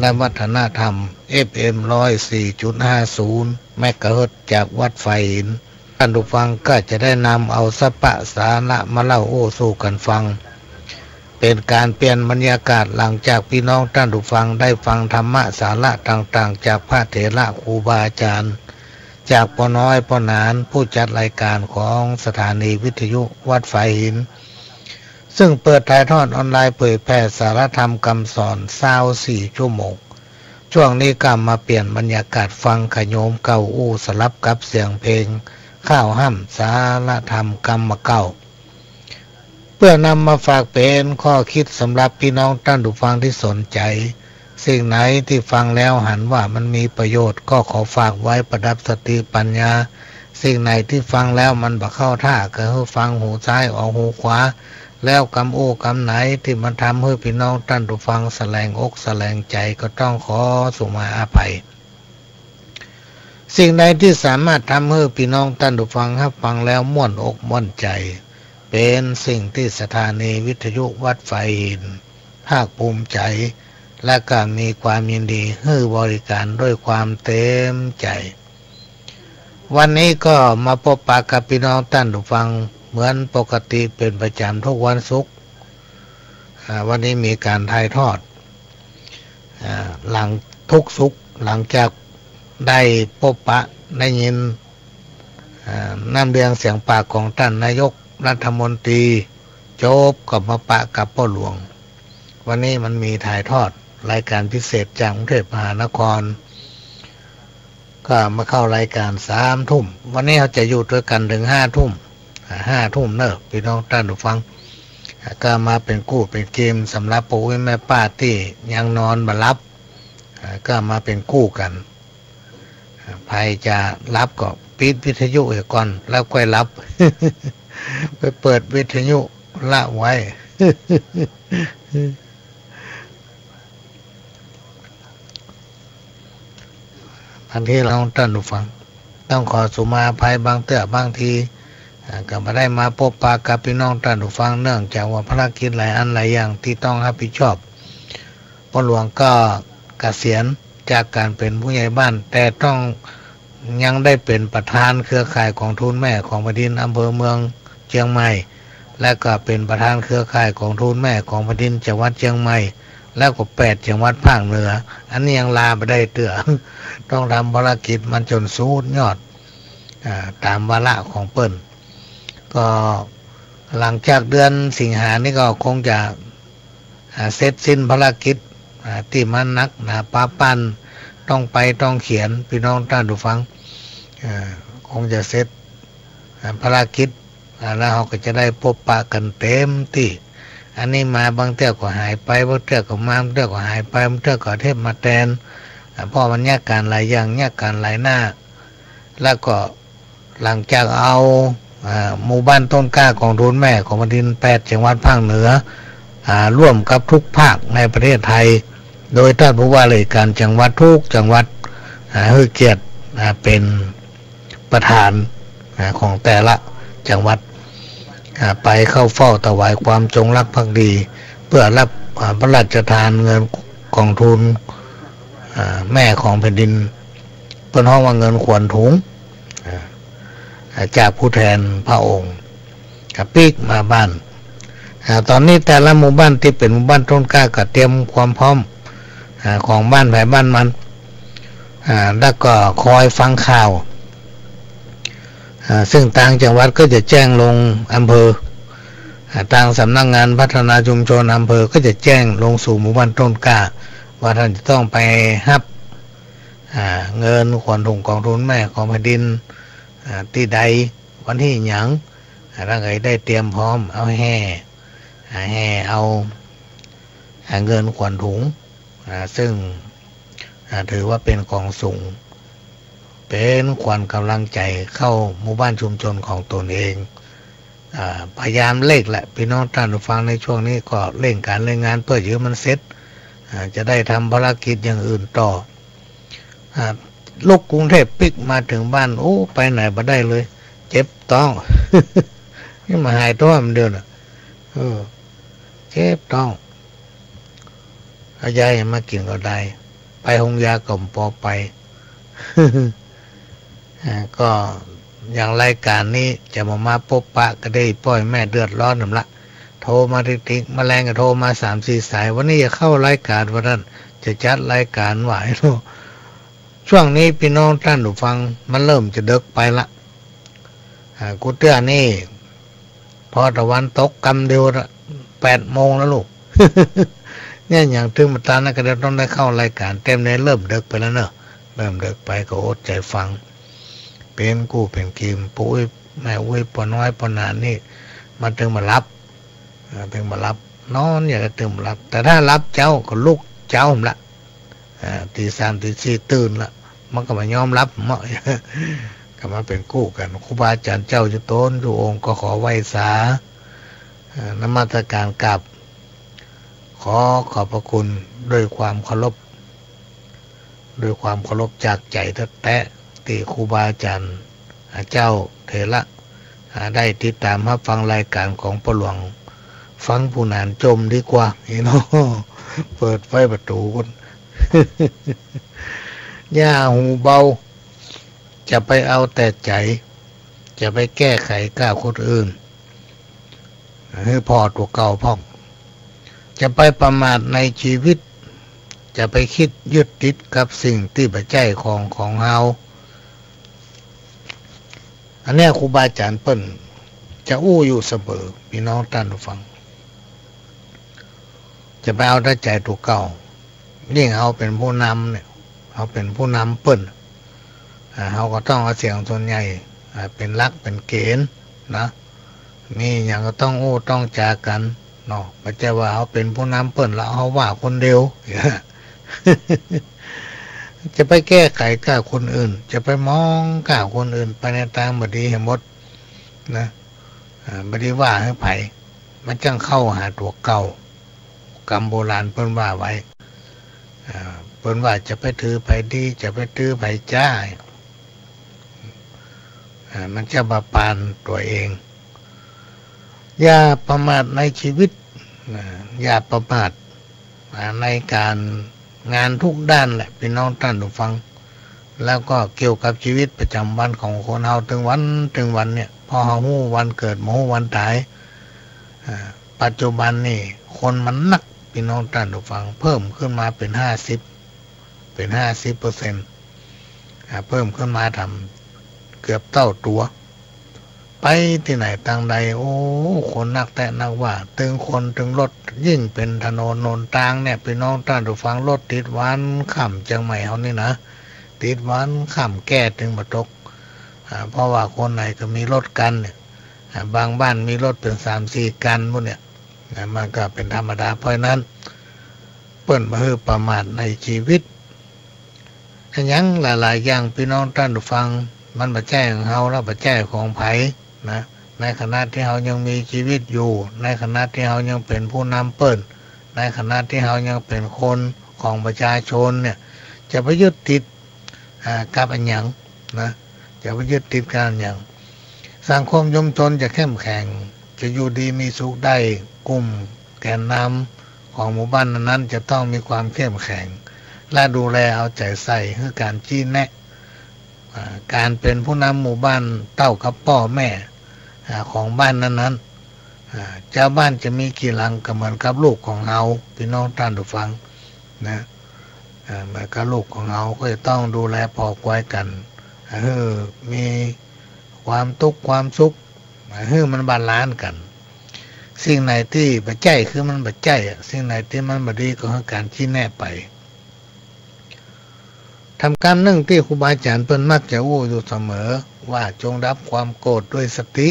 และวัฒนธรรม FM 104.50 เมกะเฮิรตซ์จากวัดไฟหินท่านผู้ฟังก็จะได้นำเอาสปะสาระมาเล่าโอ้สู่กันฟังเป็นการเปลี่ยนบรรยากาศหลังจากพี่น้องท่านผู้ฟังได้ฟังธรรมะสาระต่างๆจากพระเถระครูบาอาจารย์จากพ่อน้อยพ่อหนานผู้จัดรายการของสถานีวิทยุวัดไฟหินซึ่งเปิดถ่ายทอดออนไลน์เผยแพร่สารธรรมคำสอน24 ชั่วโมงช่วงนี้ก็มาเปลี่ยนบรรยากาศฟังขโยมเก่าอู้สลับกับเสียงเพลงข้าวห้ำสารธรรมกรรมเก่าเพื่อนำมาฝากเป็นข้อคิดสำหรับพี่น้องท่านผู้ฟังที่สนใจสิ่งไหนที่ฟังแล้วหันว่ามันมีประโยชน์ก็ขอฝากไว้ประดับสติปัญญาสิ่งไหนที่ฟังแล้วมันบ่เข้าท่าก็ให้ฟังหูซ้ายออกหูขวาแล้วกำโอ้กำไหนที่มันทำให้พี่น้องท่านผู้ฟังแสลงอกแสลงใจก็ต้องขอสุมาอภัยสิ่งใดที่สามารถทำให้พี่น้องท่านผู้ฟังรับฟังแล้วม่วนอกม่วนใจเป็นสิ่งที่สถานีวิทยุวัดไฟหินภาคภูมิใจและก็มีความยินดีให้บริการด้วยความเต็มใจวันนี้ก็มาพบปะกับพี่น้องท่านผู้ฟังเหมือนปกติเป็นประจำทุกวันศุกร์วันนี้มีการถ่ายทอดหลังทุกศุกร์หลังจากได้พบปะได้ยินน้ำเรียงเสียงปากของท่านนายกรัฐมนตรีจบกับมาปะกับพ่อหลวงวันนี้มันมีถ่ายทอดรายการพิเศษจากกรุงเทพมหานครก็มาเข้ารายการ3 ทุ่มวันนี้เราจะอยู่ด้วยกันถึง5 ทุ่ม5 ทุ่มเนอะพี่น้องท่านผู้ฟังก็มาเป็นกู้เป็นเกมสำหรับปู่แม่ป้าที่ยังนอนบ่หลับก็มาเป็นกู้กันใครจะรับก็ปิดวิทยุไว้ก่อนแล้วค่อยรับ ไปเปิดวิทยุละไว้บางทีเราท่านผู้ฟังต้องขอสุมาภัยบางเตื้อบางทีก็ไม่ได้มาพบปะกับพี่น้องท่านผู้ฟังเนื่องจากว่าภารกิจหลายอันหลายอย่างที่ต้องรับผิดชอบพ่อหลวงก็เกษียณจากการเป็นผู้ใหญ่บ้านแต่ต้องยังได้เป็นประธานเครือข่ายของทุนแม่ของแผ่นดินอำเภอเมืองเชียงใหม่และก็เป็นประธานเครือข่ายของทุนแม่ของแผ่นดินจังหวัดเชียงใหม่แล้วก็8 จังหวัดภาคเหนืออันนี้ยังลาไปได้เตื้อต้องทำภารกิจมันจนสุดยอดตามวาระของเปิ้นก็หลังจากเดือนสิงหานี่ก็คงจะเสร็จสิ้นภารกิจที่มันนักป้าปั้นต้องไปต้องเขียนพี่น้องท่านผู้ฟังคงจะเสร็จภารกิจแล้วเราก็จะได้พบปะกันเต็มที่อันนี้มาบางเทื่อก็หายไปบางเทื่อก็มาบางเทื่อก็หายไปบางเทื่อก็เทพมาแทนเพราะมันแยกการหลายอย่างแยกการหลายหน้าแล้วก็หลังจากเอาหมู่บ้านต้นกล้าของทุนแม่ของแผ่นดิน8 จังหวัดภาคเหนือร่วมกับทุกภาคในประเทศไทยโดยท่านผู้ว่าราชการจังหวัดทุกจังหวัดให้เกียรติเป็นประธานของแต่ละจังหวัดไปเข้าเฝ้าถวายความจงรักภักดีเพื่อรับพระราชทานเงินกองทุนแม่ของแผ่นดินเพิ่นฮ้องว่าเงินขวัญถุงจากผู้แทนพระองค์กับปีกมาบ้านตอนนี้แต่ละหมู่บ้านที่เป็นหมู่บ้านต้นกล้าก็เตรียมความพร้อมของบ้านไผ่บ้านมันแล้วก็คอยฟังข่าวซึ่งต่างจังหวัดก็จะแจ้งลงอำเภอทางสำนักงานพัฒนาชุมชนอำเภอก็จะแจ้งลงสู่หมู่บ้านต้นกล้าว่าท่านจะต้องไปรับเงินขวัญถุงกองทุนแม่ของแผ่นดินที่ใดวันที่หยังร่างกายได้เตรียมพร้อมเอาแห่เอาเงินขวัญถุงซึ่งถือว่าเป็นของสูงเป็นขวัญกำลังใจเข้าหมู่บ้านชุมชนของตนเองพยายามเร่งแหละพี่น้องท่านผู้ฟังในช่วงนี้ก็เร่งการเร่งงานเพื่อยื้อมันเสร็จจะได้ทำภารกิจอย่างอื่นต่อลูกกรุงเทพปิกมาถึงบ้านโอ้ไปไหนมาได้เลยเจ็บท้อง นี่มาหายท้องมันเดียวน่ะเจ็บท้องเอายายมากินก็ได้ ไปหงยาก่อมปอไป ก็อย่างรายการนี้จะมาพบปะก็ได้ปล่อยแม่เดือดร้อนหนึ่งละโทรมาติ๊กๆมาแรงก็โทรมา3-4 สายวันนี้จะเข้ารายการวันนั้นจะจัดรายการไหวเนาะช่วงนี้พี่น้องท่านผู้ฟังมันเริ่มจะเดึกไปละกูเตือนนี่พอตะวันตกกำเดียวละ8 โมงแล้วลูก เนี่ยอย่างถึงมาตานะก็จะต้องได้เข้ารายการเต็มเลยเริ่มเดึกไปแล้วเนอะเริ่มเดึกไปก็อดใจฟังเป็นกู้เป็นกิมปุ้ยแม่อุ้ยปอน้อยปอหนานนี่มันถึงมารับนอนอย่าถึงมารับแต่ถ้ารับเจ้าก็ลูกเจ้าผมละตี3ตี4ตื่นละมันก็มายอมรับเนาะ ก็มาเป็นกู้กันครูบาอาจารย์เจ้าอยู่ต้นอยู่องค์ก็ขอไหว้สานมัสการกราบขอบพระคุณด้วยความเคารพจากใจแท้ๆที่ครูบาอาจารย์เจ้าเถระได้ติดตามรับฟังรายการของพ่อหลวงฟังผู้นานจมดีกว่าเนาะ เปิดไฟประตูกัน ย่าหูเบาจะไปเอาแต่ใจจะไปแก้ไขก้าวคนอื่นให้พอตัวเก่าพ่องจะไปประมาทในชีวิตจะไปคิดยึดติดกับสิ่งที่ปัจจัยของเฮาอันนี้ครูบาอาจารย์เปิ้นจะอู้อยู่เสมอพี่น้องท่านผู้ฟังจะไปเอาแต่ใจตัวเก่ายิ่งเฮาเป็นผู้นำเนี่ยเฮาเป็นผู้นำเปิ้นเขาก็ต้องเอาเสียงส่วนใหญ่เป็นหลักเป็นเกณฑ์นะนี่อย่างก็ต้องต้องจากันเนาะไม่ใช่ว่าเขาเป็นผู้นำเปิ้นแล้วเขาว่าคนเดียว จะไปแก้ไขก้าวคนอื่นจะไปมองก้าวคนอื่นไปในทางบดีให้หมดนะบดีว่าให้ไผมันจังเข้าหาตัวเก่ากรรมโบราณเปิ้นว่าไว้เปิ้นว่าจะไปถือไผดีจะไปถือไผจ้ามันจะบาปานตัวเองอย่าประมาทในชีวิตอย่าประมาทในการงานทุกด้านแหละพี่น้องท่านผู้ฟังแล้วก็เกี่ยวกับชีวิตประจำวันของคนเฮาถึงวันเนี่ยพอเฮาฮู้วันเกิดฮู้วันตายปัจจุบันนี่คนมันนักพี่น้องท่านผู้ฟังเพิ่มขึ้นมาเป็น50%เพิ่มขึ้นมาทำเกือบเท่าตัวไปที่ไหนต่างใดโอ้คนนักแต่นักว่าถึงคนถึงรถยิ่งเป็นถนนโนนทางเนี่ยพี่น้องท่านผู้ฟังรถติดวันค่ำจังใหม่เฮานี่นะติดวันค่ำแก้ถึงบ่ตกเพราะว่าคนไหนก็มีรถกันเนี่ยบางบ้านมีรถเป็น3-4 คันพวกเนี่ยมันก็เป็นธรรมดาเพราะนั้นเปิ้นบ่ฮือประมาทในชีวิตยังหลายๆอย่างพี่น้องท่านผู้ฟังมันบ่แจ้งเฮาแล้วบ่แจ้งของไผนะในขณะที่เฮายังมีชีวิตอยู่ในขณะที่เฮายังเป็นผู้นำเปิ้นในขณะที่เฮายังเป็นคนของประชาชนเนี่ยจะไปยึดติดกับอันหยังนะจะไปยึดติดกันอย่างสังคมชุมชนจะเข้มแข็งจะอยู่ดีมีสุขได้กลุ่มแกนนำของหมู่บ้านนั้นจะต้องมีความเข้มแข็งและดูแลเอาใจใส่คือการชี้แนะการเป็นผู้นำหมู่บ้านเต้ากับพ่อแม่ของบ้านนั้นเจ้าบ้านจะมีกี่หลังก็เหมือนกับลูกของเฮาพี่น้องท่านผู้ฟังนะเหมือนกับลูกของเฮาก็จะต้องดูแลปอกไว้กันมีความทุกข์ความสุขมันบาลานซ์กันสิ่งไหนที่บ่ใจคือมันบ่ใจสิ่งไหนที่มันบ่ดีก็คือการชี้แนะไปทำการนึ่งที่ครูบาอาจารย์เพิ่นมักจะอู้อยู่เสมอว่าจงรับความโกรธด้วยสติ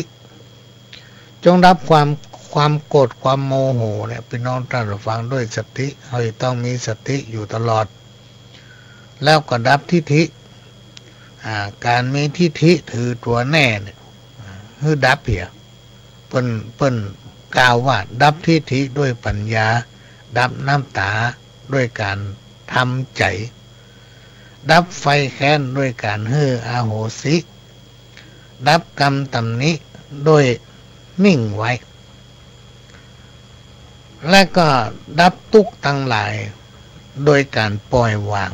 จงรับความโกรธความโมโหเนี่ยพี่น้องท่านผู้ฟังด้วยสติเราต้องมีสติอยู่ตลอดแล้วก็ดับทิฏฐิการมีทิฏฐิถือตัวแน่เนี่ยคือดับเหี้ยเปิ้นกล่าวว่าดับทิฏฐิด้วยปัญญาดับน้ำตาด้วยการทำใจดับไฟแค้นด้วยการอาโหสิดับกรรมตำหนิด้วยนิ่งไว้และก็ดับทุกข์ทั้งหลาย โดยการปล่อยวาง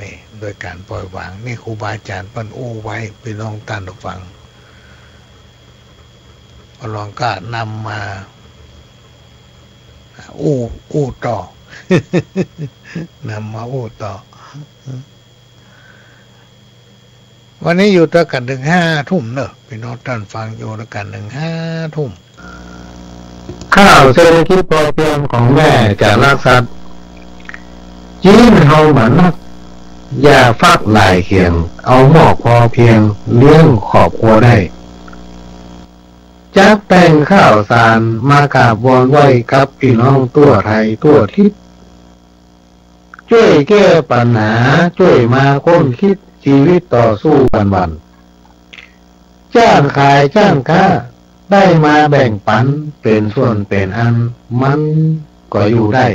นี่โดยการปล่อยวางนี่ครูบาอาจารย์ปั้นอู้ไว้พี่น้องท่านผู้ฟังพอลองก็นำมาอู้ต่อนำมาอู้ต่อวันนี้อยู่ด้วยกันถึง5 ทุ่มเนอะพี่น้องท่านฟังอยู่ด้วยกันถึง5 ทุ่มข้าวเศรษฐกิจพอเพียงของแม่จากรักสัตว์จีนเฮาหมันนักอย่าฟักหลายเขียงเอาหมอกพอเพียงเลี้ยงครอบครัวได้จักแต่งข้าวสารมากราบวอนไหว้กับพี่น้องทั่วไทยทั่วทิศช่วยแก้ปัญหาช่วยมาค้นคิดชีวิตต่อสู้วันๆจ้างขายจ้างค้าได้มาแบ่งปันเป็นส่วนเป็นอันมันก็อยู่ได้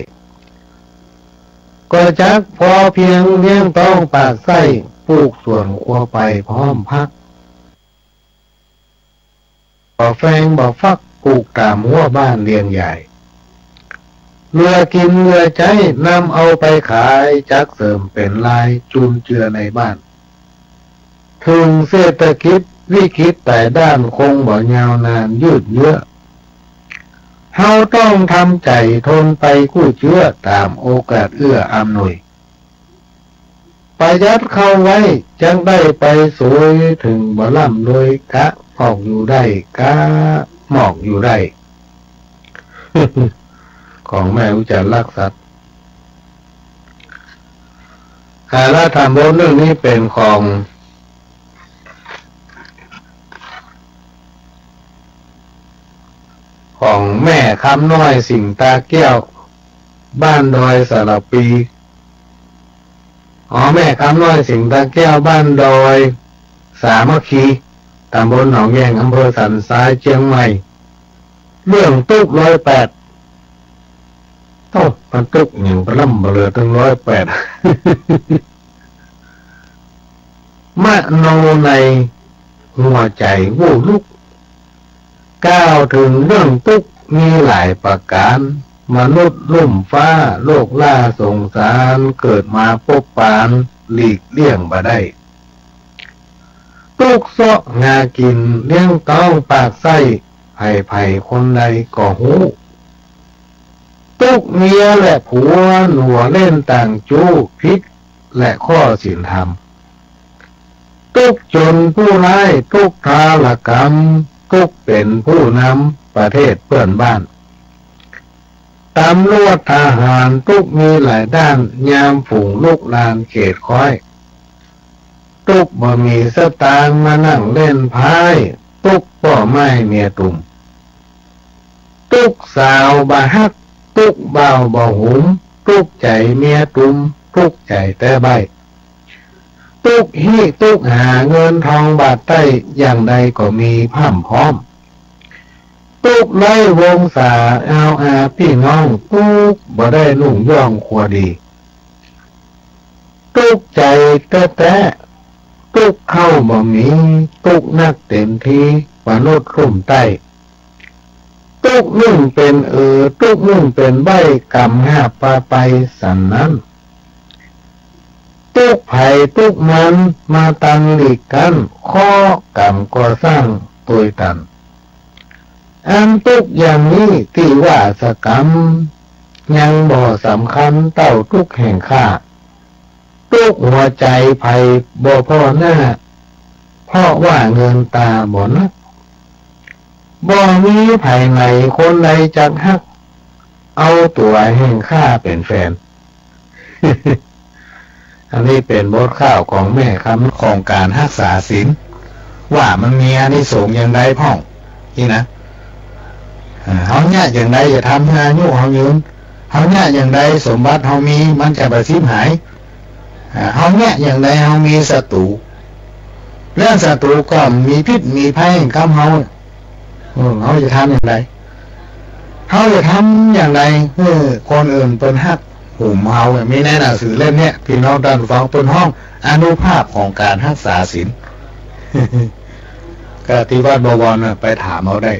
ก็จักพอเพียงเลี้ยงต้องปากไส้ปลูกส่วนครัวไปพร้อมพักบ่แฟงบ่ฟักปลูกตามหัวบ้านเลี้ยงใหญ่เรือกินเรือใจนำเอาไปขายจักเสริมเป็นลายจุนเจือในบ้านถึงเศรษฐกิจวิกฤตแต่ด้านคงบ่ยาวนานยืดเยื้อเฮาต้องทำใจทนไปกู้เชื้อตามโอกาสเอื้ออำนวยประหยัดเข้าไว้จังได้ไปสวยถึงบ่ล่ำรวยกะออกอยู่ได้กะหมอกอยู่ได้ ของแม่อุจจารักสัตว์และธรรมบทเรื่องนี้เป็นของแม่คำน้อยสิงตาแก้วบ้านดอยสระปีแม่คำน้อยสิงตาแก้วบ้านดอยสามัคคีตำบลหนองแยงอำเภอสันทรายเชียงใหม่เรื่องตุ๊ก108มันตุ๊กอย่างปล่ำเบลอตั้ง108 มะโนในหัวใจวูลุกก้าวถึงเรื่องตุ๊กมีหลายประการมนุษย์ลุ่มฟ้าโลกล่าสงสารเกิดมาพบปานหลีกเลี่ยงบ่ได้ตุ๊กเสาะงากินเลี้ยงต้องปากไส้ไผ่คนใดก็หูตุ๊กเมียและผัวหนัวเล่นต่างจู้พิษและข้อศีลธรรมตุ๊กจนผู้ร้ายตุ๊กทาลกรรมตุ๊กเป็นผู้นำประเทศเพื่อนบ้านตำรวจทหารตุ๊กมีหลายด้านยามฝูงลูกลานเขตคอยตุ๊กบ่มีสตางค์มานั่งเล่นพายตุ๊กป่อไม้เมียตุ่มตุ๊กสาวบ่ฮักตุ๊กเบาบ่หุมตุ๊กใจเมียตุ่มตุ๊กใจแต่ใบตุ๊กฮีกตุ๊กหาเงินทองบาทใต้อย่างใดก็มีพร่ำพร้อมตุ๊กไล่วงศาเอาอาพี่น้องตุ๊กบ่ได้นุ่งย่องขัวดีตุ๊กใจแต่ตุ๊กเข้าบ่มีตุ๊กนักเต็มทีมนุษย์รุ่มใต้ตุ๊กนุ่งเป็นตุ๊กนุ่งเป็นใบกำหาปลาไปสันนั้นตุ๊กไผ่ตุ๊กมันมาตังหลีกกันข้อกำก่อสร้างตุยตันอันตุ๊กอย่างนี้ที่ว่าสกรรมยังบ่สำคัญเต้าตุ๊กแห่งข้าตุ๊กหัวใจไผ่บ่พ่อหน้าเพราะว่าเงินตาบ่นักบ่มีไผ่ไหนคนใดจักฮักเอาตัวแห่งข้าเป็นแฟน อันนี้เป็นบทข้าวของแม่คำของการรักษาศีลว่ามันมีอานิสงส์อย่างไรพ่องนี่นะเฮาเนี่ยอย่างไรจะทำให้อายุเฮายืนเฮาเนี่ยอย่างไรสมบัติเฮามีมันจะประสิทธิ์หายเฮาเนี่ยอย่างไรเฮามีศัตรูเรื่องศัตรูก็มีพิษมีภัยกับเฮาเฮาจะทำอย่างไรเฮาจะทำอย่างไรคนอื่นเป็นฮักหุ่มเฮามีในหนังสือเล่มนี้พี่น้องท่านฟังเป็นห้องอนุภาพของการรักษาศีล ก็ที่วัดบวรไปถามเอาได้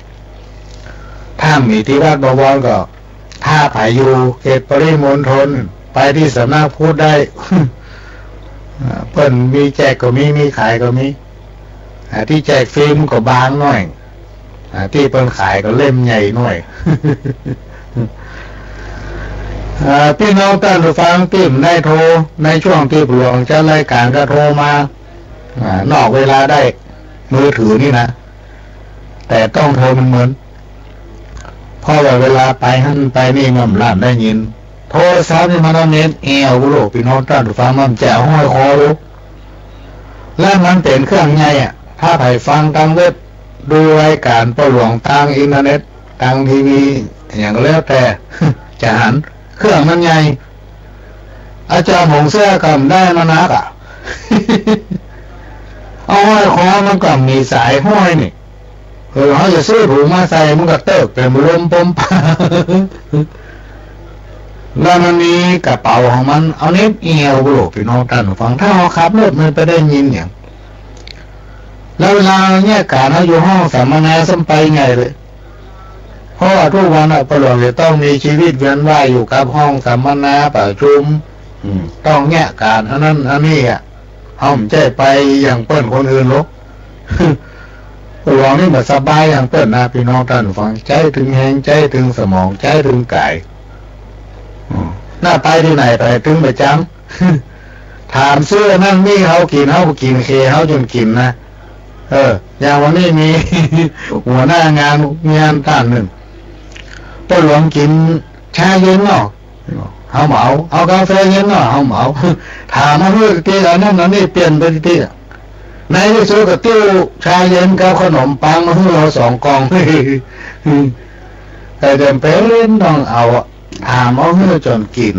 ถ้ามีที่วัดบวรก็ถ้าไปอยู่เขตปริมณฑลไป ไปที่สำนักพูดได้ เปิ้นมีแจกก็มีขายก็มีที่แจกฟรีมันก็บางหน่อยที่เปิ้นขายก็เล่มใหญ่หน่อย พี่น้องท่านผู้ฟังที่ได้โทรในช่วงที่หลวงจะรายการก็โทรมานอกเวลาได้มือถือนี่นะแต่ต้องโทรมันเหมือนเพราะว่าเวลาไปหั่นไปนี่มันหลานได้ยินโทรศัพท์นี่มันเน้นแอวโลกพี่น้องท่านผู้ฟังมันแจ๋วห้อยคอลูกและมันเป็นเครื่องใหญ่ถ้าใครฟังทางเว็บดูรายการประหลวงทางอินเทอร์เน็ตทางทีวีอย่างแล้วแต่ จะหันเครื่องมันใหญ่อาจารย์หงเสื้อกำได้มานักเอาห้อยคอมันก็มีสายห้อยนี่เขาจะซื้อถุงมาใส่มันก็เติบเป็นลมปมปาแล้วมันมีกระเป๋าของมันเอาเน็บเอวโลกพี่น้องท่านฟังถ้าเขาขับรถมันไปได้ยินอย่างแล้วเวลาเนี่ยการเขาอยู่ห้องสัมมนาสัมไปไงเลยเพราะว่าทุกวันประหลวงจะต้องมีชีวิตเวียนว่ายอยู่กับห้องสัมมนาประชุมต้องแง่การอันนั้นอันนี้ห้องใจไปอย่างเปิ้นคนอื่นหรอกประหลวงนี่แบบสบายอย่างเปิ้นนะพี่น้องท่านฟังใจถึงแหงใจถึงสมองใจถึงกายหน้าไปที่ไหนไปถึงประจำถามเสื้อนั่นนี่เขากินเคเขาจนกินนะอย่างวันนี้มี หัวหน้างานท่านหนึ่งป้าหลวงกินชาเย็นเนาะเขาเหมาเอากาแฟเย็นเนาะเขาเหมาถามมาเพื่อที่อะไรนั่นนี่เปลี่ยนไปที่ในที่สุดก็ติ้วชาเย็นกับขนมปังมาให้เรา2 กล่องแต่เดิมไปเล่นต้องเอาถามเอาเพื่อจนกิน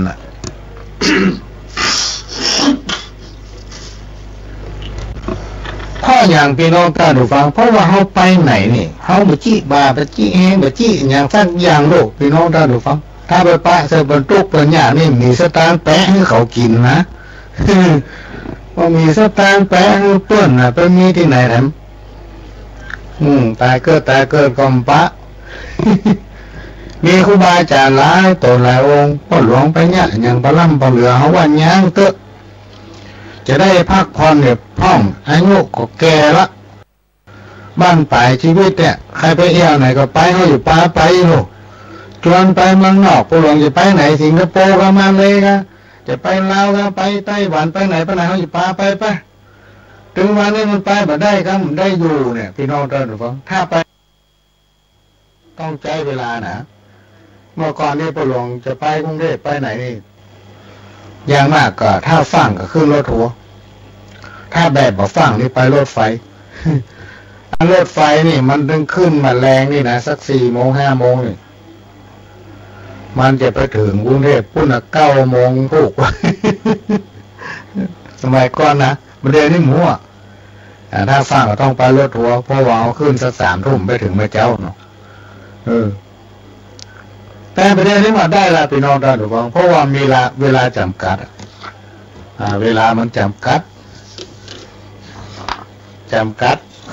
เพราะอย่างพี่น้องท่านผู้ฟังเพราะว่าเขาไปไหนนี่เขาไปจี้บาไปจี้เองไปจี้อย่างสักอย่างโลกพี่น้องท่านผู้ฟังถ้าไปปะเสบนตุกเป็นอย่างนี่มีสตางค์แปะให้เขากินนะ ว่ามีสตางค์แปะให้เปิ้นนะไปมีที่ไหนแถมตายเกิดกอมปะ มีครูบาอาจารย์หลายตนหลายองค์พ่อหลวงไปเนี่ยอย่างปลาล่ำปลาเหลือเขาว่าย่างเตอะจะได้พักผ่อนเนี่ยพ่องอายุก็แก่ละบ้านปลายชีวิตเนี่ยใครไปเที่ยวไหนก็ไปเขาอยู่ป่าไปลูกชวนไปเมืองนอกพ่อหลวงจะไปไหนสิงคโปร์ก็มาเลยกันจะไปลาวก็ไปไต้หวันไปไหนเขาอยู่ป่าไปถึงวันนี้มันไปมาได้ครับได้อยู่เนี่ยพี่น้องท่านผู้ฟังถ้าไปต้องใช้เวลานะเมื่อก่อนนี่พ่อหลวงจะไปกรุงเทพไปไหนนี่อย่างมากก็ถ้าฟังก็ขึ้นรถทัวร์ถ้าแบบบ่ฟังนี่ไปรถไฟ รถไฟนี่มันต้องขึ้นมาแรงนี่นะสัก4 โมง 5 โมงนี่มันจะไปถึงกรุงเทพปุ่น9 โมงถูก สมัยก่อนนะมันเดินนี่หมูถ้าฟังก็ต้องไปรถทัวร์เพราะว่าเอาขึ้นสัก3 ทุ่มไปถึงแม่เจ้าเนาะแต่ประเด็นนี้มาได้ละพี่น้องท่านผู้ฟังเพราะว่ามีเวลาจำกัดเวลามันจำกัด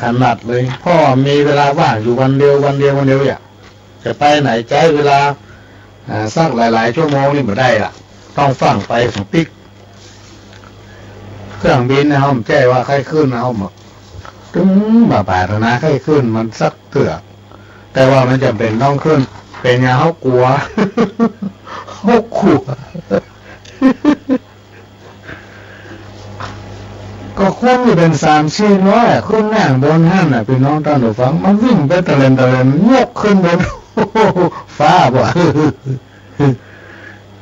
ขนาดเลยเพราะมีเวลาว่างอยู่วันเดียวอย่างจะไปไหนใช้เวลาสักหลายๆชั่วโมงนี่ไม่ได้ละต้องฟังไปของปิ๊กเครื่องบินนะผมแจ้ว่าใครขึ้นนะผมถึงบ่าป่าธนาใครขึ้นมันสักเถื่อแต่ว่ามันจะเป็นต้องขึ้นเป็นไงเขากลัว ก็คงจะเป็น3-400ขึ้นนั่งบนห้างน่ะพี่น้องท่านผู้ฟังมันวิ่งไปตะเลนยกขึ้นบน ฟ้าบ่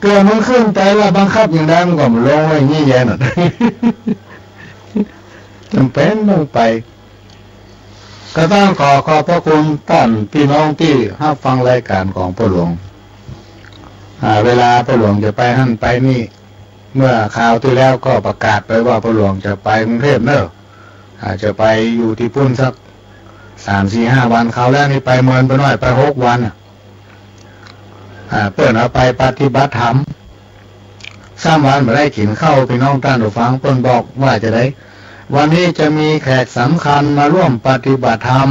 เกิดมันขึ้นไปแล้วบังคับอย่างใดมันก็ลงไว้งี้แย่น่ะ จำเป็นต้องไปก็ต้องขอบพระคุณท่านพี่น้องที่รับฟังรายการของพ่อหลวงเวลาพ่อหลวงจะไปหั่นไปนี่เมื่อคราวที่แล้วก็ประกาศไปว่าพ่อหลวงจะไปกรุงเทพเนอะจะไปอยู่ที่พุ่นสัก3-4-5 วันคราวแรกนี่ไปเมืองไปหน่อยไป6 วันเปิดเอาไปปฏิบัติธรรม3 วันไม่ได้กินข้าวพี่น้องท่านผู้ฟังเพิ่นบอกว่าจะได้วันนี้จะมีแขกสำคัญมาร่วมปฏิบัติธรรม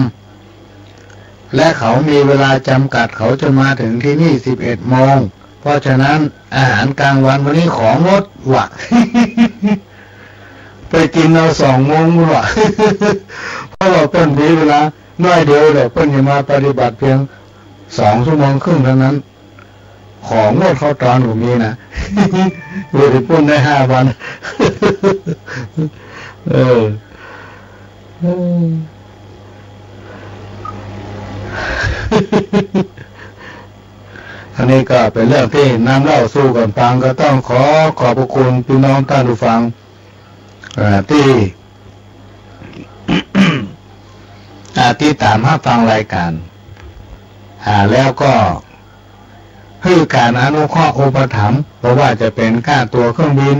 และเขามีเวลาจำกัดเขาจะมาถึงที่นี่11 โมง เพราะฉะนั้นอาหารกลางวันวันนี้ของงดว่ะ ไปกินเอา2 โมงว่ะ เพราะว่าเพิ่นมีเวลาน้อยเดียวเลยเพิ่นจะมาปฏิบัติเพียง2 ชั่วโมงครึ่งเท่านั้นของงดเข้าตอนผมมีนะอยู่ที่ปุ่นได้5 วันอันนี้ก็เป็นเรื่องที่นำเล่าสู่กันฟังก็ต้องขอบพระคุณพี่น้องท่านผู้ฟังที่ ที่ตามมาฟังรายการแล้วก็ให้การอนุเคราะห์อุปถัมภ์เพราะว่าจะเป็นค่าตั๋วเครื่องบิน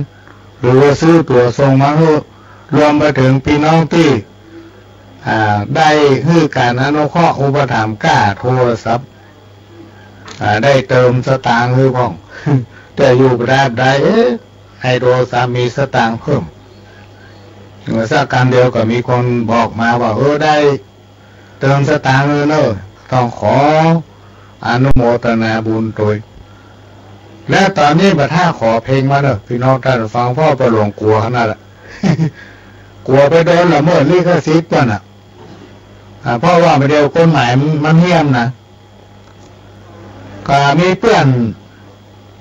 หรือว่าซื้อตั๋วส่งมาให้รวมไปถึงพี่น้องที่ได้ให้การอนุเคราะห์อุปถัมภ์ค่าโทรศัพท์ได้เติมสตางค์คือพ่อง แต่อยู่ได้ให้โทรศัพท์มีสตางค์เพิ่มเมื่อสักการเดียวก็มีคนบอกมาว่าได้เติมสตางค์เลยเนอะต้องขออนุโมทนาบุญโดยและตอนนี้บัดท่าขอเพลงมาเนอะพี่น้องท่านฟังพ่อประหลวงกลัวขนาดละ กลัวไปโดนละเมิดลิขสิทธิ์ป่ะน่ะเพราะว่าไม่เดียวกฎหมายมันเหี้ยมนะก็มีเพื่อน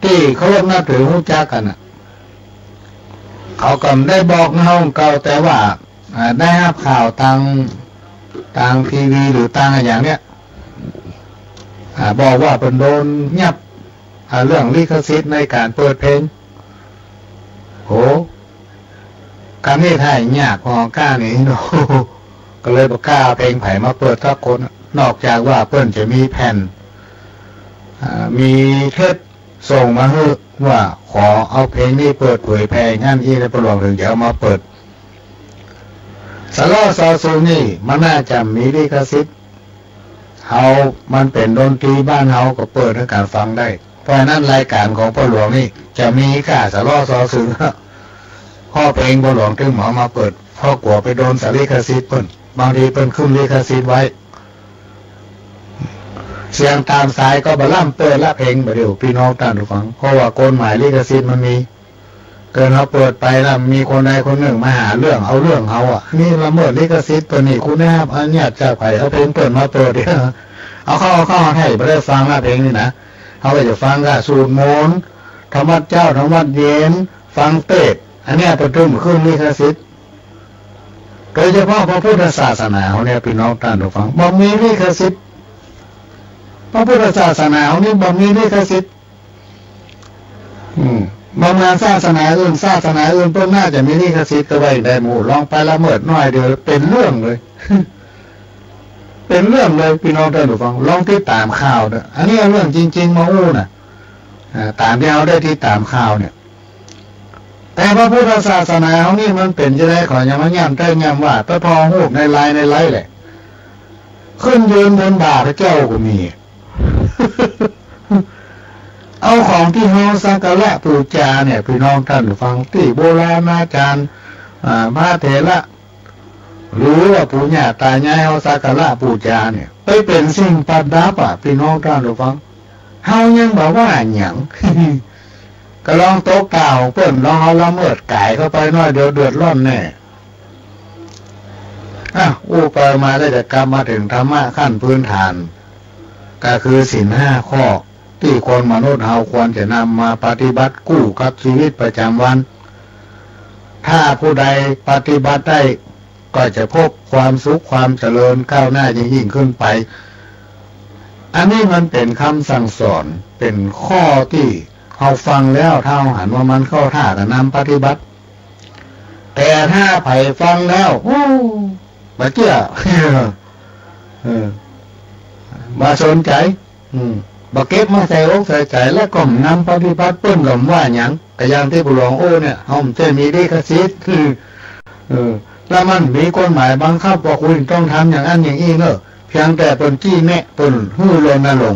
ที่เขาเริ่มนับถือหูจักกันน่ะเขาก็ได้บอกน้องเก่าแต่ว่าได้รับข่าวทางทีวีหรือทางอะไรอย่างเนี้ยบอกว่าเป็นโดนยับเรื่องลิขสิทธิ์ในการเปิดเพลงโหการนี้ถ่ายยากพอกล้านี่โนก็เลยบอกกล้าเพลงไผ่มาเปิดทักคนนอกจากว่าเปิ้นจะมีแผ่นมีเทปส่งมาให้ว่าขอเอาเพลงนี้เปิดเผยแพร่งานที่ในประหลวงถึงจะเอามาเปิดสลอซอซูนี่มันน่าจะมีลิขสิทธิ์มันเป็นดนตรีบ้านเฮาก็เปิดให้การฟังได้เพราะนั้นรายการของประหลวงนี่จะมีค่าสลอซอซูข้อเพลงประหลวงถึงหมอมาเปิดเพราะกลัวไปโดนสลิขสิทธิ์เปิ้นบางทีเปิ้นขึ้นลิขสิทธิ์ไว้เสียงตามสายก็บล่ำเปิดละเพลงไปเดี๋ยวพี่น้องท่านผู้ฟังเพราะว่ากฎหมายลิขสิทธิ์มันมีเกินเขาเปิดไปแล้วมีคนใดคนหนึ่งมาหาเรื่องเอาเรื่องเขานี่ละเมิดลิขสิทธิ์ตัวนี้คุณนะครับอันนี้จะไผ่เอาเพลงเปิดมาเปิดเดี๋ยวเอาเข้าให้ไปได้ฟังละเพลงนี่นะเขาไปจะฟังก็สูตรโมนธรรมะเจ้าธรรมะเย็นฟังเตะอันนี้ประตุ้มขึ้นลิขสิทธิ์โดยเฉพาะพระพุทธศาสนาเนี่ยพี่น้องท่านผู้ฟังบ่มีลิขสิทธิ์พระพุทธศาสนาเนี่ยบ่มีลิขสิทธิ์บางงานศาสนาอื่นเพิ่นน่าจะมีลิขสิทธิ์ก็ไว้ได้หมู่ลองไปละเมิดน้อยเดียวเป็นเรื่องเลย เป็นเรื่องเลยพี่น้องท่านผู้ฟังลองติดตามข่าวเด้ออันนี้เรื่องจริงๆมาอู้น่ะตามที่เอาได้ที่ตามข่าวเนี่ยแต่พระพุทธศาสนาเขานี่มันเป็นจะได้ขออย่างมันย่ำได้ย่ำว่าพระพองหูในไลแหละขึ้นยืนบนบาทพระเจ้าก็มี เอาของที่เฮาสักการะบูชาเนี่ยพี่น้องท่านฟังที่โบราณอาจารย์พระเถระหรือว่าปู่ย่าตายายเฮาสักการะบูชาเนี่ยไปเป็นสิ่งประดับพี่น้องท่านฟังเฮายังบอกว่าหยัง ก็ลองโต๊ะเก่าเปิ้นลองเอาละเมิดไก่เข้าไปน้อยเดี๋ยวเดือดร้อนแน่ไปมาได้จะกลับมาถึงธรรมะขั้นพื้นฐานก็คือศีล5 ข้อที่คนมนุษย์เราควรจะนำมาปฏิบัติกู้กับชีวิตประจำวันถ้าผู้ใดปฏิบัติได้ก็จะพบความสุขความเจริญก้าวหน้ายิ่งขึ้นไปอันนี้มันเป็นคำสั่งสอนเป็นข้อที่เขาฟังแล้วถ้าหันว่ามันเข้าท่ากับนำปฏิบัติแต่ถ้าไผ่ฟังแล้วมาเจ้ามาสนใจมาเก็บมาใส่อกใส่ใจแล้วก็นำปฏิบัติเปิ้นหล่มว่าหยังแต่อย่างที่ผู้หลวงเนี่ยเขาจะมีลิขสิทธิ์แล้วมันมีกฎหมายบังคับว่าคุณต้องทำอย่างนั้นอย่างนี้เนอะเพียงแต่เปิ้นจี้แนะเปิ้นหื้อลนลง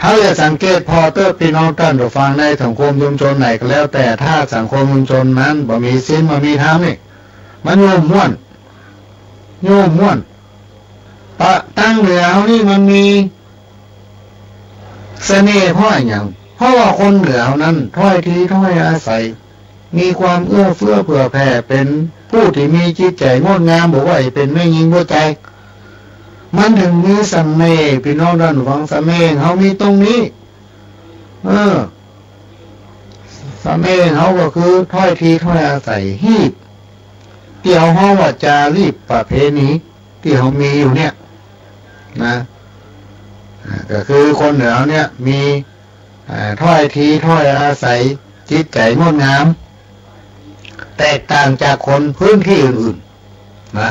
เขาจะสังเกตพอเตอร์พี่น้องท่านผู้ฟังในสังคมชุมชนไหนก็แล้วแต่ถ้าสังคมชุมชนนั้นบ่มีศีลบ่มีธรรมนี่มันโยมม่วนตั้งเหนือเขานี่มันมี เสน่ห์เพราะอย่างเพราะว่าคนเหนือนั้นถ้อยทีถ้อยอาศัยมีความเอื้อเฟื้อเผื่อแผ่เป็นผู้ที่มีจิตใจงดงามบอกว่าเป็นไม่ยิงหัวใจมันถึงมีเสน่ห์พี่น้องด้านฟังเสน่ห์เขามีตรงนี้เสน่ห์เขาก็คือถ้อยทีถ้อยอาศัยฮีบเกี่ยวห้องว่าจารีตประเพณีที่เขามีอยู่เนี่ยนะก็คือคนเหนือเนี่ยมีถ้อยทีถ้อยอาศัยจิตใจงดงามแตกต่างจากคนพื้นที่อื่นๆนะ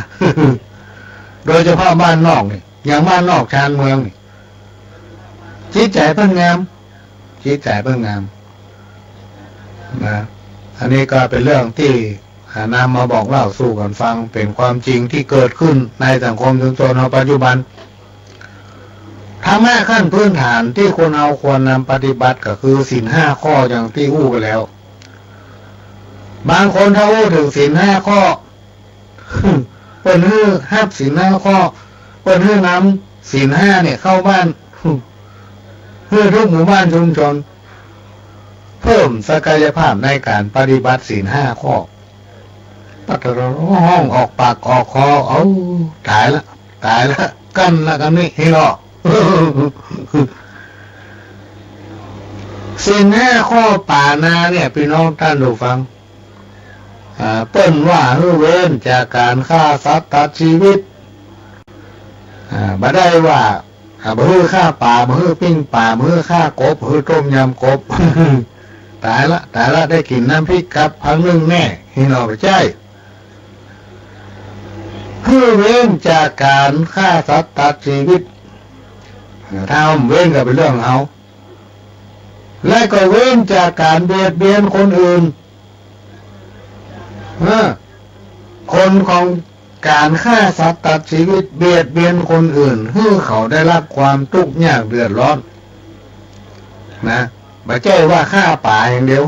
โดยเฉพาะบ้านนอกนี่อย่างบ้านนอกชานเมืองนี่จิตใจเพิ่งงามจิตใจเพิ่งงามนะอันนี้ก็เป็นเรื่องที่นำมาบอกเล่าสู่กันฟังเป็นความจริงที่เกิดขึ้นในสังคมชุมชนในปัจจุบันธรรมะขั้นพื้นฐานที่คนเอาควรนำปฏิบัติก็คือศีลห้าข้ออย่างที่อู้ไปแล้วบางคนถ้าอู้ถึงศีลห้าข้อเปิดฮื้อห้าศีลห้าข้อเปิดฮื้อนำศีลห้าเนี่ยเข้าบ้านฮื้อทุกหมู่บ้านชุมชนเพิ่มศักยภาพในการปฏิบัติศีลห้าข้อปัตตาห้องออกปากออกคอเอาตายละกันละกันนี่ให้รอศีลห้าข้อป่านาเนี่ยพี่น้องท่านดูฟังเปิ้นว่าเว้นจากการฆ่าสัตว์ตัดชีวิตบ่ได้ว่าบ่ฮื้อฆ่าป่าบ่ฮื้อปิ้งป่าบ่ฮื้อฆ่ากบบ่ฮื้อต้มยำกบ ตายละได้กินน้ำพริกกับพังนึ่งแน่ให้เราไปใจฮื้อเว้นจากการฆ่าสัตว์ตัดชีวิตถ้าเว้นก็เป็นเรื่องเอาและก็เว้นจากการเบียดเบียนคนอื่นคนของการฆ่าสัตว์ตัดชีวิตเบียดเบียนคนอื่นให้เขาได้รับความทุกข์ยากเดือดร้อนนะไม่ใช่ว่าฆ่าป่าอย่างเดียว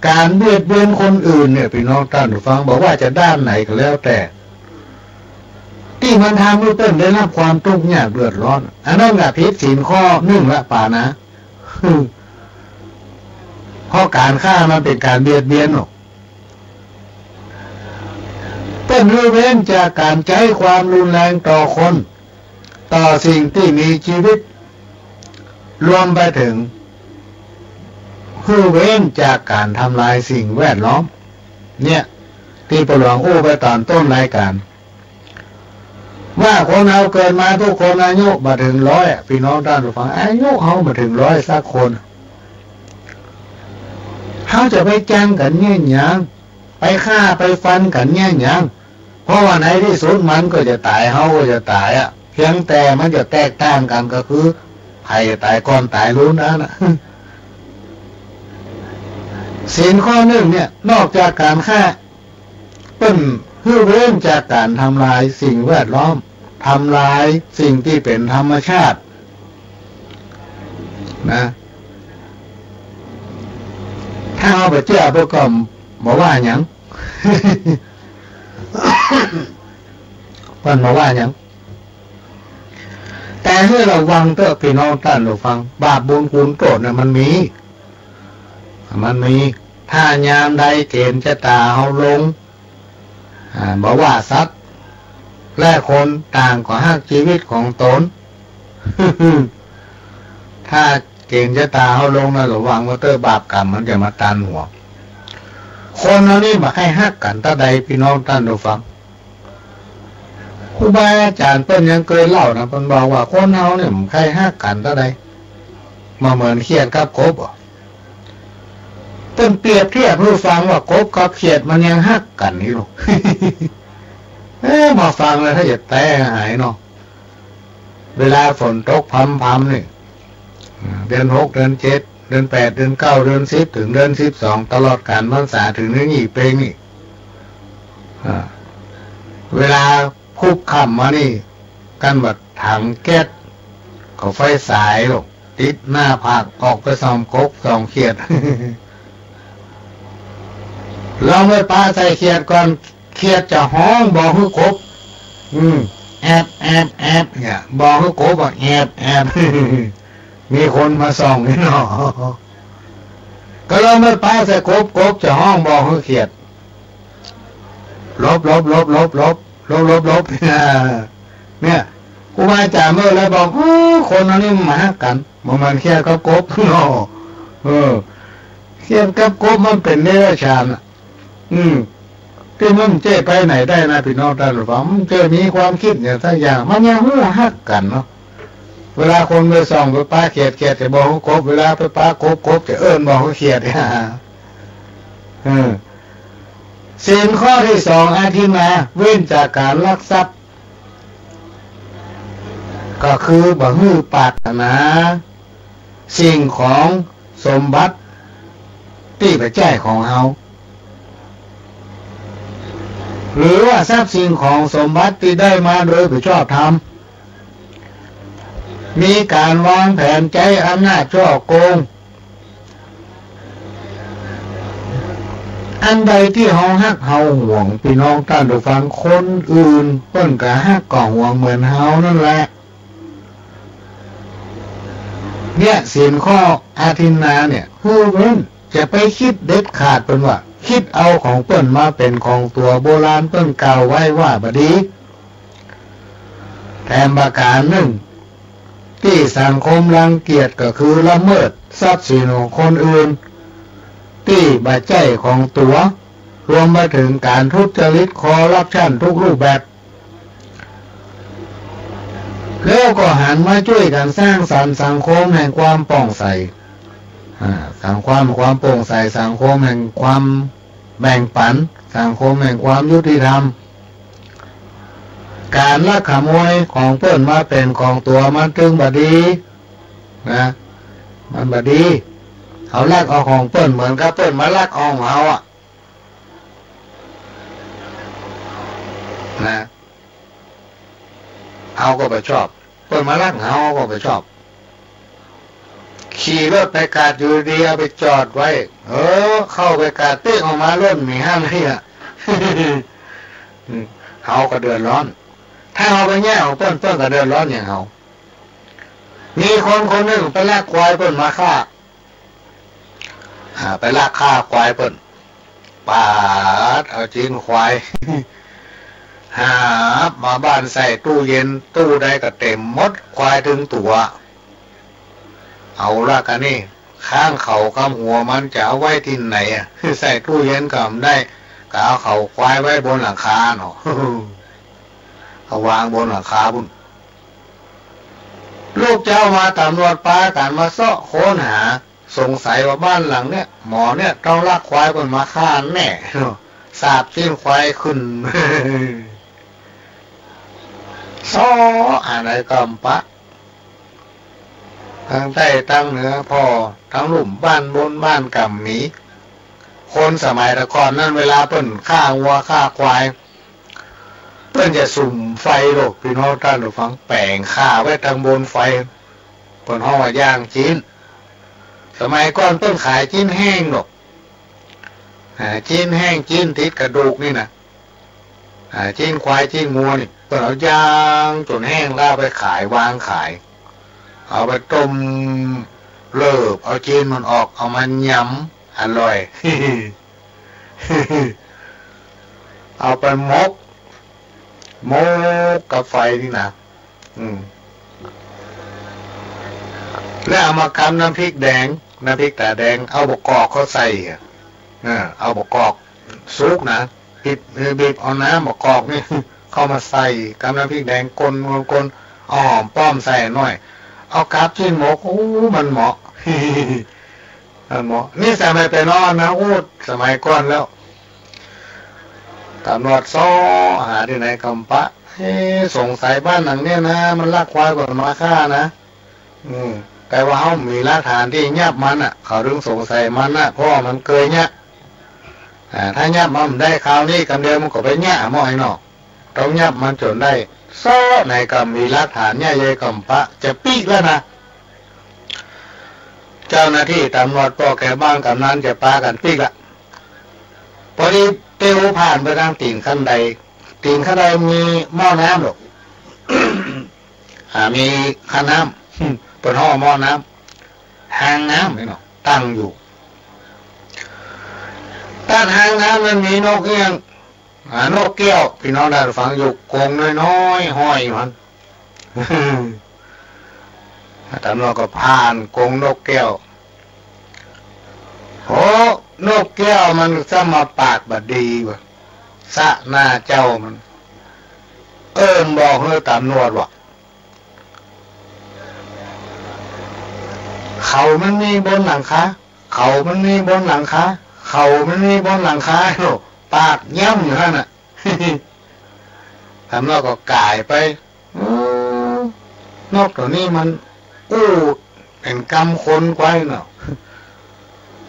การเบียดเบียนคนอื่นเนี่ยพี่น้องท่านผู้ฟังบอกว่าจะด้านไหนก็แล้วแต่ที่มันทำให้เต้นได้รับความทุกข์ยากเดือดร้อนอันนั้นก็ผิดศีลข้อ1ละป่านะ เพราะการฆ่ามันเป็นการเบียดเบียนหรอกเป็นเว้นจากการใช้ความรุนแรงต่อคนต่อสิ่งที่มีชีวิตรวมไปถึงเว้นจากการทำลายสิ่งแวดล้อมเนี่ยที่ประหลวงอู้ไปตอนต้นรายการว่าคนเราเกิดมาทุกคนอายุมาถึง100พี่น้องท่านผู้ฟังอายุเขามาถึง100สักคนเขาจะไปจ้างกันเนี่ยยังไปฆ่าไปฟันกันเนี่ยยังเพราะว่าในที่สุดมันก็จะตายเขาก็จะตายเพียงแต่มันจะแตกต่างกันก็คือใครตายก่อนตายรู้นะศีลข้อ1เนี่ยนอกจากการฆ่าเป็นเว้นจากการทำลายสิ่งแวดล้อมทำลายสิ่งที่เป็นธรรมชาตินะถ้าเอาไปเจ้าพวกก็บอกว่าอย่าง เพิ่นบอกว่าอย่างแต่ให้ระวังเถอะพี่น้องท่านผู้ฟังบาปบุญคุณโทษเนี่ยมันมีถ้ายามใดเกณฑ์ชะตาเฮาลงบอกว่าสัตว์และคนต่างก็ฮักชีวิตของตน ถ้าเกณฑ์ชะตาเฮาลงนะระวังว่าเตอบาปกรรมมันจะมาตันหัวคนเหล่านี้มาให้ฮักกันตาใดพี่น้องท่านผู้ฟังครูบาอาจารย์เพิ่นยังเคยเล่านะเพิ่นบอกว่าคนเฮาเนี่ยมันใครฮักกันตาใดมาเหมือนเขียดกับกบเพิ่นเปรียบเทียบให้ฟังว่ากบกับเขียดมันยังฮักกันนี่ลูก มาฟังเลยถ้าจะแตกหายเนาะเวลาฝนตกพรำๆนี่เดือน6เดือน7เดือน8เดือน9เดือน10ถึงเดือน12ตลอดกาลพรรษาถึงนี่เพลงนี่เวลาคุบค่ำมานี่กันบัดถังแก๊สเขาไฟสายลูกติดหน้าผากออกไปส่องกบส่องเขียด เราไม่ปาใส่เขียดก่อนเขียดจะห้องบอกให้กบแอบเนี่ยบอกให้กบบอกแอบ มีคนมาส่องนี่เนาะก็เราไม่ป้าใส่กบจะห้องบอกเขาเขียดลบเนี่ยครูบาอาจารย์เมื่อแล้วบอกคนอันนี้มากันมันแค่กับกบเนาะเขียดกับกบมันเป็นเนื้อชาญที่มันเจ๊ไปไหนได้นะพี่น้องท่านผู้ฟังมันเจอมีความคิดอย่างทั้งอย่างมันยังหัวหักกันเนาะเวลาคนไปส่องไปป้าเขียดจะบอกเขากบเวลาไปป้ากบจะเอิ้นบอกเขาเขียดศีลข้อที่สองอาทินาเว้นจากการลักทรัพย์ก็คือบ่ฮื้อปรารถนาสิ่งของสมบัติที่ไปแจ้ของเฮาหรือว่าทรัพย์สินของสมบัติที่ได้มาโดยผู้ชอบธรรมมีการวางแผนใจอำนาจช่อโกงอันใดที่เฮาฮักเฮาห่วงพี่น้องท่านผู้ฟังคนอื่นเพิ่นก็ฮักก็ห่วงเหมือนเฮานั่นแหละเนี่ยศีลข้ออาทินนาเนี่ยผู้เว้นจะไปคิดเด็ดขาดเป็นว่าคิดเอาของเปิ้นมาเป็นของตัวโบราณเปิ้นกล่าวไว้ว่าบดีแถมประการหนึ่งที่สังคมรังเกียจก็คือละเมิดทรัพย์สินของคนอื่นที่บาดใจของตัวรวมไปถึงการทุจริตคอร์รัปชันทุกรูปแบบแล้วก็หันมาช่วยกันสร้างสรรค์สังคมแห่งความโปร่งใสสังความโปร่งใสสังคมแห่งความแบ่งปันสังคมแห่งความยุติธรรมการลักขโมยของเปิ้นมาเป็นของตัวมันจึงบดีนะมันบดีเขาลักเอาของเปิ้นเหมือนกับเปิ้นมาลักเอาของเขานะเอาก็ไปชอบเปิ้นมาลักเอาก็ไปชอบขี่รถไปกาดอยู่ดีเอาไปจอดไว้เข้าไปกาดเต้ออกมาล้นมีห้ามเลยเขาก็เดือดร้อนถ้าเอาไปแง่ของเปิ้นก็เดือดร้อนอย่างเขามีคนหนึ่งไปลากควายเปิ้นมาฆ่าไปลากฆ่าควายเปิ้นปาดเอาจีนควายหามาบ้านใส่ตู้เย็นตู้ใดก็เต็มหมดควายถึงตัวเอาละกันนี่ข้างเขาคำหัวมันจะเอาไว้ที่ไหนใส่ตู้เย็นก็ไม่ได้ก็เอาเขาควายไว้บนหลังคาเนาะเอาวางบนหลังคาบุญลูกเจ้ามาตำรวจปาการมาเสาะค้นหาสงสัยว่าบ้านหลังเนี้ยหมอเนี่ยต้องลากควายบนมาฆ่าแน่สาบจิ้นควายขึ้นซ้ออะไรก็ปะทางใต้ตั้งเหนือพ่อทั้งหลุมบ้านบนบ้านกำหมีคนสมัยตะก่อนนั่นเวลาเปิ้นฆ่าวัวฆ่าควายเปิ้นจะสุ่มไฟหรอกพี่น้องท่านผู้ฟังแปลงฆ่าไว้ทางบนไฟเปิ้นห้องว่าย่างจีนสมัยก่อนเปิ้นขายจีนแห้งหรอกจีนแห้งจีนติดกระดูกนี่นะจีนควายจีนงัวนี่เปิ้นเอาย่างจนแห้งแล้วไปขายวางขายเอาไปต้มเลิบเอาจีนมันออกเอามันยำอร่อย เอาไปมกกับไฟนี่นะแล้วเอามากำน้ำพริกแดงน้ำพริกตาแดงเอาบกกอกเขาใส่เอาบกกอกซุกนะบีบเอาน้ำบกกอกนี่ เข้ามาใส่กำน้ำพริกแดงกลหอมป้อมใส่หน่อยเอากราบชิ้นหมกมันเหมาะ มันเหมาะนี่สมัยไปนอนนะสมัยก่อนแล้วตำรวจซ้อหาที่ไหนกำปะสงสัยบ้านหลังเนี้ยนะมันลักควายก่อนมาฆ่านะแต่ว่าเขามีหลักฐานที่ยับมันเขาถึงสงสัยมันเพราะมันเคยยับถ้ายับมันได้คราวนี้กำเดียวมันก็ไปยับหม้อไอ้นอกต้องยับมันจนได้ซ้อในกำมีหลักฐานเนี่ยยายกำปะจะปีกแล้วนะเจ้าหน้าที่ตำรวจปอแกบ้านกำนันจะปากันปีกละพอดีเตียวผ่านไปทางตีนขั้นใดมีหม้อน้ำหรอก มีขันน้ำเป็นห่อหม้อน้ หางน้ำเนาะตั้งอยู่ด้านหางน้ำมันมีนกเอี้ยงนกแก้วพี่น้องได้ฟังอยู่กรงน้อยๆห้อยมันแต่เราก็ผ่านกรงนกแก้วโอ้นกแก้วมันจะมาปากบดีวะสะหน้าเจ้ามันบอกเฮ้ยตามนวดวะเขามันมีบนหลังคาเขามันมีบนหลังคาเขามันมีบนหลังคาโน่ปากย่ำอยู่นั่นน่ะทำเราก็กายไปนกตัวนี้มันเป็นกำคนไว้เนาะ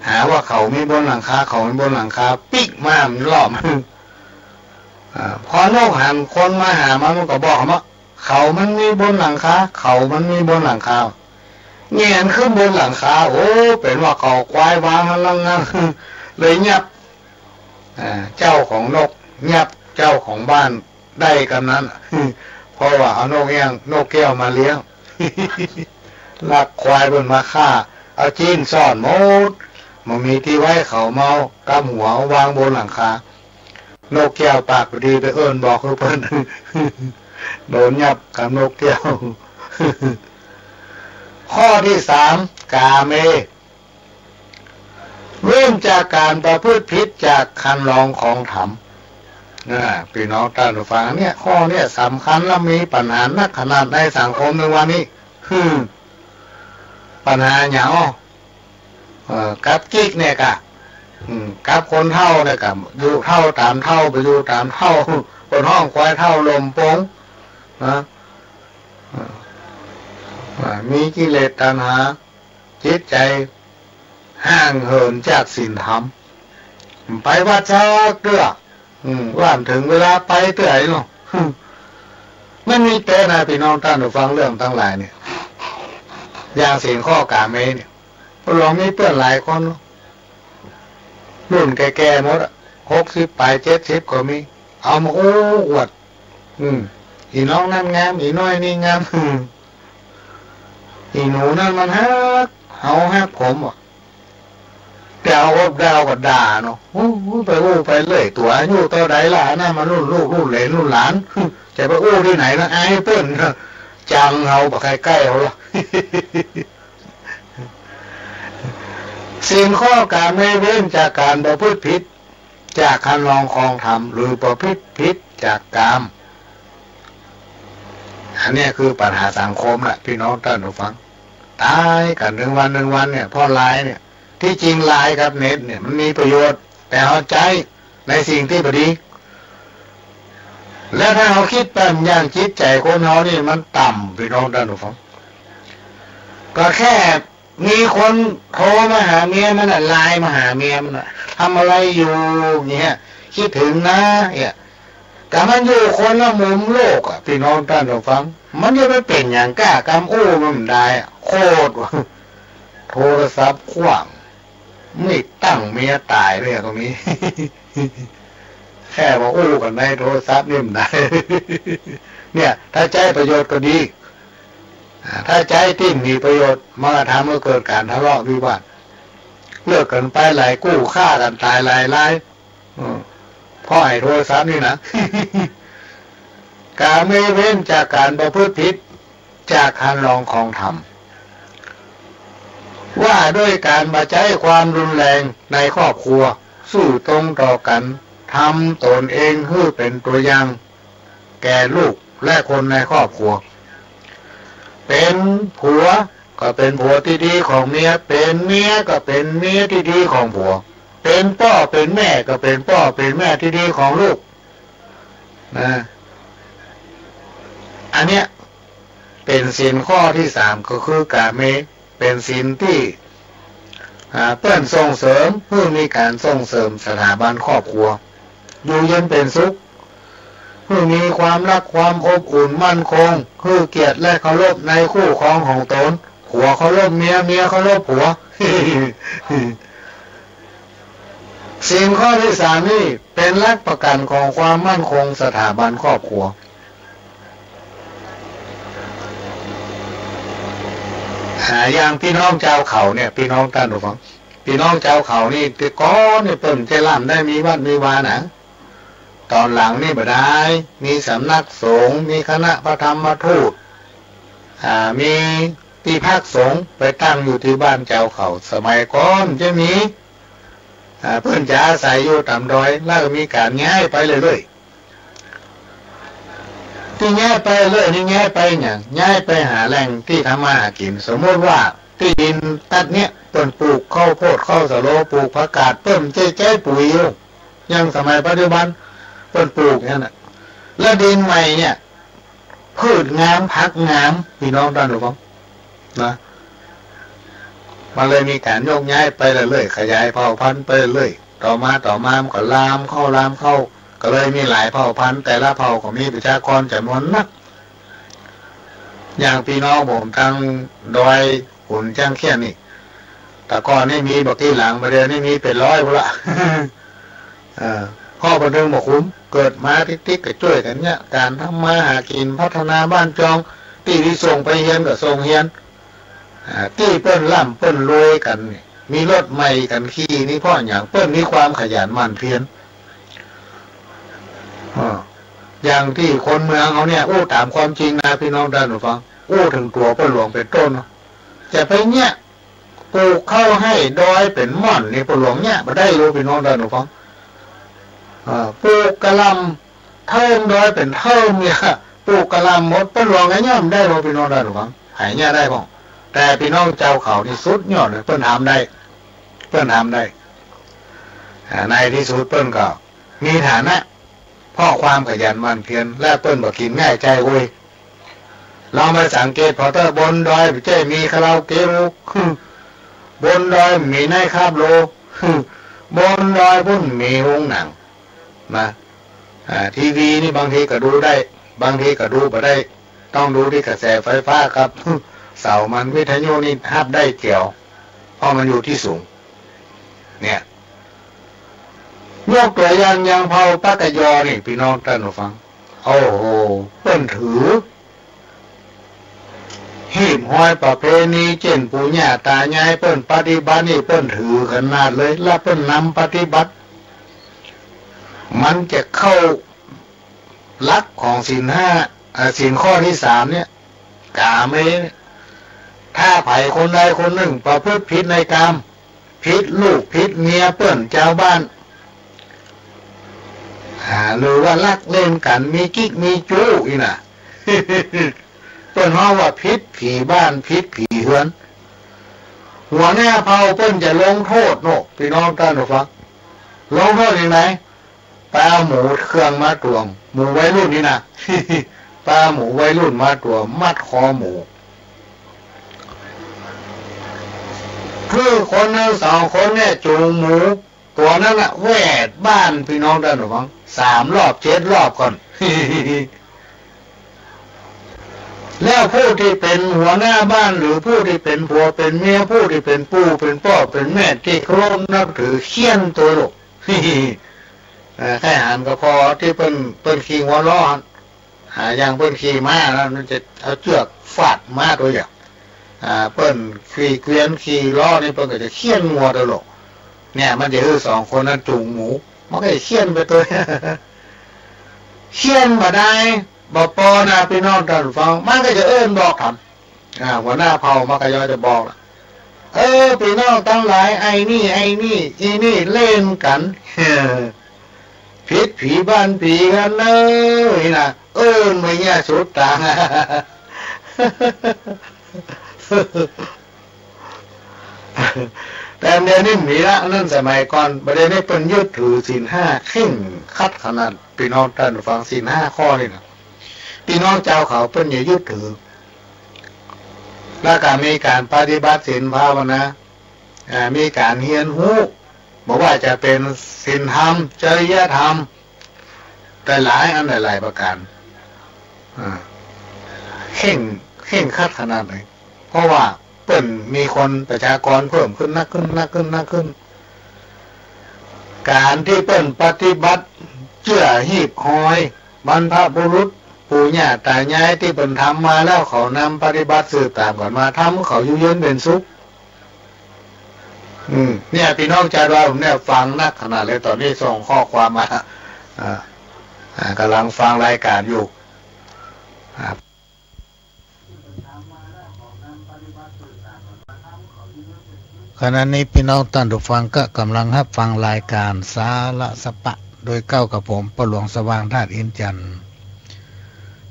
หาว่าเขามีบนหลังคาเขามีบนหลังคาปิ๊กมามันรอบพอนกหันคนมาหามันก็บอกว่าเขามันมีบนหลังคาเขามันมีบนหลังคาเงียนขึ้นบนหลังคาโอ้เป็นว่าเขาควายวางมันลังงั้นเลยเงียบเจ้าของนกเงียบเจ้าของบ้านได้กันนั้นเพราะว่าเอานกเอี้ยงนกแก้วมาเลี้ยงลักควายบนมาฆ่าเอาจีนซ่อนหมดมันมีที่ไว้เขาเมากำหัววางบนหลังคานกแก้วปากดีไปบอกเพิ่นโดนยับกับนกแก้วข้อที่3กาเมเริ่มจากการประพฤติผิดจากคันลองของธรรมพี่น้องท่านผู้ฟังเนี่ยข้อเนี่ยสำคัญและมีปัญหานักขนาดในสังคมในวันนี้ปัญหาอย่างกับกิ๊กเนี่ยกะกับคนเท่าเนี่ยกับอยู่เท่าตามเท่าไปอยู่ตามเท่าคนห้องควายเท่าลมปงนะมีกิเลสตัณหาจิตใจห่างเหินจากศีลธรรมไปวัดเช้าเกลือว่าถึงเวลาไปเตื่อยเนาะมันมีแต่นะพี่น้องท่านผู้ฟังเรื่องทั้งหลายเนี่ยอย่างศีลข้อกาเมเนี่ยพวกเรามีเพื่อนหลายคนรุ่นแก่ๆหมด60 ไป 70ก็มีเอามาอวดอีน้องนั่นงามอีน้อยนี่งามอีหนูนั่นมันฮักผมอ่ะดาวก็ด่าเนาะไปเลยตัวอายุตัวใดล่ะน่ามารุ่นลูกรุ่นเหลนรุ่นหลานจะไปที่ไหนนะไอ้เปิ้นจังเฮาบ่ใกล้ๆเฮาหรอกสิ่งข้อการไม่เว้นจากการประพฤติผิดจากคันลองคองธรรมหรือประพฤติผิดจากกามอันนี้คือปัญหาสังคมแหละพี่น้องท่านผู้ฟังตายกันหนึ่งวันเนี่ยเพราะไลน์เนี่ยที่จริงไลน์กับเน็ตเนี่ยมันมีประโยชน์แต่เอาใจในสิ่งที่พอดีแล้วถ้าเราคิดแบบอย่างจิตใจคนเรานี่มันต่ำพี่น้องท่านผู้ฟังก็แค่มีคนโทรมาหาเมียมันไลน์มาหาเมียมันทำอะไรอยู่เนี่ยคิดถึงนะเนี่ยแต่มันอยู่คนละมุมโลกอ่ะพี่น้องท่านผู้ฟังมันจะไม่เป็นอย่างกล้ากำมันได้โคตรโทรศัพท์ขว้างไม่ตั้งเมียตายเลยตรงนี้แค่ว่ากันในโทรศัพท์นี่มันได้เนี่ยถ้าใจประโยชน์ก็ดีถ้าใจที่มีประโยชน์มันทำให้เกิดการทะเลาะวิวาทเลิกกันไปหลายกู้ฆ่ากันตายหลายเพราะไอ้โทรศัพท์นี่นะการไม่เว้นจากการประพฤติผิดจากคันลองของธรรมว่าด้วยการมาใช้ความรุนแรงในครอบครัวสู้ตรงต่อกันทำตนเองให้เป็นตัวอย่างแก่ลูกและคนในครอบครัวเป็นผัวก็เป็นผัวที่ดีของเมียเป็นเมียก็เป็นเมียที่ดีของผัวเป็นพ่อเป็นแม่ก็เป็นพ่อเป็นแม่ที่ดีของลูกนะอันเนี้ยเป็นศีลข้อที่3ก็คือการเมเป็นศีลที่เพื่อนส่งเสริมเพื่อมีการส่งเสริมสถาบันครอบครัวอยู่เย็นเป็นสุขเพื่อมีความรักความอบอุ่นมั่นคงเพื่อเกียรติและเคารพในคู่ครองของตนผัวเคารพเมียเมียเคารพผัว สิ่งข้อที่3นี่เป็นหลักประกันของความมั่นคงสถาบันครอบครัว อย่างพี่น้องเจ้าเขาเนี่ยพี่น้องท่านผู้ฟังพี่น้องเจ้าเขานี่แต่ก้อนเนี่ยเปิ่นใจล่ำได้มีวัดมีวานะตอนหลังนี่บ่ได้มีสำนักสงฆ์มีคณะพระธรรมทูตมีที่พักสงฆ์ไปตั้งอยู่ที่บ้านเจ้าเขาสมัยก่อนจะมีเพื่อนจะอาศัยอยู่ตามดอยแล้วก็มีการย้ายไปเรื่อยๆที่ย้ายไปเรื่อยนี่ย้ายไปอย่างย้ายไปหาแหล่งที่ทำมาหากินสมมติว่าที่ดินตัดเนี้ยเปิ้นปลูกข้าวโพดข้าวสะโลปลูกผักกาดเปิ้นแจ้ปุ๋ยอยู่ยังสมัยปัจจุบันเปิ้นปลูกนั่นแหละแล้วดินใหม่เนี่ยพืชงามผักงามพี่น้องท่านผู้ฟังนะมันเลยมีการโยกย้ายไปเรื่อยๆขยายเผ่าพันธุ์ไปเรื่อยต่อมามันก็ลามเข้าก็เลยมีหลายเผ่าพันธุ์แต่ละเผ่าก็มีประชากรจำนวนนักอย่างพี่น้องผมทางดอยหุ่นจ้างเขี้ยนนี่แต่ก่อนนี่มีบักที่หลังมาเดือนนี่มีเป็นร้อยพละพ่อบันเทิงบอกคุ้มเกิดมาติ๊กๆก็ช่วยกันเนี่ยการทำมาหากินพัฒนาบ้านจองที่ส่งไปเฮียนก็ส่งเฮียนที่เปิ้นล่ำเปิ้นรวยกันมีรถใหม่กันขี่นี่พ่ออย่างเปิ้นมีความขยันหมั่นเพียรอย่างที่คนเมืองเขาเนี่ยตามความจริงนะพี่น้องท่านผู้ฟังถึงตัวเปิ้นหลวงเป็นต้นจะไปเนี่ยปลูกเข้าให้ดอยเป็นม่อนนี่เปิ้นหลวงเนี่ยมาได้รู้พี่น้องท่านผู้ฟังปลูกกะลำเทิมดอยเป็นเทิมเนี่ยปลูกกะลำหมดเปิ้นหลวงไงเนี่ยมันได้รู้พี่น้องท่านผู้ฟังหายเนี่ยได้บ้างแต่พี่น้องเจ้าเขาที่สุดยอดเลยเปิ้นทำได้ในที่สุดเปิ้นก็มีฐานะพ่อความขยันหมั่นเพียรและเปิ้นบอกกินง่ายใจเว้ยเรามาสังเกตพอเตอร์บนดอยไปเจ้มีคาราโอเกะบนดอยมีไนท์คลับโลบนดอยพุ่นมีโรงหนังนะทีวีนี่บางทีก็ดูได้บางทีก็ดูไม่ได้ต้องดูที่กระแสไฟฟ้าครับเสามันวิทยุนี่ฮับได้เกี่ยวเพราะมันอยู่ที่สูงเนี่ยยกตัวอย่างเผาปากกยอนี่พี่น้องท่านผู้ฟังโอ้โหเปิ้นถือหีบห้อยประเพณีเช่นปู่ย่าตายายเปิ้นปฏิบัตินี่เปิ้นถือขนาดเลยแล้วเปิ้นนำปฏิบัติมันจะเข้าหลักของศีลห้าศีลข้อที่3เนี่ยกาเมถ้าไผ่คนใดคนหนึ่งประพฤติผิดในกามผิดลูกผิดเมียเปิ้นเจ้าบ้านหรือว่าลักเล่นกันมีกิ๊กมีจู้อีน่ะ เปิ้นฮ้อว่าผิดผีบ้านผิดผีเฮือนหัวหน้าเผ่าเปิ้นจะลงโทษโน่พี่น้องท่านผู้ฟังลงโทษยังไงปลาหมูเครื่องมาตวงหมูวัยรุ่นนี่นะ ปลาหมูวัยรุ่นมาตวงมัดคอหมูคือคนนึง2 คนเนี่ยจูงหมูตัวนั้นน่ะแวดบ้านพี่น้องท่านผู้ฟัง3 รอบ7 รอบก่อน แล้วผู้ที่เป็นหัวหน้าบ้านหรือผู้ที่เป็นผัวเป็นเมียผู้ที่เป็นปู่เป็นพ่อเป็นแม่ที่เคารพนับถือเขี้ยนตัวลูก แค่หันก็พอที่เปิ้นขี่หัวล้ออย่างเปิ้นขี่ม้าแล้วมันจะเอาเชือกฟาดม้าตัวอย่างเปิ้นขี่เกวียนขี่ล้อนี่เปิ้นก็จะเขี้ยนงัวตัวลูกเนี่ยมันจะคือ2 คนนั้นจูงหมูมันก็จะเขี้ยนไปตัว เขี้ยนมาได้บอกปอนะพี่น้องท่านฟังมันก็จะเอิ้นบอกทำหัวหน้าเผ่ามันก็จะบอกพี่น้องทั้งหลายไอ้นี่อีนี่เล่นกันผิดผีบ้านผีกันเลยนะไม่แย่สุดตา แต่เดี๋ยวนี้มีละนั่นสมัยก่อนประเด็นนี้เป็นยึดถือศีล5เข้มขัดขนาดพี่น้องท่านฟังศีล5ข้อนี่นะพี่น้องเจ้าเขาเป็นอย่ายึดถือแล้วก็มีการปฏิบัติศีลภาวนามีการเรียนรู้บอกว่าจะเป็นศีลธรรมจริยธรรมแต่หลายอันหลายประการเข่งคัดขนาดไหนเพราะว่าเปิ้นมีคนประชากรเพิ่มขึ้นนักขึ้นการที่เปิ้นปฏิบัติเชื่อหีบหอยบรรพบุรุษ ปู่ย่าตายายที่เป็นทำมาแล้วเขานำปฏิบัติสืบตามกันมาทำเขาอยู่เย็นเป็นสุขเนี่ยพี่น้องใจเราผมเนี่ยฟังนักขนาดเลยตอนนี้ส่งข้อความมากำลังฟังรายการอยู่ขณะนี้พี่น้องท่านผู้ฟังก็กำลังรับฟังรายการสาระสปะโดยเก้ากับผมประหลวงสว่างธาตุอินจันทร์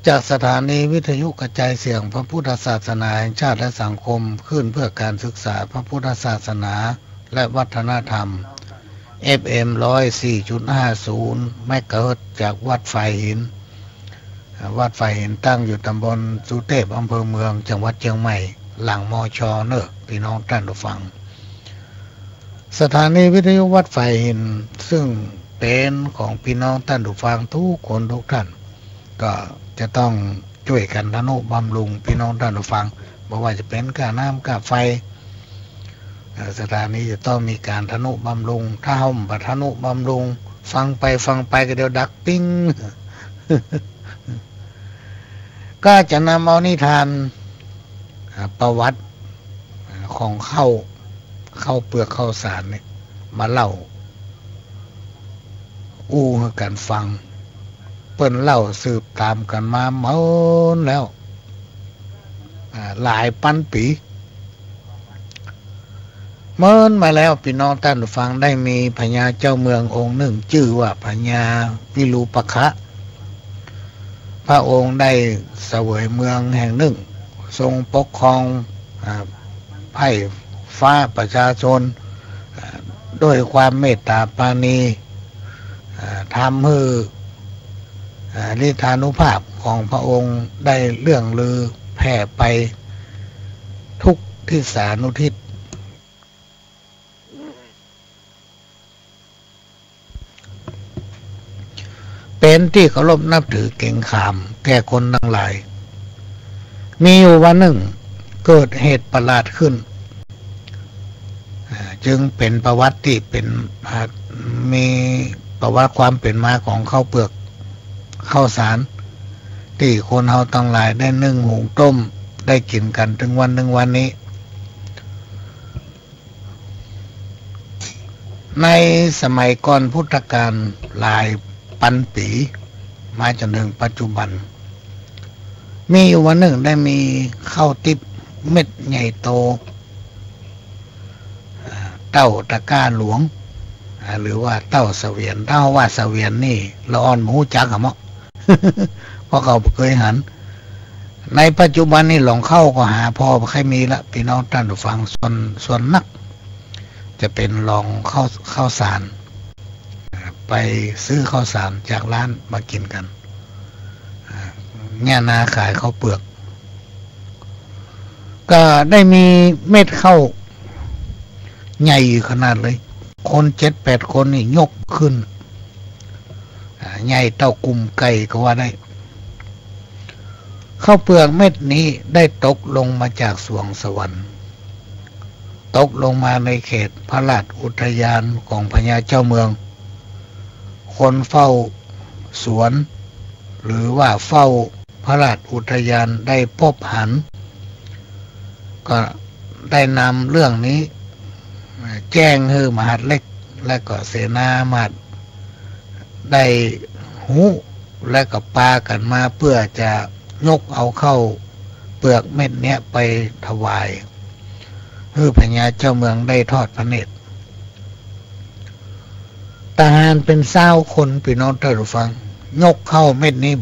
จากสถานีวิทยุกระจายเสียงพระพุทธศาสนาแห่งชาติและสังคมขึ้นเพื่อการศึกษาพระพุทธศาสนาและวัฒนธรรม FM 104.50 เมกะเฮิรตซ์จากวัดไฟหินตั้งอยู่ตำบลสุเทพอำเภอเมืองจังหวัดเชียงใหม่หลังมช.เนอะพี่น้องท่านผู้ฟังสถานีวิทยุวัดไฟหินซึ่งเป็นของพี่น้องท่านผู้ฟังทุกคนทุกท่านก็จะต้องช่วยกันทนุบำรุงพี่น้องท่านผู้ฟังไม่ว่าจะเป็นค่าน้ำค่าไฟสถานีจะต้องมีการทนุบำรุงถ้าเฮาบ่ทนุบำรุงฟังไปก็เดี๋ยวดักปิ้ง ก็จะนำเอานิทานประวัติของข้าวเปลือกข้าวสารเนี่ยมาเล่าให้กันฟังเปิ้นเล่าสืบตามกันมาเมื่อแล้วหลายพันปีเมื่อมาแล้วพี่น้องท่านผู้ฟังได้มีพญาเจ้าเมืององค์หนึ่งชื่อว่าพญาวิรูปักขะพระองค์ได้เสวยเมืองแห่งหนึ่งทรงปกครองไพร่ฟ้าประชาชนด้วยความเมตตาปราณีทำให้ฤทธานุภาพของพระองค์ได้เรื่องลือแผ่ไปทุกทิศานุทิศเป็นที่เคารพนับถือเก่งขามแก่คนทั้งหลายมีอยู่วันหนึ่งเกิดเหตุประหลาดขึ้นจึงเป็นประวัติที่เป็นมีประวัติความเป็นมาของข้าวเปลือกข้าวสารที่คนเฮาทั้งหลายได้นึ่งหุงต้มได้กินกันถึงวันหนึ่งวันนี้ในสมัยก่อนพุทธกาลหลายพันปีมาจนถึงปัจจุบันมีอยู่วันหนึ่งได้มีข้าวติ๊บเม็ดใหญ่โตเต้าตะก้าหลวงหรือว่าเต้าเสวียนเต้าว่าเสวียนนี่ละอ่อนหมูจักหมะ เพราะเขาเคยหันในปัจจุบันนี่หลงเข้าก็หาพอใครมีละพี่น้องท่านผู้ฟังส่วนนักจะเป็นลองข้าวสารไปซื้อข้าวสารจากร้านมากินกันเนี่ยนาขายข้าวเปลือกก็ได้มีเม็ดข้าวใหญ่ขนาดเลยคน 7-8 คนนี่ยกขึ้นใหญ่เท่ากลุ่มไก่ก็ว่าได้ข้าวเปลือกเม็ดนี้ได้ตกลงมาจากสวงสวรรค์ตกลงมาในเขตพระราชอุทยานของพญาเจ้าเมืองคนเฝ้าสวนหรือว่าเฝ้าพระราชอุทยานได้พบหันก็ได้นำเรื่องนี้แจ้งให้มหาดเล็กและก็เสนามา ได้หูและก็ปากันมาเพื่อจะยกเอาเข้าเปลือกเม็ดเนี้ยไปถวายเพื่อพญาเจ้าเมืองได้ทอดพระเนตรทหารเป็น20 คนพี่น้องท่านผู้ฟังยกเข้าเม็ดนี้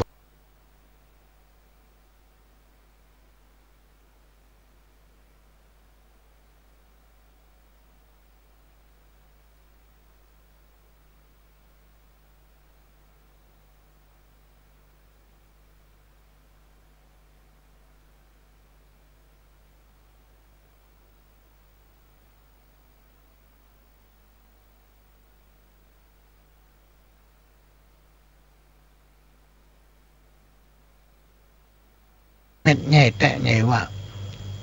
เม็ดใหญ่แตะใหญ่ว่า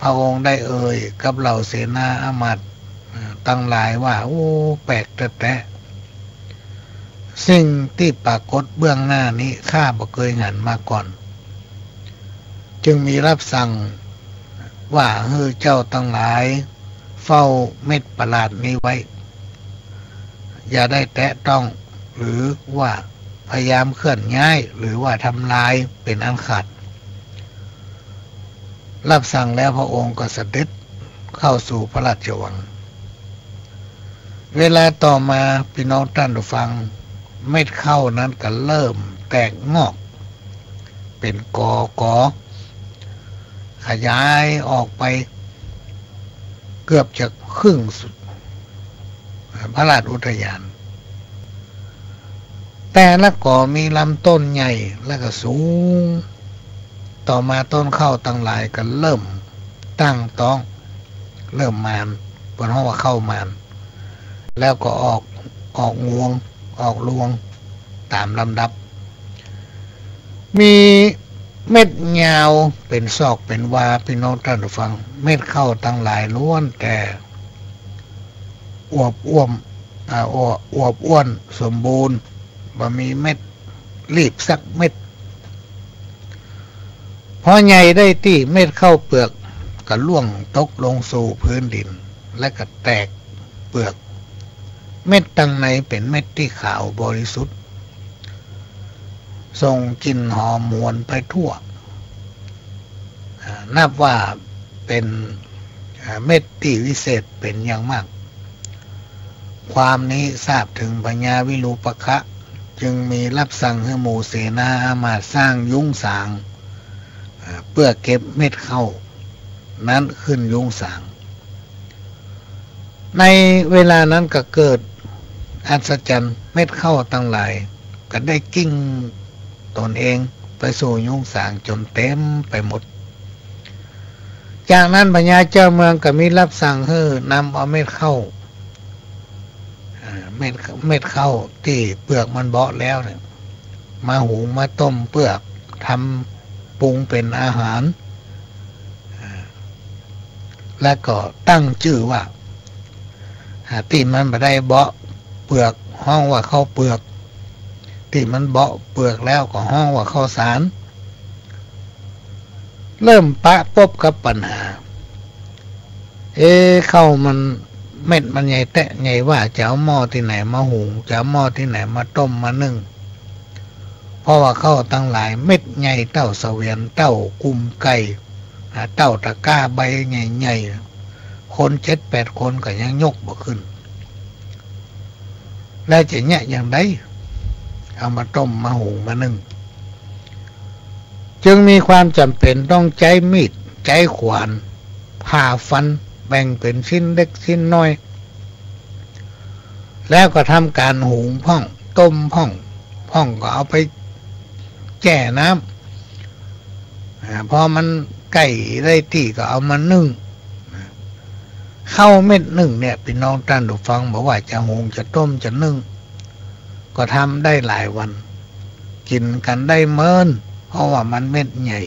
พระองค์ได้เอ่ยกับเหล่าเสนาอามาตย์ตั้งหลายว่าโอ้แปลกแต่สิ่งที่ปรากฏเบื้องหน้านี้ข้าบ่เคยเห็นมาก่อน จึงมีรับสั่งว่าให้เจ้าทั้งหลายเฝ้าเม็ดประหลาดนี้ไว้อย่าได้แตะต้องหรือว่าพยายามเคลื่อนย้ายหรือว่าทำลายเป็นอันขาดรับสั่งแล้วพระองค์ก็เสด็จเข้าสู่พระราชวังเวลาต่อมาพี่น้องท่านผู้ฟังเม็ดข้าวนั้นก็เริ่มแตกงอกเป็นกอขยายออกไปเกือบจะครึ่งสุดพระราชอุทยานแต่ละก่อมีลำต้นใหญ่และก็สูงต่อมาต้นข้าวตั้งหลายก็เริ่มตั้งต้องเริ่มมานบนห้องว่าเข้ามานแล้วก็ออกงวงออกรวงตามลำดับมีเม็ดยาวเป็นซอกเป็นวาพี่น้องท่านผู้ฟังเม็ดข้าวตั้งหลายล้วนแต่อวบอ้วนสมบูรณ์บ่มีเม็ดรีบสักเม็ดพอใหญ่ได้ที่เม็ดข้าวเปลือกก็ล่วงตกลงสู่พื้นดินและก็แตกเปลือกเม็ดตั้งในเป็นเม็ดที่ขาวบริสุทธิ์ส่งกลิ่นหอมหวนไปทั่วนับว่าเป็นเม็ดที่วิเศษเป็นอย่างมากความนี้ทราบถึงพญาวิรูปคะจึงมีรับสั่งให้หมู่เสนาอามาตย์สร้างยุ้งสางเพื่อเก็บเม็ดข้าวนั้นขึ้นยุ้งสางในเวลานั้นก็เกิดอัศจรรย์เม็ดข้าวทั้งหลายก็ได้กิ้งตนเองไปสู่ยุ้งสางจนเต็มไปหมดจากนั้นพญาเจ้าเมืองก็มีรับสั่งให้นำเอาเม็ดข้าวที่เปลือกมันเบาะแล้วเนี่ยมาหุงมาต้มเปลือกทำปรุงเป็นอาหารและก็ตั้งชื่อว่าที่มันไม่ได้เบาะเปลือกห้องว่าข้าวเปลือกที่มันเบาะเปลือกแล้วก็ห้องว่าข้าวสารเริ่มปะปบกับปัญหาข้าวมันเม็ดมันใหญ่แตะใหญ่ว่าจะเอาหม้อที่ไหนมาหุงจะเอาหม้อที่ไหนมาต้มมานึ่งเพราะว่าข้าวตั้งหลายเม็ดใหญ่เต้าเสวียนเต้ากุมไก่เต้าตะก้าใบใหญ่ๆคน 7-8 คนก็ยังยกบ่ขึ้นแล้วจะเนี่ยอย่างไรเอามาต้มมาหุงมานึ่งจึงมีความจำเป็นต้องใช้มีดใช้ขวานผ่าฟันแบ่งเป็นชิ้นเล็กชิ้นน้อยแล้วก็ทำการหุงพ่องต้มพ่องก็เอาไปแช่น้ำพอมันใกล้ได้ที่ก็เอามานึ่งข้าวเม็ดนึ่งเนี่ยพี่น้องท่านผู้ฟังบอกว่าจะหุงจะต้มจะนึ่งก็ทำได้หลายวันกินกันได้เมินเพราะว่ามันเม็ดใหญ่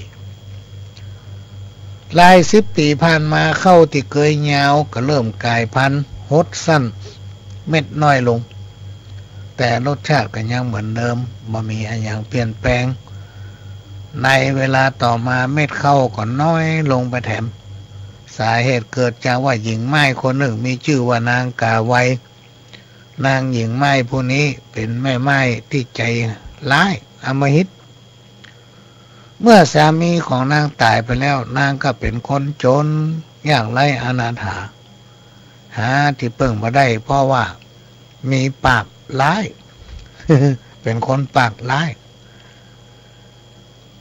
หลาย10 ปีผ่านมาเข้าที่เคยยาวก็เริ่มกลายพันธุ์หดสั้นเม็ดน้อยลงแต่รสชาติก็ยังเหมือนเดิมบ่มีอะไรอย่างเปลี่ยนแปลงในเวลาต่อมาเม็ดข้าวก็น้อยลงไปแถมสาเหตุเกิดจากว่าหญิงไม้คนหนึ่งมีชื่อว่านางกาไวนางหญิงไม้ผู้นี้เป็นแม่ไม้ที่ใจร้ายอำมหิตเมื่อสามีของนางตายไปแล้วนางก็เป็นคนจนยากไร้อนาถาหาที่เพิ่งมาได้เพราะว่ามีปากร้าย เป็นคนปากร้าย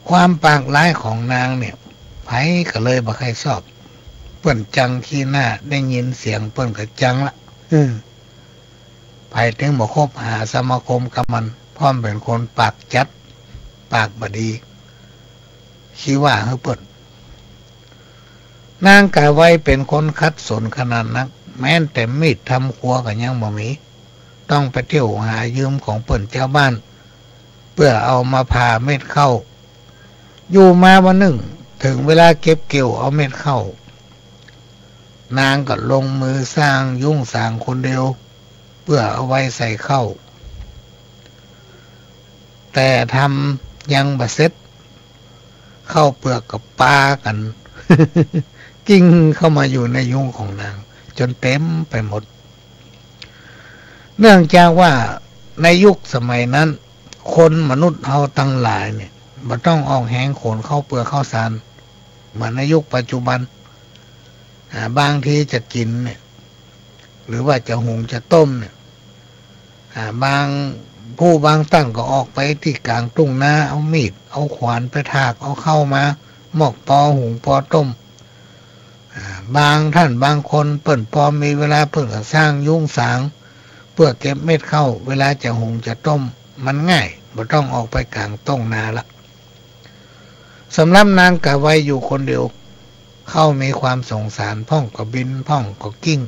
ความปากร้ายของนางเนี่ยไผก็เลยบ่ใครชอบเปิ้นจังขี้หน้าได้ยินเสียงเปิ้นก็จังละไผถึงบ่คบหาสมาคมกับมันพร้อมเป็นคนปากจัดปากบ่ดีคิดว่าเปิ้นนางกะไว้เป็นคนคัดสนขนาดนักแม้แต่มีดทำครัวก็ยังบ่มีต้องไปเที่ยวหายืมของเปิ้นเจ้าบ้านเพื่อเอามาผ่าเม็ดข้าวอยู่มาวันหนึ่งถึงเวลาเก็บเกี่ยวเอาเม็ดข้าวนางก็ลงมือสร้างยุ้งสางคนเดียวเพื่อเอาไว้ใส่ข้าวแต่ทำยังบ่เสร็จ เข้าเปลือกกับปลากัน กิ้งเข้ามาอยู่ในยุงของนางจนเต็มไปหมดเนื่องจากว่าในยุคสมัยนั้นคนมนุษย์เฮาทั้งหลายเนี่ยบ่ต้องออกแหงโขนเข้าเปลือกข้าวสารเหมือนในยุคปัจจุบันบางทีจะกินเนี่ยหรือว่าจะหุงจะต้มเนี่ยบางตั้งก็ออกไปที่กลางทุ่งนาเอามีดเอาขวานไปถากเอาเข้ามาหมอกปอหุงปอต้มบางท่านบางคนเปิ่นพอมีเวลาเปิ่นก็สร้างยุ้งสางเพื่อเก็บเม็ดเข้าเวลาจะหุงจะต้มมันง่ายบ่ต้องออกไปกลางต้งนาละสำหรับนางกะไว้อยู่คนเดียวเข้ามีความสงสารพ่องก็บินพ่องก็กิ้ง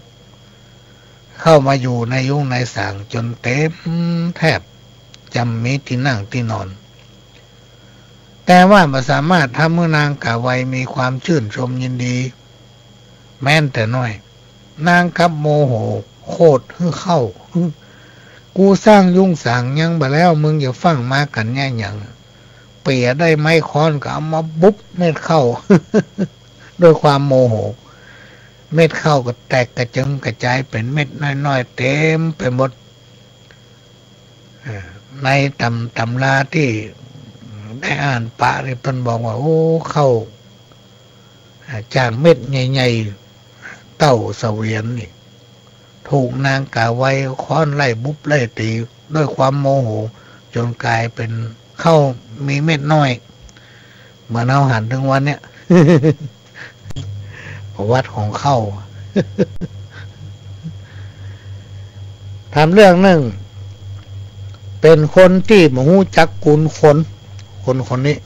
เข้ามาอยู่ในยุ้งในสางจนเต็มแทบจำมีที่นั่งที่นอนแต่ว่าไม่สามารถทำเมื่อนางกะไว้มีความชื่นชมยินดีแม้นแต่น้อยนางกับโมโหโคตรเข้ากูสร้างยุ่งสางยังบ่แล้วมึงอย่าฟังมากันแย่อย่างเปียได้ไม้ค้อนก็เอามาบุ๊บเม็ดเข้า ด้วยความโมโหเม็ดเข้าก็แตกกระเจิงกระจายเป็นเม็ดน้อยๆเต็มไปหมดในตำราที่ได้อ่านปะเนี่ยเพิ่นบอกว่าโอ้เข้าจากเม็ดใหญ่ๆเต้าเสวียนนี่ถูกนางกาไว้ค้อนไล่บุบไล่ตีด้วยความโมโหจนกลายเป็นเข้ามีเม็ดน้อยเหมือนเอาหันถึงวันเนี้ย ประวัติของเข้า ทำเรื่องหนึ่งเป็นคนที่มหูจักกุลคนนี้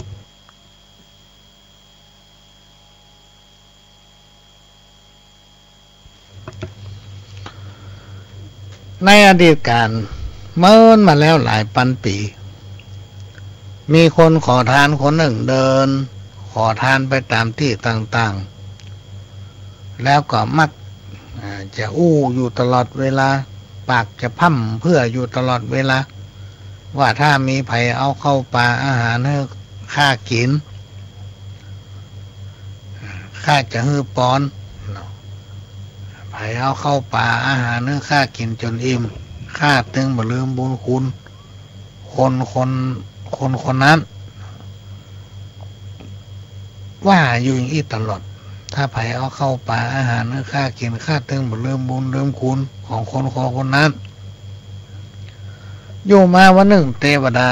ในอดีตการเมื่อมาแล้วหลายพันปีมีคนขอทานคนหนึ่งเดินขอทานไปตามที่ต่างๆแล้วก็มักจะอู้อยู่ตลอดเวลาปากจะพั่มเพื่ออยู่ตลอดเวลาว่าถ้ามีไผเอาเข้าปลาอาหารให้ข้ากินข้าจะฮื้อป้อนไผเอาเข้าปลาอาหารให้ข้ากินจนอิ่มข้าตึงบ่ลืมบุญคุณคนนั้นว่าอยู่อย่างนี้ตลอดถ้าไผเอาเข้าปลาอาหารให้ข้ากินข้าตึงบ่ลืมบุญลืมคุณของคนนั้นอยู่มาวันหนึ่งเทวดา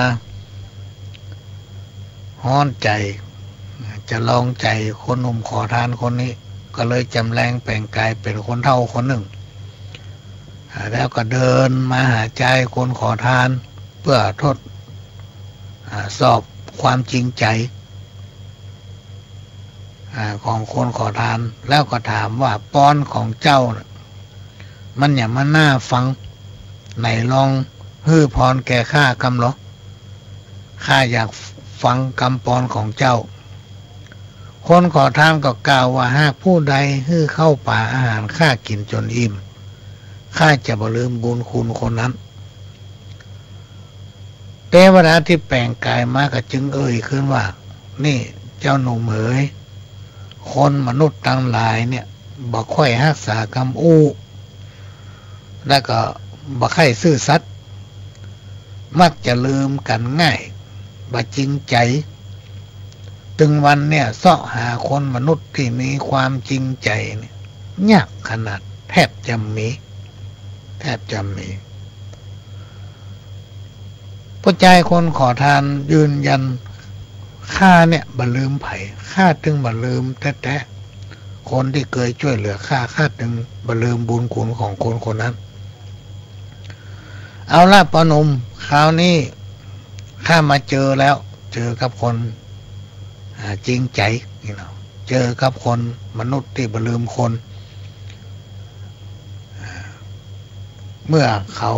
ฮ้อนใจจะลองใจคนหนุ่มขอทานคนนี้ก็เลยจำแรงแปลงกายเป็นคนเฒ่าคนหนึ่งแล้วก็เดินมาหาใจคนขอทานเพื่อทดสอบความจริงใจของคนขอทานแล้วก็ถามว่าป้อนของเจ้ามันอย่ามาน่าฟังไหนลองฮื้อพรแก่ข้ากำหรอข้าอยากฟังคำปอนของเจ้าคนขอทานก็กล่าวว่าหากผู้ใดฮื้อเข้าป่าอาหารข้ากินจนอิ่มข้าจะบ่ลืมบุญคุณคนนั้นเทวดาที่แปลงกายมาก็จึงเอ่ยขึ้นว่านี่เจ้าหนุ่มเอ๋ยคนมนุษย์ทั้งหลายเนี่ยบ่ค่อยรักษาคำอู้แล้วก็บ่ค่อยซื่อสัตย์มักจะลืมกันง่ายบ่จริงใจถึงวันเนี่ยเสาะหาคนมนุษย์ที่มีความจริงใจเนี่ยยากขนาดแทบจะมีผู้ใจคนขอทานยืนยันข้าเนี่ยบ่ลืมไผข้าถึงบ่ลืมแท้ๆคนที่เคยช่วยเหลือข้าถึงบ่ลืมบุญคุณของคนนั้นเอาละปนมคราวนี้ข้ามาเจอแล้วเจอกับคนจริงใจนี่เนาะเจอกับคนมนุษย์ที่บ่ลืมคนเมื่อเขา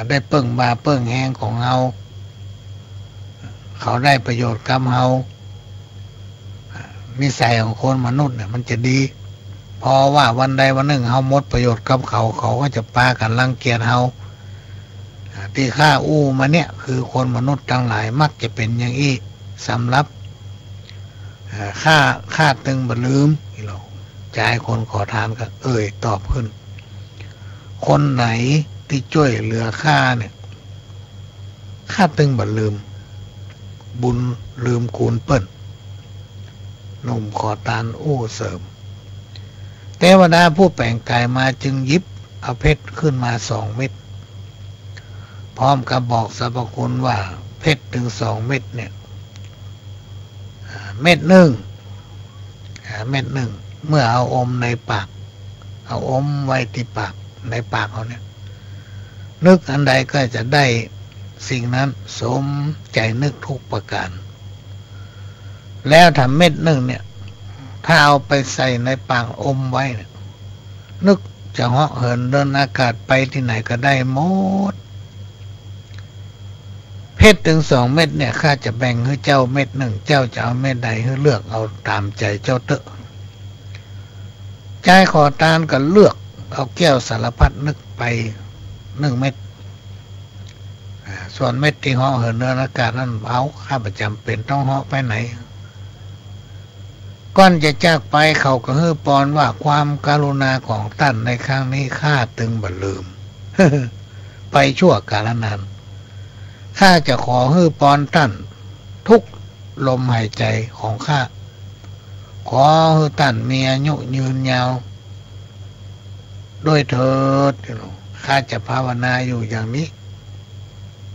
ได้เปิ้งบาเปิ้งแห้งของเราเขาได้ประโยชน์กับเรานิสัยของคนมนุษย์เนี่ยมันจะดีเพราะว่าวันใดวันหนึ่งเราหมดประโยชน์กับเขาก็จะปากันรังเกียจเราที่ข้าอู้มาเนี่ยคือคนมนุษย์ทั้งหลายมักจะเป็นอย่างนี้สำหรับ ข้าตึงบ่ลืมนี่เราใจคนขอทานก็ตอบขึ้นคนไหนที่ช่วยเหลือข้าเนี่ยข้าตึงบ่ลืมบุญลืมคูณเปิ้นหนุ่มขอทานเสริมเทวดาผู้แปลงกายมาจึงหยิบเอาเพชรขึ้นมา2 เม็ดพร้อมกับบอกสรรพคุณว่าเพชรถึง2 เม็ดเนี่ยเม็ดหนึ่งเมื่อเอาอมในปากเอาอมไว้ที่ปากในปากเขาเนี่ยนึกอันใดก็จะได้สิ่งนั้นสมใจนึกทุกประการแล้วถ้าเม็ดหนึ่งเนี่ยถ้าเอาไปใส่ในปากอมไว้เนี่ยนึกจะเหาะเหินเดินอากาศไปที่ไหนก็ได้หมดเพชรถึง2 เม็ดเนี่ยข้าจะแบ่งให้เจ้าเม็ดหนึ่งเจ้าจะเอาเม็ดใดให้เลือกเอาตามใจเจ้าเถอะใจขอทานก็เลือกเอาแก้วสารพัดนึกไป1 เม็ดส่วนเม็ดที่เหาะเหินเดินอากาศนั้นเอาข้าประจำเป็นต้องเหาะไปไหนก่อนจะจากไปเขาก็ฮือปอนว่าความกรุณาของท่านในครั้งนี้ข้าตึงบ่ลืม ไปชั่วกาลนานข้าจะขอฮือปอนท่านทุกลมหายใจของข้าขอฮือท่านมีอายุยืนยาวด้วยเถิดข้าจะภาวนาอยู่อย่างนี้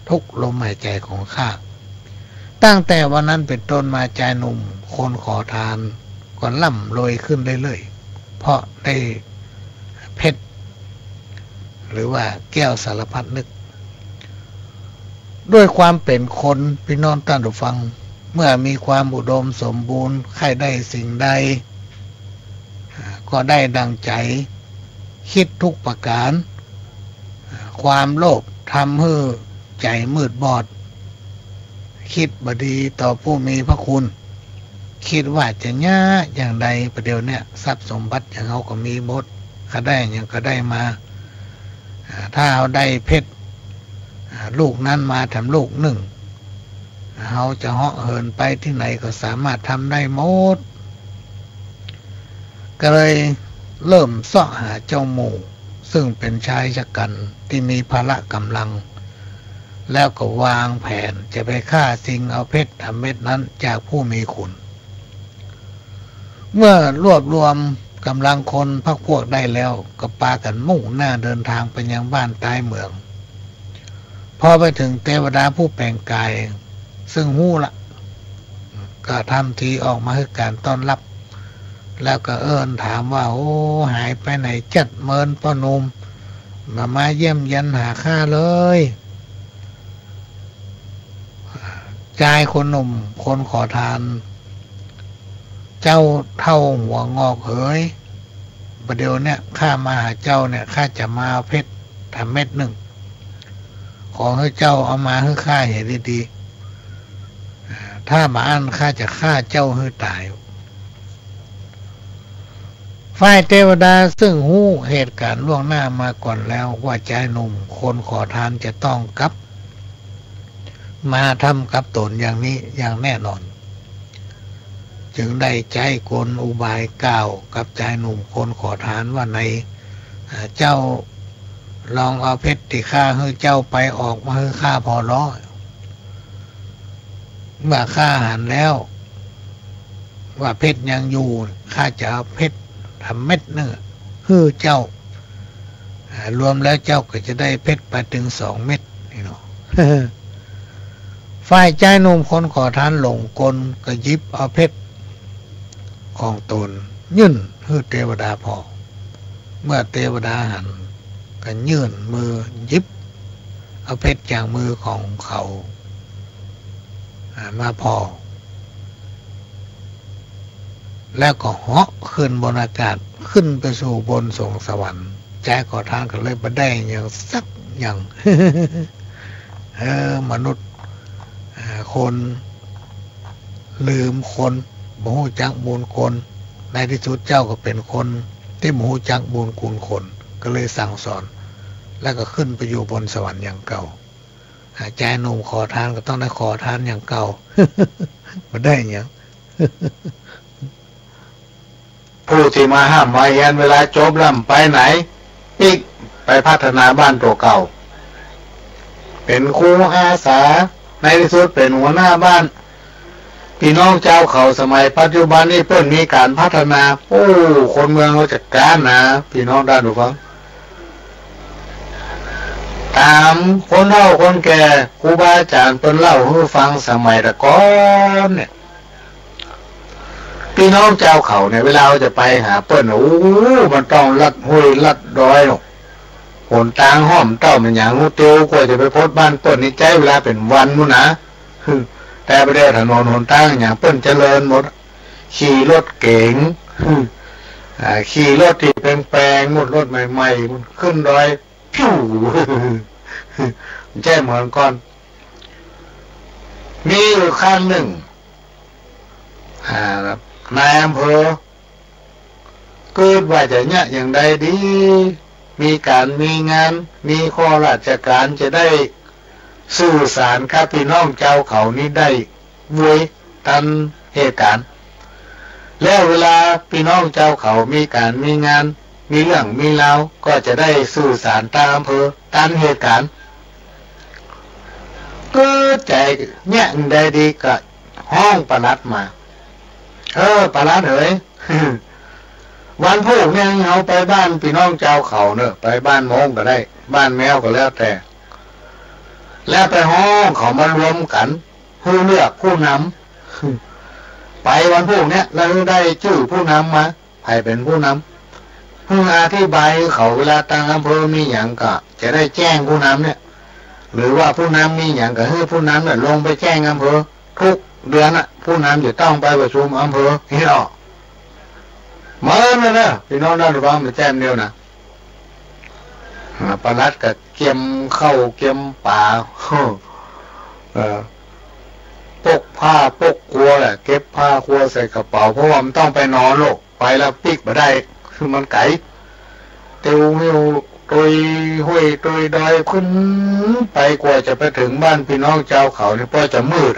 ทุกลมหายใจของข้าตั้งแต่วันนั้นเป็นต้นมาใจหนุ่มคนขอทานก็ล่ำรวยขึ้นเรื่อยๆเพราะได้เพชรหรือว่าแก้วสารพัดนึกด้วยความเป็นคนพี่น้องท่านผู้ฟังเมื่อมีความอุดมสมบูรณ์ใครได้สิ่งใดก็ได้ดังใจคิดทุกประการความโลภทำให้ใจมืดบอดคิดบดีต่อผู้มีพระคุณคิดว่าจะยากอย่างใดประเดี๋ยวเนี่ยทรัพย์สมบัติอย่างเขาก็มีหมดก็ได้อย่างก็ได้มาถ้าเอาได้เพชรลูกนั้นมาทำลูกหนึ่งเขาจะเหาะเหินไปที่ไหนก็สามารถทำได้หมดก็เลยเริ่มเสาะหาเจ้าหมู่ซึ่งเป็นชายชะกันที่มีพละกำลังแล้วก็วางแผนจะไปฆ่าสิงเอาเพชรทำเม็ดนั้นจากผู้มีคุณเมื่อรวบรวมกำลังคนพรรคพวกได้แล้วก็ปากันมุ่งหน้าเดินทางไปยังบ้านใต้เมืองพอไปถึงเทวดาผู้แปลงกายซึ่งหู้ละก็ทำทีออกมาให้การต้อนรับแล้วก็ถามว่าหายไปไหนจัดเมินพ่อหนุ่มมาเยี่ยมยันหาข้าเลยชายคนหนุ่มคนขอทานเจ้าเท่าหัวงอกเหยประเดี๋ยวเนี่ยข้ามาหาเจ้าเนี่ยข้าจะมาเอาเพชรทำเม็ดหนึ่งขอให้เจ้าเอามาให้ข้าเห็นดีๆถ้ามาอันข้าจะฆ่าเจ้าให้ตายฝ่ายเทวดาซึ่งหู้เหตุการณ์ล่วงหน้ามาก่อนแล้วว่าชายหนุ่มคนขอทานจะต้องกลับมาทำกับตนอย่างนี้อย่างแน่นอนจึงได้ใจกลอุบายกล่าวกับชายหนุ่มคนขอทานว่าในเจ้าลองเอาเพชรที่ข้าให้เจ้าไปออกมาให้ข้าพอร้อเมื่อข้าหันแล้วว่าเพชรยังอยู่ข้าจะเอาเพชรทำเม็ดหนึ่งให้เจ้ารวมแล้วเจ้าก็จะได้เพชรไปถึง2 เม็ดนี่เนาะ ฝ่ายชายหนุ่มคนขอทานหลงกลก็หยิบเอาเพชรของตนยื่นให้เทวดาพอเมื่อเทวดาหันก็ยื่นมือหยิบเอาเพชรจากมือของเขามาพอแล้วก็เหาะขึ้นบนอากาศขึ้นไปสู่บนสวงสวรรค์ใจขอทานก็เลยบ่ได้อย่างสักอย่าง มนุษย์คนลืมคนบ่ฮู้จักบุญคนในที่สุดเจ้าก็เป็นคนที่บ่ฮู้จักบุญคุณคนก็เลยสั่งสอนแล้วก็ขึ้นไปอยู่บนสวรรค์อย่างเก่าใจหนุ่มขอทานก็ต้องได้ขอทานอย่างเก่าบ่ได้อย่าง ผู้ที่มาห้ามมาเฮียนเวลาจบลำไปไหนอีกไปพัฒนาบ้านตัวเก่าเป็นครูอาสาในที่สุดเป็นหัวหน้าบ้านพี่น้องเจ้าเขาสมัยปัจจุบันนี้เพิ่นมีการพัฒนาโอ้คนเมืองเราจัดการนะพี่น้องด้านดูฟังตามคนเฒ่าคนแก่ครูบาอาจารย์เพิ่นเล่าให้ฟังสมัยตะก่อนเนี่ยพี่น้องเจ้าเขาเนี่ยเวลาจะไปหาเปิ้นโอ้มันต้องลัดห้วยลัดดอยหรอกหนทางห้อมเต้ามันอย่างงูเตียวกว่าจะไปพบบ้านเปิ้นนี่ใจเวลาเป็นวันนู่นนะแต่ไปได้ถนนหนทางอย่างเปิ้นเจริญหมดขี่รถเก๋งขี่รถที่แปลงๆหมดรถใหม่ๆมันขึ้นดอยพิ้วใช่เหมือนก่อนมีอยู่ครั้งหนึ่งนายอำเภอเกิดว่าจะเนี่ยอย่างใดดีมีการมีงานมีข้อราชการจะได้สื่อสารกับพี่น้องเจ้าเขานี่ได้เว้ยทันเหตุการณ์แล้วเวลาพี่น้องเจ้าเขามีการมีงานมีเรื่องมีราวก็จะได้สื่อสารตามอำเภอทันเหตุการณ์ก็ใจเนี่ยได้ดีก็ห้องปลัดมาปลัดเอ๋ยวันพวกเนี่ยเอาไปบ้านพี่น้องเจ้าเขาเนอะไปบ้านโมงก็ได้บ้านแมวก็แล้วแต่แล้วไปห้องเขามารวมกันผู้เลือกผู้นำไปวันพวกเนี้ยแล้วได้ชื่อผู้นำมาใครเป็นผู้นำผู้อธิบายเขาเวลาตั้งอำเภอมีอย่างก็จะได้แจ้งผู้นำเนี่ยหรือว่าผู้นำมีอย่างก็ให้ผู้นำเนี่ยลงไปแจ้งอำเภอทุกเดือนน่ะผู้นำจะต้องไปประชุมอำเภอนี่หรอมาแล้วนะพี่น้องนั่นร้องมาแจ้งเดียวนะปลัดกับเกี่ยมเข้าเกี่ยมป่าปกผ้าปกครัวแหละเก็บผ้าครัวใส่กระเป๋าเพราะว่ามันต้องไปนอนโลกไปแล้วปิกมาได้คือมันไก่เตียวหิวตุยห้วยตุยดอยขึ้นไปกว่าจะไปถึงบ้านพี่น้องเจ้าเขาเนี่ยพอจะมืด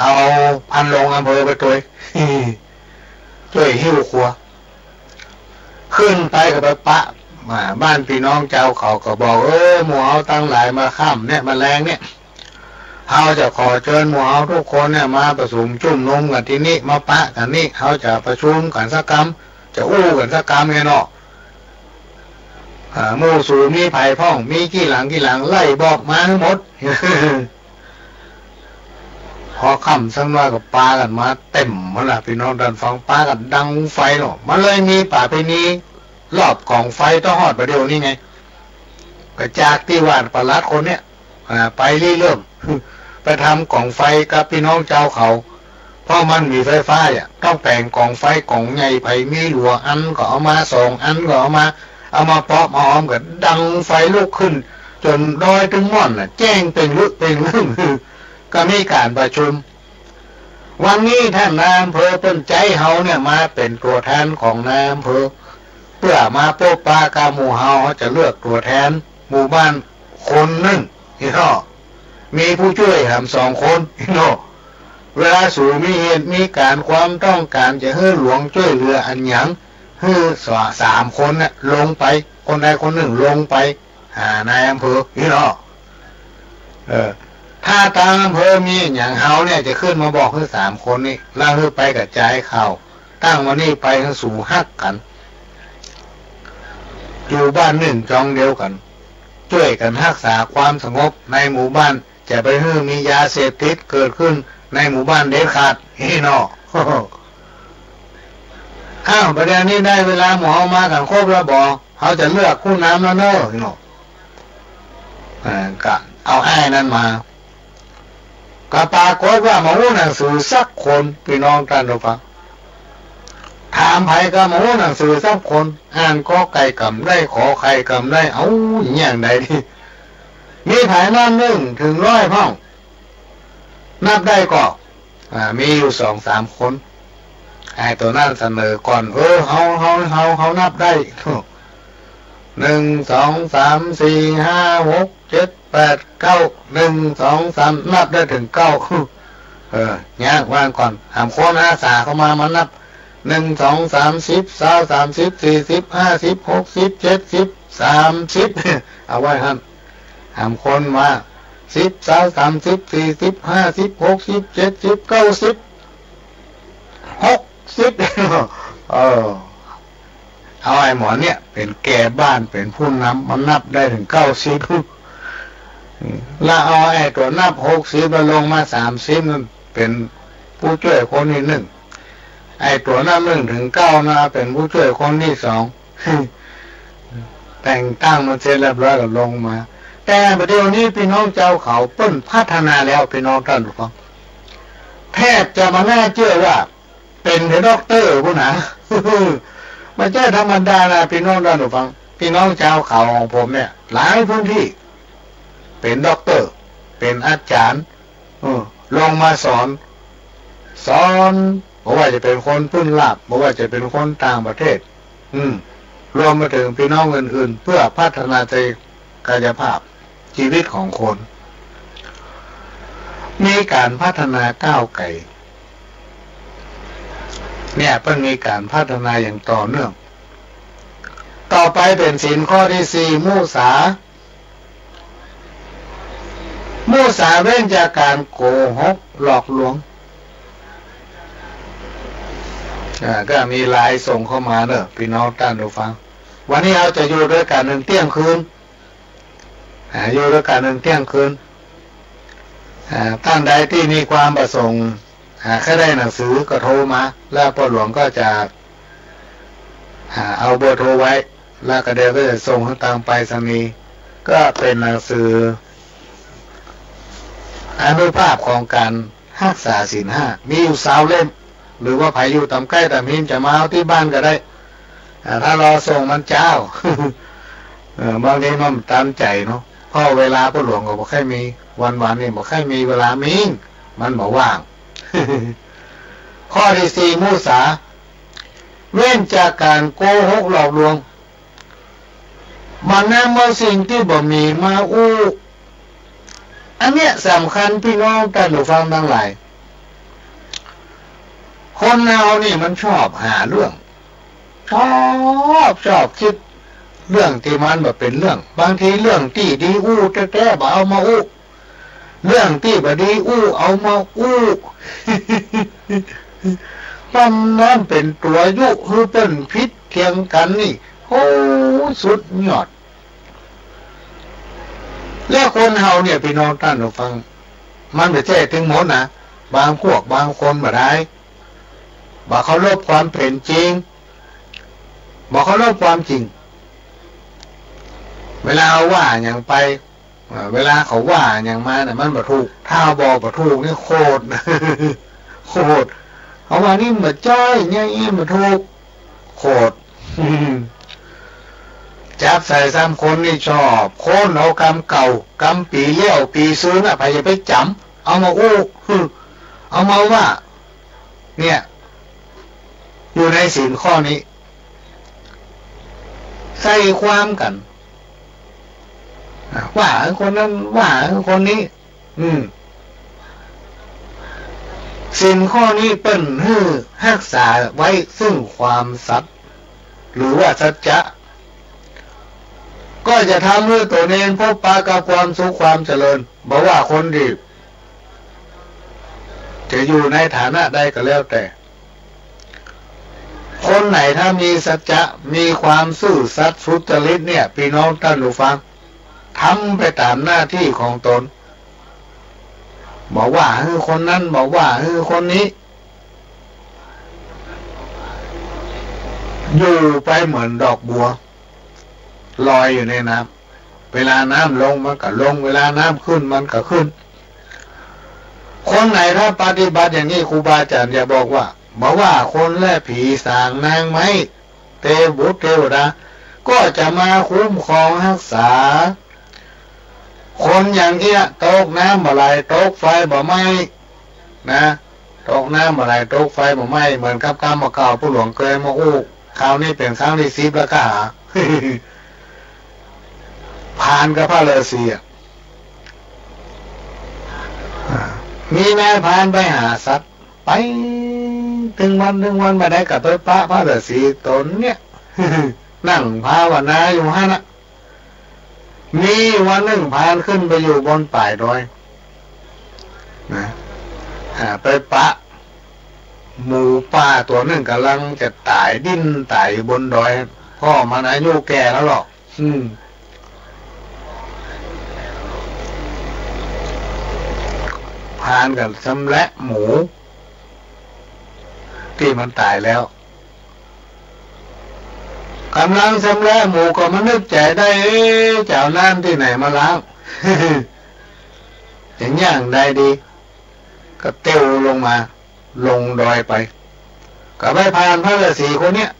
เอาพันลงอำเภอไปตัวช่วยหิ้วครัวขึ้นไปกับไปปะบ้านพี่น้องเจ้าเขาก็บอกหมู่เอาตั้งหลายมาข้ามเนี่ยมาแรงเนี่ยเขาจะขอเชิญหมู่เอาทุกคนเนี่ยมาประชุมจุ่มนุมกันที่นี่มาปะกันนี่เขาจะประชุมกันสักกรรมจะอู้กันสักกรรมไงเนาะหมู่สูมีไผ่พ่องมีกี่หลังไล่บอกมาทั้งหมดพอค่ำสักหน่อยก็ปากันมาเต็มมันละพี่น้องดันฟังปากันดังไฟเนาะมันเลยมีป่าไปนี้รอบกองไฟต้องหอดประเดี๋ยวนี้ไงกระจากที่วาดปลัดคนเนี้ยไปเริ่มไปทำกองไฟกับพี่น้องเจ้าเขาเพราะมันมีไฟฟ้าอ่ะต้องแต่งกองไฟกองใหญ่ไผ่มีหลัวอันก็เอามา2 อันก็เอามาเปาะมาหอมกันดังไฟลุกขึ้นจนดอยถึงม่อนน่ะแจ้งเป็นลึกเป็นเรื่องก็มีการประชุมวันนี้ท่านนายอำเภอเป็นใจเฮาเนี่ยมาเป็นตัวแทนของนายอำเภอเพื่อมาพบปะกับหมู่เฮาจะเลือกตัวแทนหมู่บ้านคนหนึ่งพี่น้องมีผู้ช่วยทำ2 คนพี่น้องเวลาสู่มีเหตุมีการความต้องการจะให้หลวงช่วยเหลืออันหยังให้3 คนน่ะลงไปคนใดคนหนึ่งลงไปหานายอำเภอพี่น้องถ้าทางอำเภอมีอย่างเฮาเนี่ยจะขึ้นมาบอกให้3 คนนี่แล้วให้ไปกระจายข่าวตั้งวันนี้ไปทั้งสู่ฮักกันอยู่บ้านหนึ่งจองเดียวกันช่วยกันรักษาความสงบในหมู่บ้านจะไปให้มียาเสพติดเกิดขึ้นในหมู่บ้านเด็ดขาดพี่น้องประเดี๋ยวนี้ได้เวลาหมอมากันครบแล้วบอกเขาจะเลือกผู้นำแล้วเนอะพี่น้องก็เอาไอ้นั่นมาก็ปรากฏว่าหมอหนังสือสักคนพี่น้องท่านผู้ฟังถามไผก็หมอหนังสือสักคนอ่านก็ไก่กำได้ขอไข่กำได้เอาอย่างใดดีมีไผนั่น1 ถึง 100ห้องนับได้ก็มีอยู่2-3 คนไอ้ตัวนั่นเสนอก่อนเขานับได้1 2 3 4 5 6 7 8 9 1 2 3นับได้ถึง9 ยากวางก่อนหามโคนอาสาเข้ามามันนับ1 2 3 10 20 30 40 50 60 70 30เอาไว้ท่านหามคนมา10 20 30 40 50 60 70 90 60เอาไอ้หมอเนี่ยเป็นแก่บ้านเป็นผู้นำมันนับได้ถึง90แล้วเอาไอ้ตัวนับ60มาลงมา30นั่นเป็นผู้ช่วยคนที่1ไอ้ตัวนับ1 ถึง 9นะเป็นผู้ช่วยคนที่2แต่งตั้งมันเสร็จเรียบร้อยก็ลงมาแต่ประเดี๋ยวนี้พี่น้องเจ้าเขาเปิ้นพัฒนาแล้วพี่น้องท่านผู้ฟังแทบจะมาน่าเชื่อว่าเป็นด็อกเตอร์ผู้หนาไม่ใช่ธรรมดานะพี่น้องท่านผู้ฟังพี่น้องชาวเขาของผมเนี่ยหลายพื้นที่เป็นด็อกเตอร์เป็นอาจารย์ลงมาสอนบอกว่าจะเป็นคนพื้นราบบอกว่าจะเป็นคนต่างประเทศรวมมาถึงพี่น้องอื่นๆเพื่อพัฒนาใจกายภาพชีวิตของคนมีการพัฒนาก้าวไกลเนี่ยเพิ่งมีการพัฒนาอย่างต่อเนื่องต่อไปเป็นศีลข้อที่4มุสาเว้นจากการโกหกหลอกลวงก็มีไลน์ส่งเข้ามาเนอะพี่น้องท่านผู้ฟังวันนี้เราจะอยู่ด้วยกัน1 เที่ยงคืนอยู่ด้วยกัน1 เที่ยงคืนท่านใดที่มีความประสงค์แค่ได้หนังสือก็โทรมาแล้วพ่อหลวงก็จะเอาเบอร์โทรไว้แล้วก็เดี๋ยวก็จะส่งทางไปรษณีย์ก็เป็นหนังสืออนุภาพของการรักษาศีล 5มีอยู่20 เล่มหรือว่าใครอยู่ตามใกล้ตามหินจะมาเอาที่บ้านก็ได้ถ้ารอส่งมันเจ้า บางทีมันตามใจเนาะเพราะเวลาพ่อหลวงก็บอกให้มีวันนี่บอกให้มีเวลามีมันบอกว่าง ข้อที่4มุสาเว้นจากการโกหกหลอกลวงมันนำเอาสิ่งที่บ่มีมาอู้อันเนี้ยสำคัญพี่น้องท่านผู้ฟังทั้งหลายคนเรานี่มันชอบหาเรื่องชอบคิดเรื่องที่มันแบบเป็นเรื่องบางทีเรื่องที่ดีอู้แท้ๆบ่เอามาอู้เรื่องที่บ่ดีอู้เอามาอู้มันนั่นเป็นตัวยุคือเป็นพิษเทียงกันนี่โอ้สุดยอดแล้วคนเฮาเนี่ยพี่น้องท่านผู้ฟังมันไม่ใช่ถึงหมดนะบางพวกบางคนบ่ได้บ่เคารพความเป็นจริงบ่เคารพความจริงเวลาว่าอย่างไปเวลาเขาว่าอย่างมาเนี่ยมันบ่ถูกถ้าบ่ถูกนี่โคตรเอาว่านี่บ่จ้อยเนี่ยบ่ถูกโคตรจับใส่3 คนนี่ชอบโคนเอากำเก่ากำปีเลี้ยวปีซื้อน่ะไปอย่าไปจำเอามาอู้เอามาว่าเนี่ยอยู่ในศีลข้อนี้ใส่ความกันว่าคนนั้นว่าคนนี้ศีลข้อนี้เป็นรักษาไว้ซึ่งความสัตย์หรือว่าสัจจะก็จะทำให้ตัวเองพบปะกับความสุขความเจริญบอกว่าคนดีจะอยู่ในฐานะใดก็แล้วแต่คนไหนถ้ามีสัจจะมีความซื่อสัตย์สุจริตเนี่ยพี่น้องท่านผู้ฟังทำไปตามหน้าที่ของตนบอกว่าคนนั้นบอกว่าคนนี้อยู่ไปเหมือนดอกบัวลอยอยู่ในน้ำเวลาน้ำลงมันก็ลงเวลาน้ำขึ้นมันก็ขึ้นคนไหนถ้าปฏิบัติอย่างนี้ครูบาอาจารย์อย่าบอกว่าคนและผีสางนางไม้เทวบุตรเทวดาก็จะมาคุ้มครองรักษาคนอย่างเงี้ยตกน้ำบ่ไหลตกไฟบ่ไหม้นะตกน้ำบ่ไหลตกไฟบ่ไหม้เหมือนกับกรรมเก่าผู้หลวงเคยมาอู้คราวนี้เป็นครั้งที่10แล้วก็หา ผ่านกับพระฤาษี มีนายพรานไปหาสัตว์ไปถึงวันมาได้กับไปพระฤาษีตนเนี่ย นั่งภาวนาอยู่ฮะนะมีวันหนึ่งพานขึ้นไปอยู่บนป่ายดอยนะไปปะหมูป่าตัวหนึ่งกำลังจะตายดิ้นตายบนดอยพ่อมันอายุแก่แล้วหรอกพานกับชำแหละหมูที่มันตายแล้วกำลังชำแหละหมูก็มันนึกใจได้เจ้าน้ำที่ไหนมาล้าง อย่างใดดีก็เตี้ยวลงมาลงดอยไปก็ไปพานพระฤาษีคนเนี้ย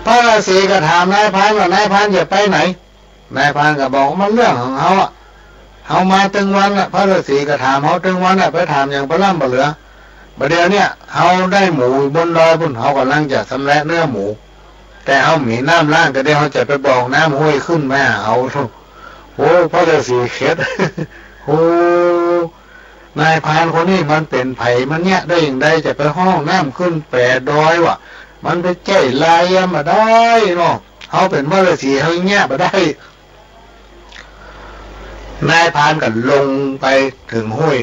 พระฤาษีก็ถามนายพรานว่านายพรานจะไปไหนนายพรานก็บอกมันเรื่องของเขาอ่ะเขามาตึงวันอ่ะพระฤาษีก็ถามเขาตึงวันอ่ะไปถามอย่างพระล่ำบ่เหลือประเดี๋ยวเนี่ยเขาได้หมูบนดอยบนเขากำลังจะสำเร็จเนื้อหมูแต่เขาหมีน้ำล่างก็ได้เขาจะไปบอกน้ำห้วยขึ้นมาเอาโอ้พระฤาษีเข็ด โอ้นายพรานคนนี้มันเป็นไผ่มันเนี่ยได้อย่างใดจะไปห้องน้ำขึ้นแปดดอยวะมันไปใจลายมาได้เนาะเขาเป็นพระฤาษีเขาเนี่ยมาได้นายพรานก็ลงไปถึงห้วย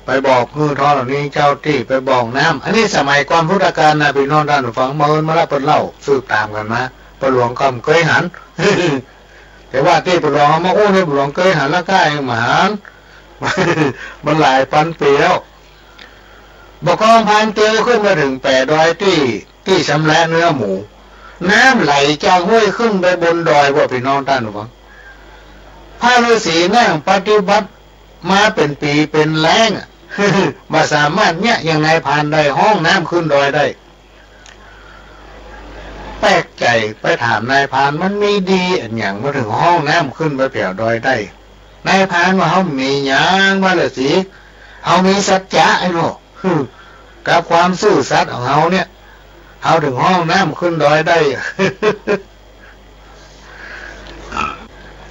ไปบอกมือท้อเหล่านี้เจ้าที่ไปบอกน้ำอันนี้สมัยก่อนพุทธกาลนะพี่น้องด้านฝั่งเมืองมาละเป็นเล่าสืบตามกันมาประหลวงก็เคยหัน แต่ว่าที่ประหลวงมาโอ้เนี่ยประหลวงเคยหันละใกล้มหานมันหลายพันปีแล้วบอกกองพานเตียวขึ้นมาถึงแปดดอยที่ชำแหละเนื้อหมูน้ำไหลจากห้วยขึ้นไปบนดอยว่าพี่น้องท่านหรือเปล่าพระฤาษีนั่งปฏิบัติมาเป็นปีเป็นแรงมาสามารถเนี่ยยังไงผ่านได้ห้องน้ำขึ้นดอยได้แปลกใจไปถามนายพรานมันมีดีอย่างมาถึงห้องน้ำขึ้นไปแผ่วดอยได้นายพรานว่าเขามีอย่างว่าฤาษีเขามีสัจจะไอ้โน่กับความซื่อสัตย์ของเขาเนี่ยเขาถึงห้องน้ำขึ้นดอยได้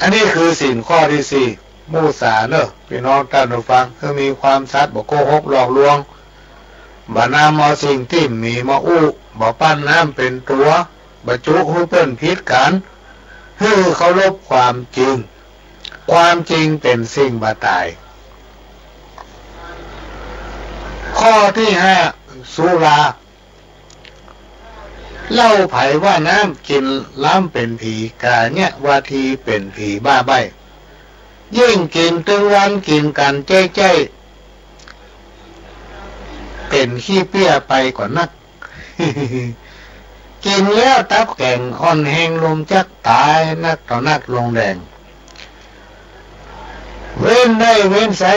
อันนี้คือสินข้อที่สี่มุสาเนอะพี่น้องท่านผู้ฟังคือมีความสัตย์บ่โกหกหลอกลวงบ่นำเอาสิ่งที่มีมาอู้บ่ปั้นน้ำเป็นตัวบ่จุหูเปิ้นพิษกันคือเคารพความจริงความจริงเป็นสิ่งบ่ตายข้อที่ห้าสุราเล่าไผว่าน้ำกินล้ำเป็นผีกาเนี่ยว่าทีเป็นผีบ้าใบยิ่งกินตึงวันกินกันเจ้เป็นขี้เปี้ยไปกว่านัก กินแล้วตับแก่งอ่อนแห้งลมจักตายนักต่อนักลงแดงเว้นได้เว้นใส่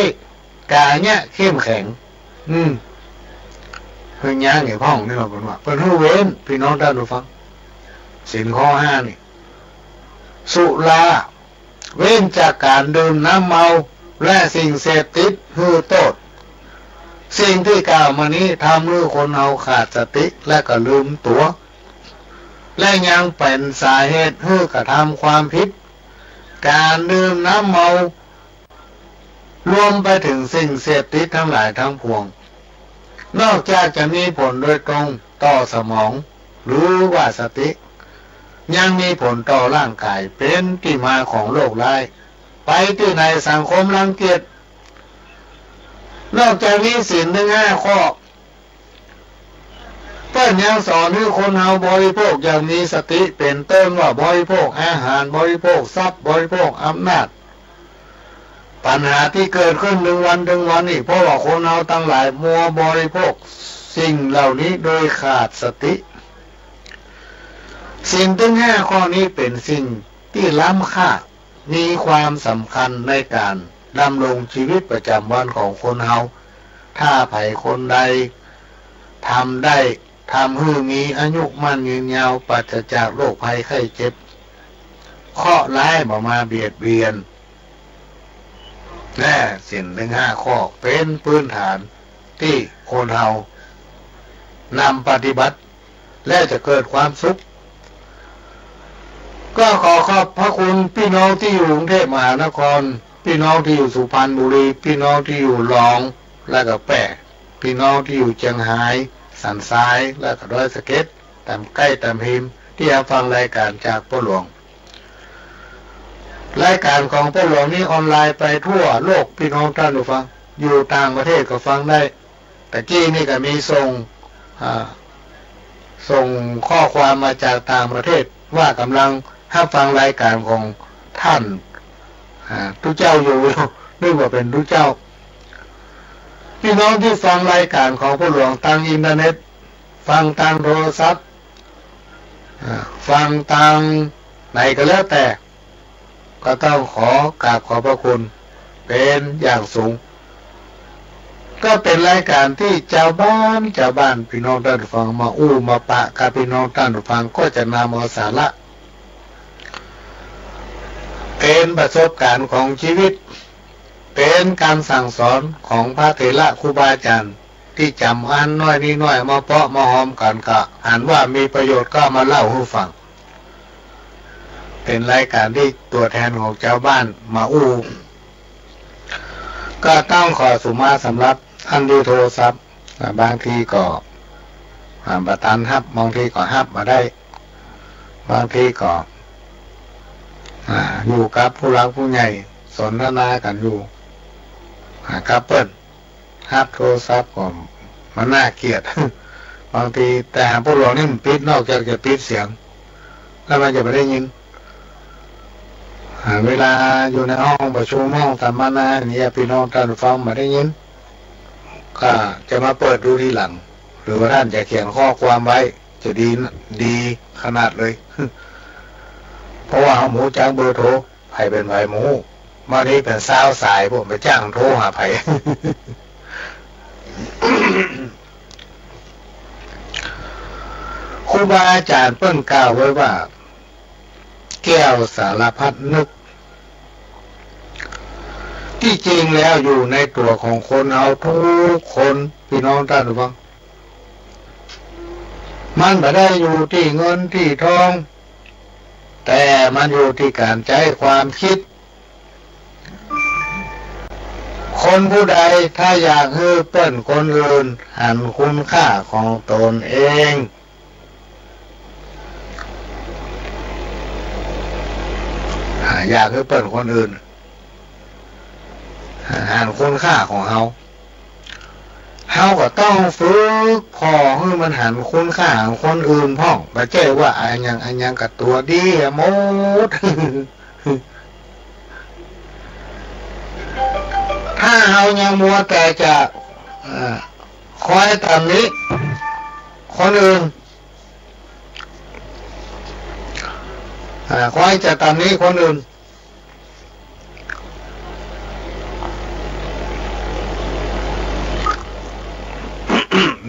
กาเนี่ยเข้มแข็งเพิ่งย่างไอ้พ่องนี่เราบอกว่าเป็นผู้เว้นพี่น้องท่านผู้ฟังสินข้อห้านี่สุราเว้นจากการดื่มน้ำเมาและสิ่งเสพติดหือโทษสิ่งที่กล่าวมานี้ทำให้คนเอาขาดสติและก็ลืมตัวและยังเป็นสาเหตุให้กระทำความผิดการดื่มน้ำเมารวมไปถึงสิ่งเสพติดทั้งหลายทั้งปวงนอกจากจะมีผลโดยตรงต่อสมองหรือว่าสติยังมีผลต่อร่างกายเป็นที่มาของโรคร้ายไปที่ในสังคมรังเกียจนอกจากนี้ศีลทั้งห้าข้อเปิ้นยังสอนให้คนเอาบริโภคอย่างมีสติเป็นต้นว่าบริโภคอาหารบริโภคทรัพย์บริโภคอำนาจปัญหาที่เกิดขึ้นถึงวันนี่เพราะว่าคนเอาตั้งหลายมัวบริโภคสิ่งเหล่านี้โดยขาดสติสิ่งทั้งห้าข้อนี้เป็นสิ่งที่ล้ำค่ามีความสำคัญในการดำรงชีวิตประจำวันของคนเฮาถ้าไผคนใดทำได้ทำให้มีอายุมั่นยืนยาวปราศจากโรคภัยไข้เจ็บเคราะห์ร้ายมาเบียดเบียนและสิ่งทั้งห้าข้อเป็นพื้นฐานที่คนเฮานำปฏิบัติและจะเกิดความสุขก็ขอขอบพระคุณพี่น้องที่อยู่กรุงเทพมหานคร พี่น้องที่อยู่สุพรรณบุรีพี่น้องที่อยู่หลองและก็แปะพี่น้องที่อยู่เชียงรายสันทรายและก็ดอยสะเก็ดตามใกล้ตามหิมที่จะฟังรายการจากพ่อหลวงรายการของพ่อหลวงนี้ออนไลน์ไปทั่วโลกพี่น้องท่านผู้ฟังอยู่ต่างประเทศก็ฟังได้แต่กี้นี่ก็มีส่งข้อความมาจากต่างประเทศว่ากำลังฟังรายการของท่านทุกเจ้าอยู่นึกว่าเป็นทุกเจ้าพี่น้องที่ฟังรายการของพ่อหลวงทางอินเทอร์เน็ตฟังทางโทรศัพท์ฟังทางไหนก็แล้วแต่ก็ต้องขอกราบขอบพระคุณเป็นอย่างสูงก็เป็นรายการที่ชาวบ้านพี่น้องท่านผู้ฟังมามาปะกับพี่น้องท่านผู้ฟังก็จะนำเอาสาระเป็นประสบการณ์ของชีวิตเป็นการสั่งสอนของพระเถระครูบาอาจารย์ที่จำอันน้อยนี่น้อยมาเพาะมาหอมกันกะอ่านว่ามีประโยชน์ก็มาเล่าให้ฟังเป็นรายการที่ตัวแทนของชาวบ้านมาก็ต้องขอสุมาสำหรับท่านดูโทรศัพท์บางทีก็ประทานฮับบางทีก็ฮับมาได้บางทีก็อยู่กับผู้หลักผู้ใหญ่สนทนากันอยู่กับเปิ้ลฮับโทรศัพท์ก็มันน่าเกลียดบางทีแต่พวกเรานี่มันปิดนอกจากจะปิดเสียงแล้วมันจะไม่ได้ยินเวลาอยู่ในห้องประชุมห้องสัมมนาเนี่ยพี่น้องท่านฟังมาได้ยินก็จะมาเปิดดูทีหลังหรือว่าท่านจะเขียนข้อความไว้จะดีขนาดเลยเพราะว่าหมูจ้างเบอร์โทรไผ่เป็นไผ่หมูมานี้เป็นสาวสายผมไปจ้างโทรหาไผ่ ครูบาอาจารย์เปิ้นกล่าวไว้ว่าแก้วสารพัดนึกที่จริงแล้วอยู่ในตัวของคนเอาทุกคนพี่น้องท่านผู้ฟังมันไม่ได้อยู่ที่เงินที่ทองแต่มันอยู่ที่การใช้ความคิดคนผู้ใดถ้าอยากให้เปิ้นคนอื่นหันคุณค่าของตนเองอยากให้เปิ้นคนอื่นหันคุณค่าของเฮาก็ต้องฝึกพอให้มันหันคุณค่าของคนอื่นพ่องบ่ใช่ว่าอันยังกับตัวดีหมด ถ้าเฮายังมัวแต่จะคอยตำหนิคนอื่นคอยจะตำหนิคนอื่น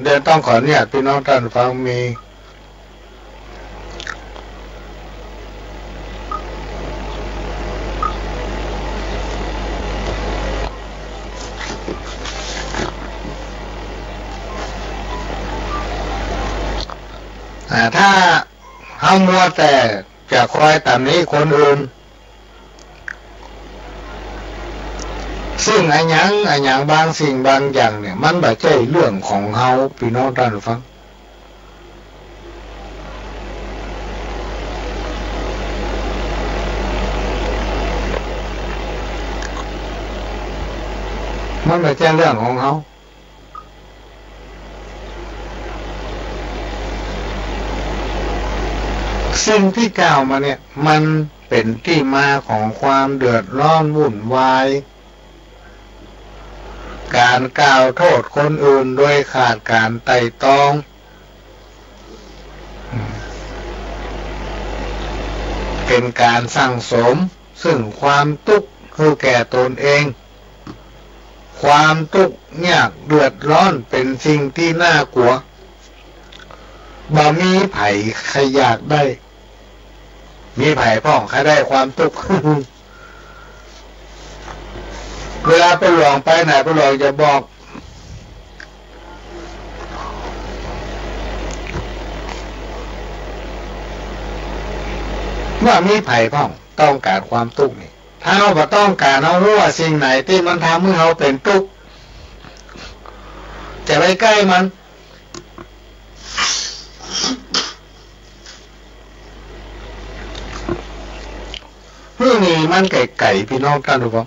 เดี๋ยวต้องขอเนี่ยพี่น้องท่านฟังมีถ้าเฮามัวแต่จะคอยตำหนิคนอื่นซึ่งอันยังบางสิ่งบางอย่างเนี่ยมันไม่ใช่เรื่องของเฮาพี่น้องท่านฟังมันไม่ใช่เรื่องของเฮาสิ่งที่กล่าวมาเนี่ยมันเป็นที่มาของความเดือดร้อนวุ่นวายการกล่าวโทษคนอื่นโดยขาดการไต่ตองเป็นการสั่งสมซึ่งความทุกข์คือแก่ตนเองความทุกข์ยากเดือดร้อนเป็นสิ่งที่น่ากลัวบ่มีไผใครอยากได้มีไผพ่องใครได้ความทุกข์ เวลาไปหลวงไปไหนไปหลวงจะบอกว่ามีไผพ่องต้องการความทุกข์นี่ ถ้าเราบ่ต้องการเรารู้ว่าสิ่งไหนที่มันทำให้เราเป็นทุกข์จะไปใกล้มันเรื่องนี้มันไก่พี่น้องกันถูกปะ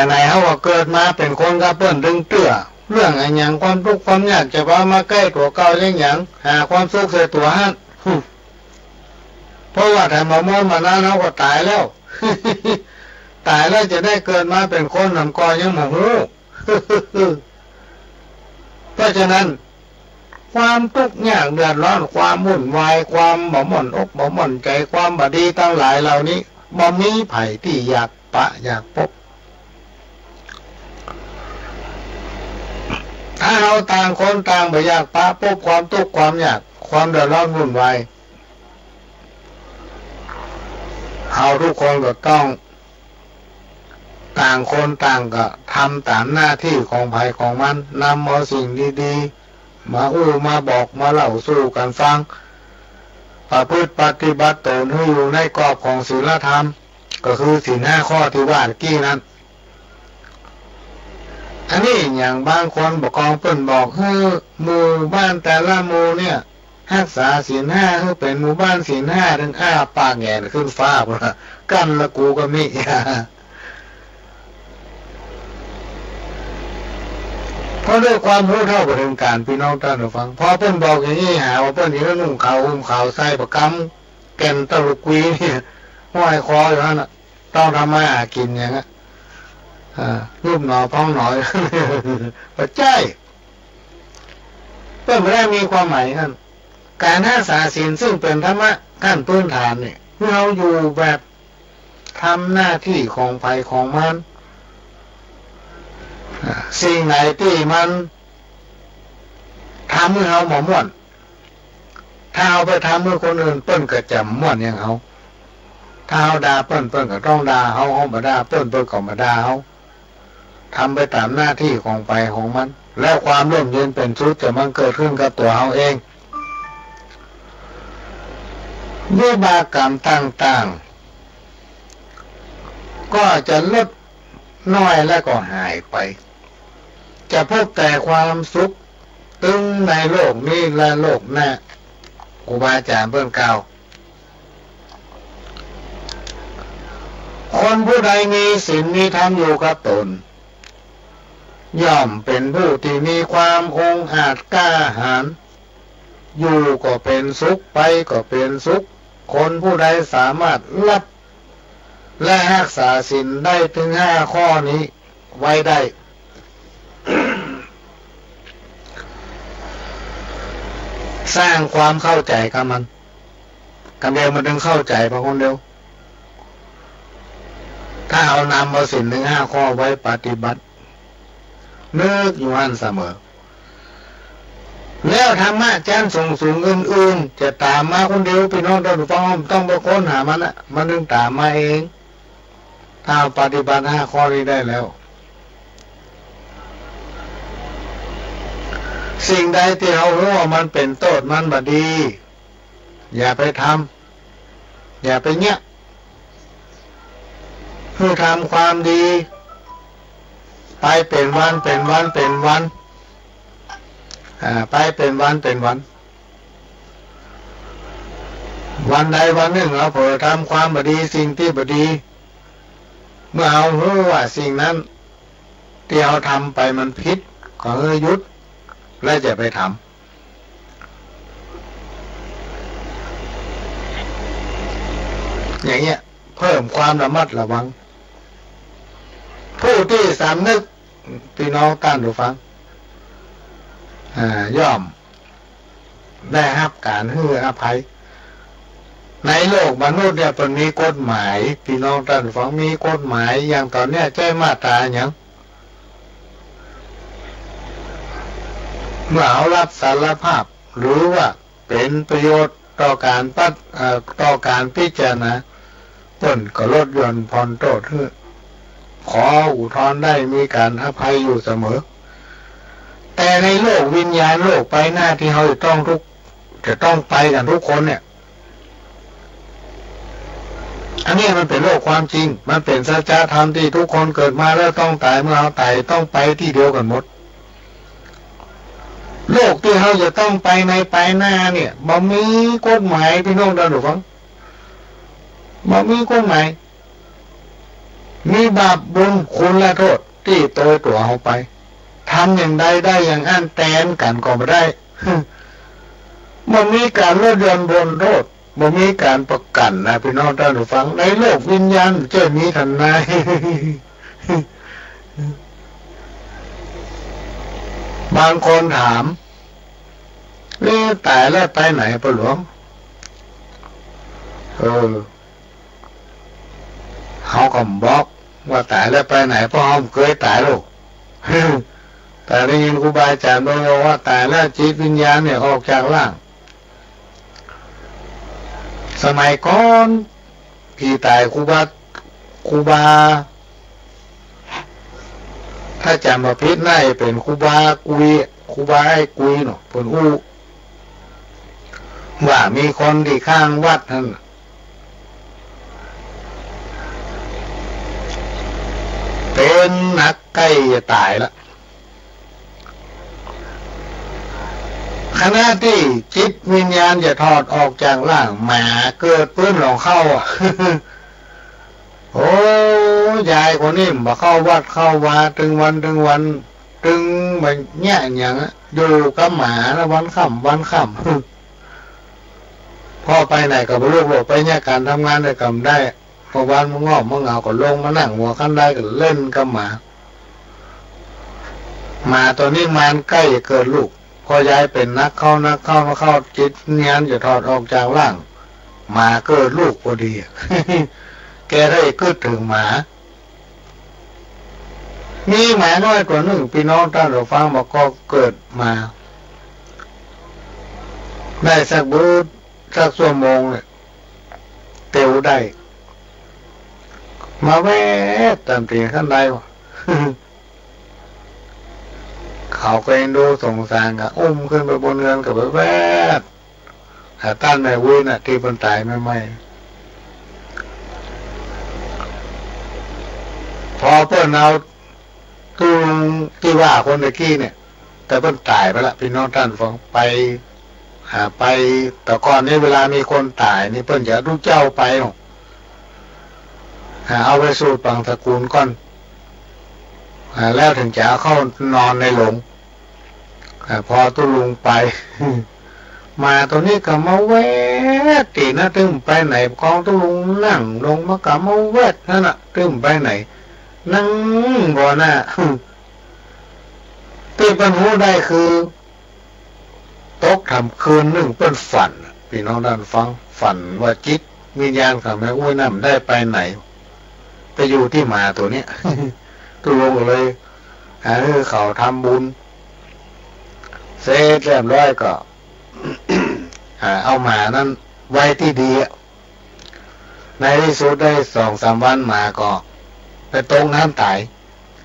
ไหนๆเขาว่าเกิดมาเป็นคนกับเปิ้นดึงเตื้อเรื่องอะไรอย่างความทุกข์ความยากจะว่ามาใกล้ตัวเก่าอย่างหาความสุขใส่ตัวฮั่นเพราะว่าถ้ามาโม่มานั้นเขาก็ตายแล้ว ตายแล้วจะได้เกิดมาเป็นคนนำกอยังหมหูเพราะฉะนั้นความทุกข์ยากเดือดร้อนความวุ่นวายความบ่หม่นอกบ่หม่นใจความบดีทั้งหลายเหล่านี้บ่มีไผที่อยากปะอยากพบถ้าเราต่างคนต่างบ่อยากปะพบความทุกข์ความยากความเดือดร้อนวุ่นวายเราทุกคนก็ต้องต่างคนต่างก็ทำตามหน้าที่ของภัยของมันนำเอาสิ่งดีๆมามาบอกมาเล่าสู่กันฟังประพฤติปฏิบัติตนให้อยู่ในกรอบของศีลธรรมก็คือศีล 5 ข้อที่ว่ากี้นั้นอันนี้อย่างบางคนบอกกองเปิ้นบอกให้หมู่บ้านแต่ละหมู่เนี่ยรักษาศีล 5ให้เป็นหมู่บ้านศีล 5ถึงอ้าปากแหงนขึ้นฟ้าพุ่นน่ะกันละกูก็มีเพราะด้วยความรู้เท่าถึงการพี่น้องท่านผู้ฟังพอเพิ่นบอกอย่างนี้หาว่าเพิ่นนี่ก็นุ่งขาวห่มขาวใส่ประกำแก่นตะลุกวีเนี่ยห้อยคออยู่นั่นน่ะต้องทำมาหากินอย่างนั้นรูปหนอพ้องหน่อยปัจจัยเพิ่นไม่ได้มีความหมายท่านการรักษาศีลซึ่งเป็นธรรมะขั้นพื้นฐานเนี่ยเราอยู่แบบทำหน้าที่ของภัยของมันสิ่งไหนที่มันทำให้เราหมอม่วนถ้าเอาไปทำให้คนอื่นเปิ้นก็จำม่วนอย่างเขาถ้าเอาด่าเปิ้นก็ต้องด่าเขาบ่ด่าเปิ้นก็บ่ด่าเขาทำไปตามหน้าที่ของไปของมันแล้วความร่มเย็นเป็นสุขจะมันเกิดขึ้นกับตัวเขาเองวิบากกรรมต่างๆก็จะลดน้อยและก็หายไปจะพบแต่ความสุขตึงในโลกนี้และโลกหน้าครูบาอาจารย์เพิ่นกล่าวคนผู้ใดมีศีลมีธรรมอยู่กับตนย่อมเป็นผู้ที่มีความองอาจกล้าหาญอยู่ก็เป็นสุขไปก็เป็นสุขคนผู้ใดสามารถรับและรักษาศีลได้ถึง 5 ข้อนี้ไว้ได้ สร้างความเข้าใจกับมันกันเดียวมันถึงเข้าใจพอคนเดียวถ้าเอานำเอาศีลถึง 5 ข้อไว้ปฏิบัตินึกอยู่อันเสมอแล้วธรรมะแจ้งสูงอื่นๆจะตามมาคนเดียวพี่น้องต้องไปค้นหามันนะมันถึงตามมาเองถ้าปฏิบัติ 5 ข้อนี้ได้แล้วสิ่งใดที่เรารู้ว่ามันเป็นโทษมันบ่ดีอย่าไปทำอย่าไปเงี้ยคือทำความดีไปเป็นวันไปเป็นวันวันใดวันหนึ่งเราเผลอทำความบ่ดีสิ่งที่บ่ดีเมื่อเรารู้ว่าสิ่งนั้นที่เราทำไปมันผิดก็หยุดและจะไปทำอย่างเงี้ยเพิ่มความระมัดระวังผู้ที่สำนึกพี่น้องท่านผู้ฟังย่อมได้รับการให้อภัยในโลกมนุษย์เนี่ยมันมีกฎหมายพี่น้องท่านผู้ฟังมีกฎหมายอย่างตอนเนี้ยแจ้งมาตราอย่างเมื่อเอารับสารภาพหรือว่าเป็นประโยชน์ต่อการพิจารณาต้นก็ลดหย่อนผ่อนโทษขออุทธรณ์ได้มีการอภัยอยู่เสมอแต่ในโลกวิญญาณโลกไปหน้าที่เราจะต้องไปกันทุกคนเนี่ย อันนี้มันเป็นโลกความจริงมันเป็นสัจธรรมที่ทุกคนเกิดมาแล้วต้องตายเมื่อเขาตายต้องไปที่เดียวกันหมดโลกที่เขาจะต้องไปในไปหน้าเนี่ยบ่มีกฎหมายพี่น้องได้หรือเปล่าบ่มีกฎหมายมีบาปบุญคุณและโทษที่ตัวเขาไปทำอย่างใดได้อย่างอันแตนกันก็ไม่ได้บ่มีการลดหย่อนบนโทษบ่มีการประกันนะพี่น้องท่านผู้ฟังในโลกวิญญาณจะมีทันนายบางคนถามตายแล้วไปไหนพ่อหลวงเขาก็บอกว่าตายแล้วไปไหนเพราะเขาเคยตายลูกแต่ได้ยินครูบาอาจารย์บอกว่าตายแล้วจิตวิญญาณเนี่ยออกจากร่างสมัยก่อนพี่ตายครูบาถ้าจำมาพิษได้เป็นครูบาไอ้กุยเนาะผลอู้ว่ามีคนที่ข้างวัดนั่นเป็นนักใกล้จะตายละขณะที่จิตวิญญาณจะถอดออกจากร่างหมาเกิดปื้นหลงเข้าโอ้ยายคนนี้มาเข้าวัดเข้าวาถึงวันตึงแบบแง่อย่างอยู่กับหมาแล้ววันค่ำพ่อไปไหนกับลูกบอกไปเนี่ยการทำงานได้กำได้พอวันมึงงอบมึงเหงาก็ลงมานั่งหัวขั้นได้ก็เล่นกับหมาตัวนี้มันใกล้จะเกิดลูกพอยายเป็นนักเข้าจิตวิญญาณจะถอดออกจากร่างหมาเกิดลูกพอดี แกได้เกิดถึงหมามีหมาน้อยตัวหนึ่งพี่น้องท่านเราฟังบอกก็เกิดมาได้สักชั่วโมงเนี่ยเตียวได้มาแวะตามตีขั้นใดวะ เขาก็เอ็นดูสงสารกับอุ้มขึ้นไปบนเรือนกับแวะแต่ต้านแม่วุ้ยน่ะที่คนตายไม่พอเพิ่นเอาตู้ที่ว่าคนตะกี้เนี่ยแต่เพิ่นตายไปละพี่น้องท่านฟังไปแต่ก่อนนี้เวลามีคนตายนี่เพิ่นจะรู้เจ้าไปเอาไปสูตรปังตระกูลก่อนแล้วถึงจะเข้านอนในหลงพอตุลุงไป มาตัวนี้ก็มาแวดตีนะตึมไปไหนกองตุลุงนั่งลงมาก็มาแวดนั่นน่ะตึมไปไหนนั่งบ่หน้าที่เป็นหูได้คือตกทำคืนหนึ่งเป็นฝันพี่น้องท่านฟังฝันว่าจิตวิญญาณของแม่อุ้ยนั่นได้ไปไหนไปอยู่ที่หมาตัวเนี้ย ตุลุงเลยเขาทำบุญเสร็จเรียบร้อยก็ เอาหมานั้นไว้ที่ดีในที่สุดได้2-3 วันหมาก็ไปตรงน้ำตาย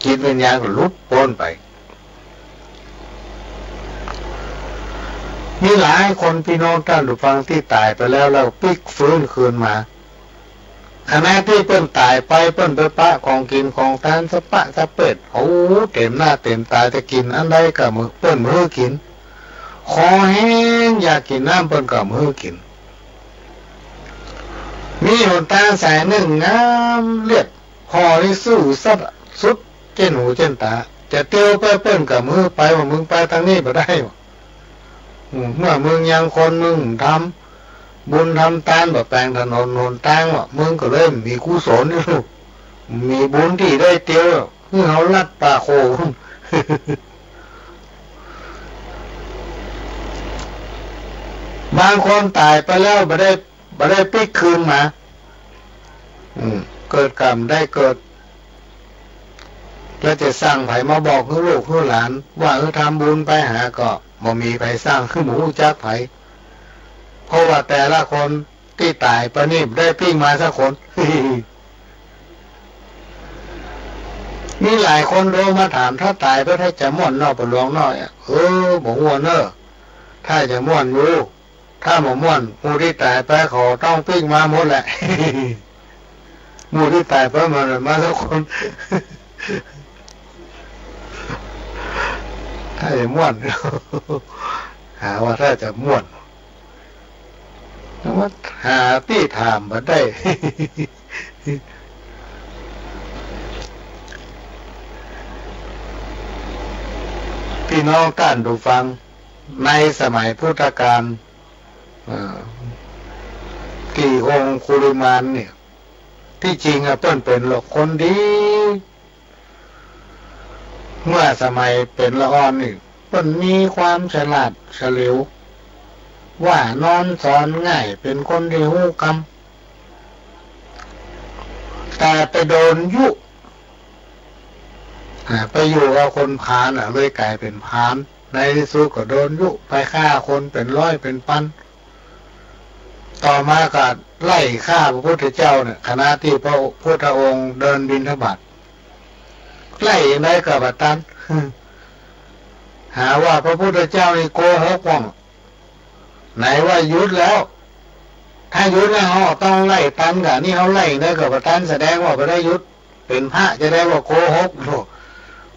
จิตวิญญาณก็ลุดพ้นไปมีหลายคนพี่น้องท่านผู้ฟังที่ตายไปแล้วปิ๊กฟื้นคืนมาขณะที่เปิ้นตายไปเปิ้นไปปะของกินของทานสปะสะเป็ดโอ้เต็มหน้าเต็มตาจะกินอันใดก็มือเปิ้นมือกินคอแห้งอยากกินน้ำเปิ้นก็มือกินมีหนตาสายหนึ่งงามเลียดคอที่สู้สุดเจนหูเจนตาจะเตียวไปเปิ้นก็มือไปว่ามึงไปทางนี้บ่ได้เมื่อมึงยังคนมึงทำบุญทำทานแบบแปลงถนนหนทางว่ะมึงก็เริ่มมีกุศลอยู่มีบุญที่ได้เตียวเมื่อเขาลัดปาโค บางคนตายไปแล้วไม่ได้ปิ๊กคืนมาเกิดกรรมได้เกิดแล้วจะสร้างไผมาบอกให้ลูกให้หลานว่าทำบุญไปหาก็บ่มีไผสร้างขึ้นหมูจักไผเพราะว่าแต่ละคนที่ตายไปนี่ได้ปิ้งมาสักคน มีหลายคนโทรมาถามถ้าตายไปถ้าจะม่วนนอกปลวงน้อยบอกว่าเนอะถ้าจะม่วนอยู่ถ้าบ่ม่วนผู้ที่ตายไปขอต้องปิ้งมาหมดแหละ หมู่ที่ตายเพราะมันมาทุกคนถ้าจะม่วนหาว่าถ้าจะม่วนว่าหาที่ถามมาได้พี่น้องท่านดูฟังในสมัยพุทธกาลที่องค์คุริมานเนี่ยที่จริงอะเปิ้นเป็นคนดีเมื่อสมัยเป็นละอ่อนนี่เปิ้นมีความฉลาดเฉลียวว่านอนสอนง่ายเป็นคนที่หู้กำแต่ไปโดนยุไปอยู่กับคนพาลเลยกลายเป็นพาลในที่สุดก็โดนยุไปฆ่าคนเป็นร้อยเป็นพันต่อมาก็ไล่ฆ่าพระพุทธเจ้าเนี่ยขณะที่พระพุทธองค์เดินบิณฑบาตไล่ในกับบัตตันหาว่าพระพุทธเจ้านี่โกหกว่องไหนว่ายุดแล้วถ้ายุดแล้วเขาต้องไล่ตันกันนี่เขาไล่ในกับบัตตันแสดงว่าไม่ได้ยุดเป็นพระจะได้ว่าโกหก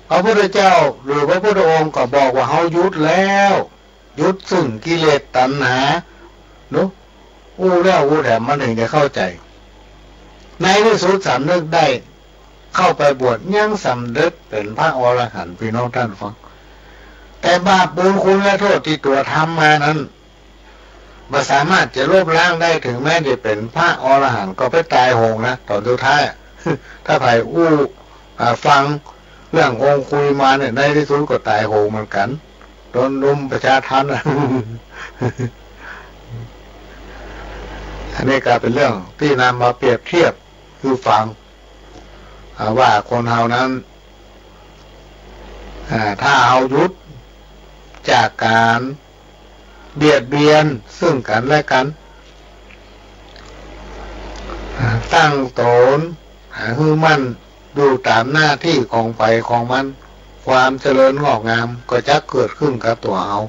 พระพุทธเจ้าหรือพระพุทธองค์ก็บอกว่าเขายุดแล้วยุดซึ่งกิเลสตัณหาเนาะอู้แล้วอู้แถมมันถึงจะเข้าใจในที่สุดสำนึกได้เข้าไปบวชยังสำนึกเป็นพระอรหันต์พี่น้องท่านฟังแต่บาปบุญคุณและโทษที่ตัวทำมานั้นไม่สามารถจะลบล้างได้ถึงแม้จะเป็นพระอรหันต์ก็ไปตายโหงนะตอนสุดท้ายถ้าใครฟังเรื่ององค์คุยมาเนี่ยในที่สุดก็ตายโหงเหมือนกันโดนรุมประชาทันอันนี้ก็เป็นเรื่องที่นำมาเปรียบเทียบคือฟังว่าคนเฮานั้นถ้าเอายุดจากการเบียดเบียนซึ่งกันและกันตั้งตนคือมันดูตามหน้าที่ของไปของมันความเจริญงอกงามก็จะเกิดขึ้นกับตัวเอา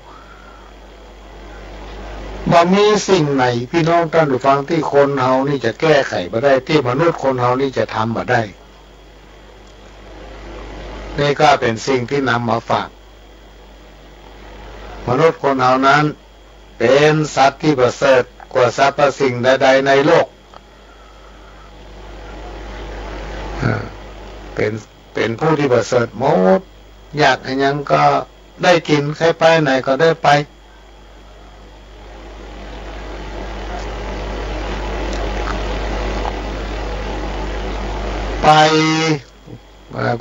บ่มีสิ่งไหนพี่น้องท่านผู้ฟังที่คนเฮานี่จะแก้ไขบ่ได้ที่มนุษย์คนเฮานี่จะทำบ่ได้นี่ก็เป็นสิ่งที่นำมาฝากมนุษย์คนเฮานั้นเป็นสัตว์ที่ประเสริฐกว่าสรรพสิ่งใดๆในโลกเป็นผู้ที่ประเสริฐหมดอยากอะไรยังก็ได้กินใครไปไหนก็ได้ไป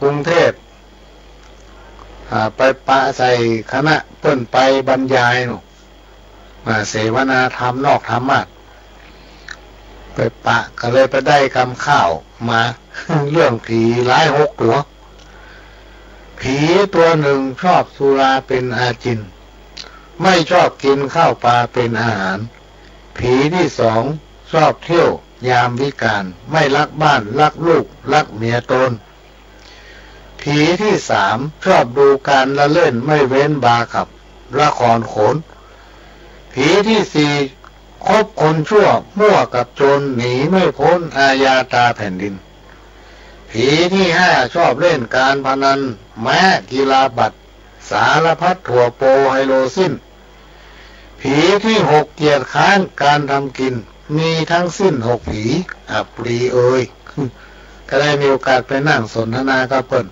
กรุงเทพไปปะใส่คณะเปิ้นไปบรรยายเสวนาธรรมนอกธรรมะไปปะก็เลยไปได้คำข่าวมาเรื่องผีร้าย6 ตัวผีตัวหนึ่งชอบสุราเป็นอาจินไม่ชอบกินข้าวปลาเป็นอาหารผีที่2ชอบเที่ยวยามวิกาลไม่รักบ้านรักลูกรักเมียตนผีที่3ชอบดูการละเล่นไม่เว้นบาขับละครโขนผีที่4คบคนชั่วมั่วกับโจรหนีไม่พ้นอาญาตาแผ่นดินผีที่5ชอบเล่นการพนันแม้กีฬาบัตรสารพัดถั่วโปไฮโลสิ้นผีที่6เกียรติค้านการทำกินมีทั้งสิ้น6ผีอับปรีเอ่ยก็ได้มีโอกาสไปนั่งสนทนากับเปิ้น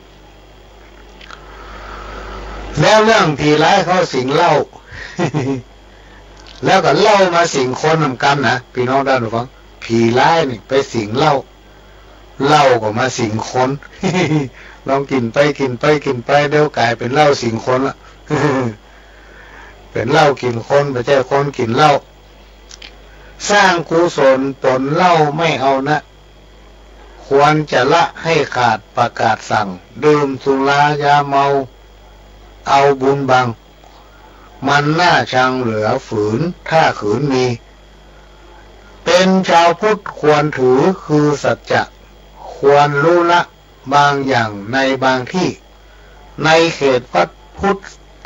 แล้วเรื่องผีร้ายเขาสิงเล่า แล้วก็เล่ามาสิงคนนำกันนะพี่น้องด้านฟังผีร้ายนี่ไปสิงเล่าก็มาสิงคน ลองกินไปเดี๋ยวกลายเป็นเหล้าสิงคนละ เป็นเหล้ากินคนไม่ใช่คนกินเหล้าสร้างกุศลตนเหล้าไม่เอานะควรจะละให้ขาดประกาศสั่งดื่มสุรายาเมาเอาบุญบังมันน่าชังเหลือฝืนถ้าขืนมีเป็นชาวพุทธควรถือคือสัจจะควรรู้ละบางอย่างในบางที่ในเขตวัดพุท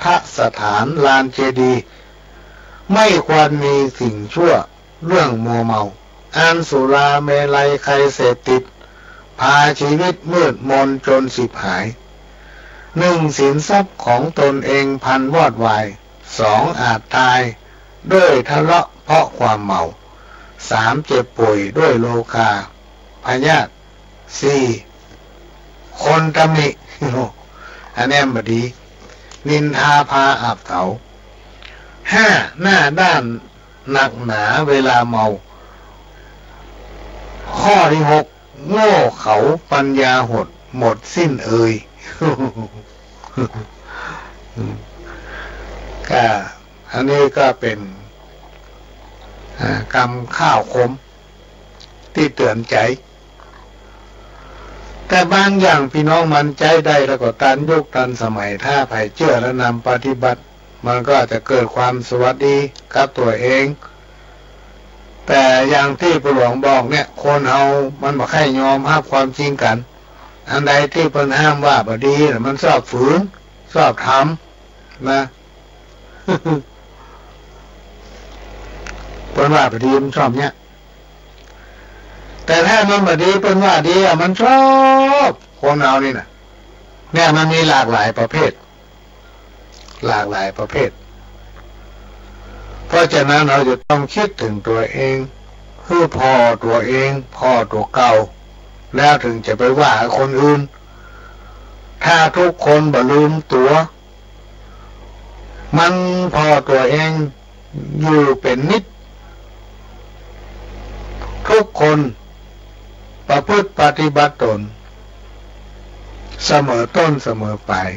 ธสถานลานเจดีย์ไม่ควรมีสิ่งชั่วเรื่องมัวเมาอันสุราเมลัยใครเสพติด พาชีวิตมืดมนจนสิบหาย1สินทรัพย์ของตนเองพันวอดวาย2อาจตายด้วยทะเลาะเพราะความเมา3เจ็บป่วยด้วยโรคาพยาธิ4คนตำหนิอันนี้บดีนินทาพาอับเถา5หน้าด้านหนักหนาเวลาเมาข้อที่6โง่เขาปัญญาหดหมดสิ้นเอ่ยก็อันนี้ก็เป็นกรรมข้าวคมที่เตือนใจแต่บางอย่างพี่น้องมันใจได้แล้วก็ตันยุคตันสมัยถ้าไผ่เชื่อและนำปฏิบัติมันก็จะเกิดความสวัสดีกับตัวเองแต่อย่างที่พระหลวงบอกเนี่ยคนเอามันบ่ค่อยยอมรับความจริงกันอันใดที่เพิ่นห้ามว่าบ่ดีมันชอบฝืนชอบทำนะเพิ่นว่าบ่ดีมันชอบเนี่ยแต่ถ้ามันบ่ดีเพิ่นว่าดีมันชอบคนเอานี่นะเนี่ยมันมีหลากหลายประเภทเพราะฉะนั้นเราจะต้องคิดถึงตัวเองคือพ่อตัวเองพ่อตัวเก่าแล้วถึงจะไปว่าคนอื่นถ้าทุกคนบ่ลืมตัวมันพ่อตัวเองอยู่เป็นนิดทุกคนประพฤติปฏิบัติตนเสมอต้นเสมอปลาย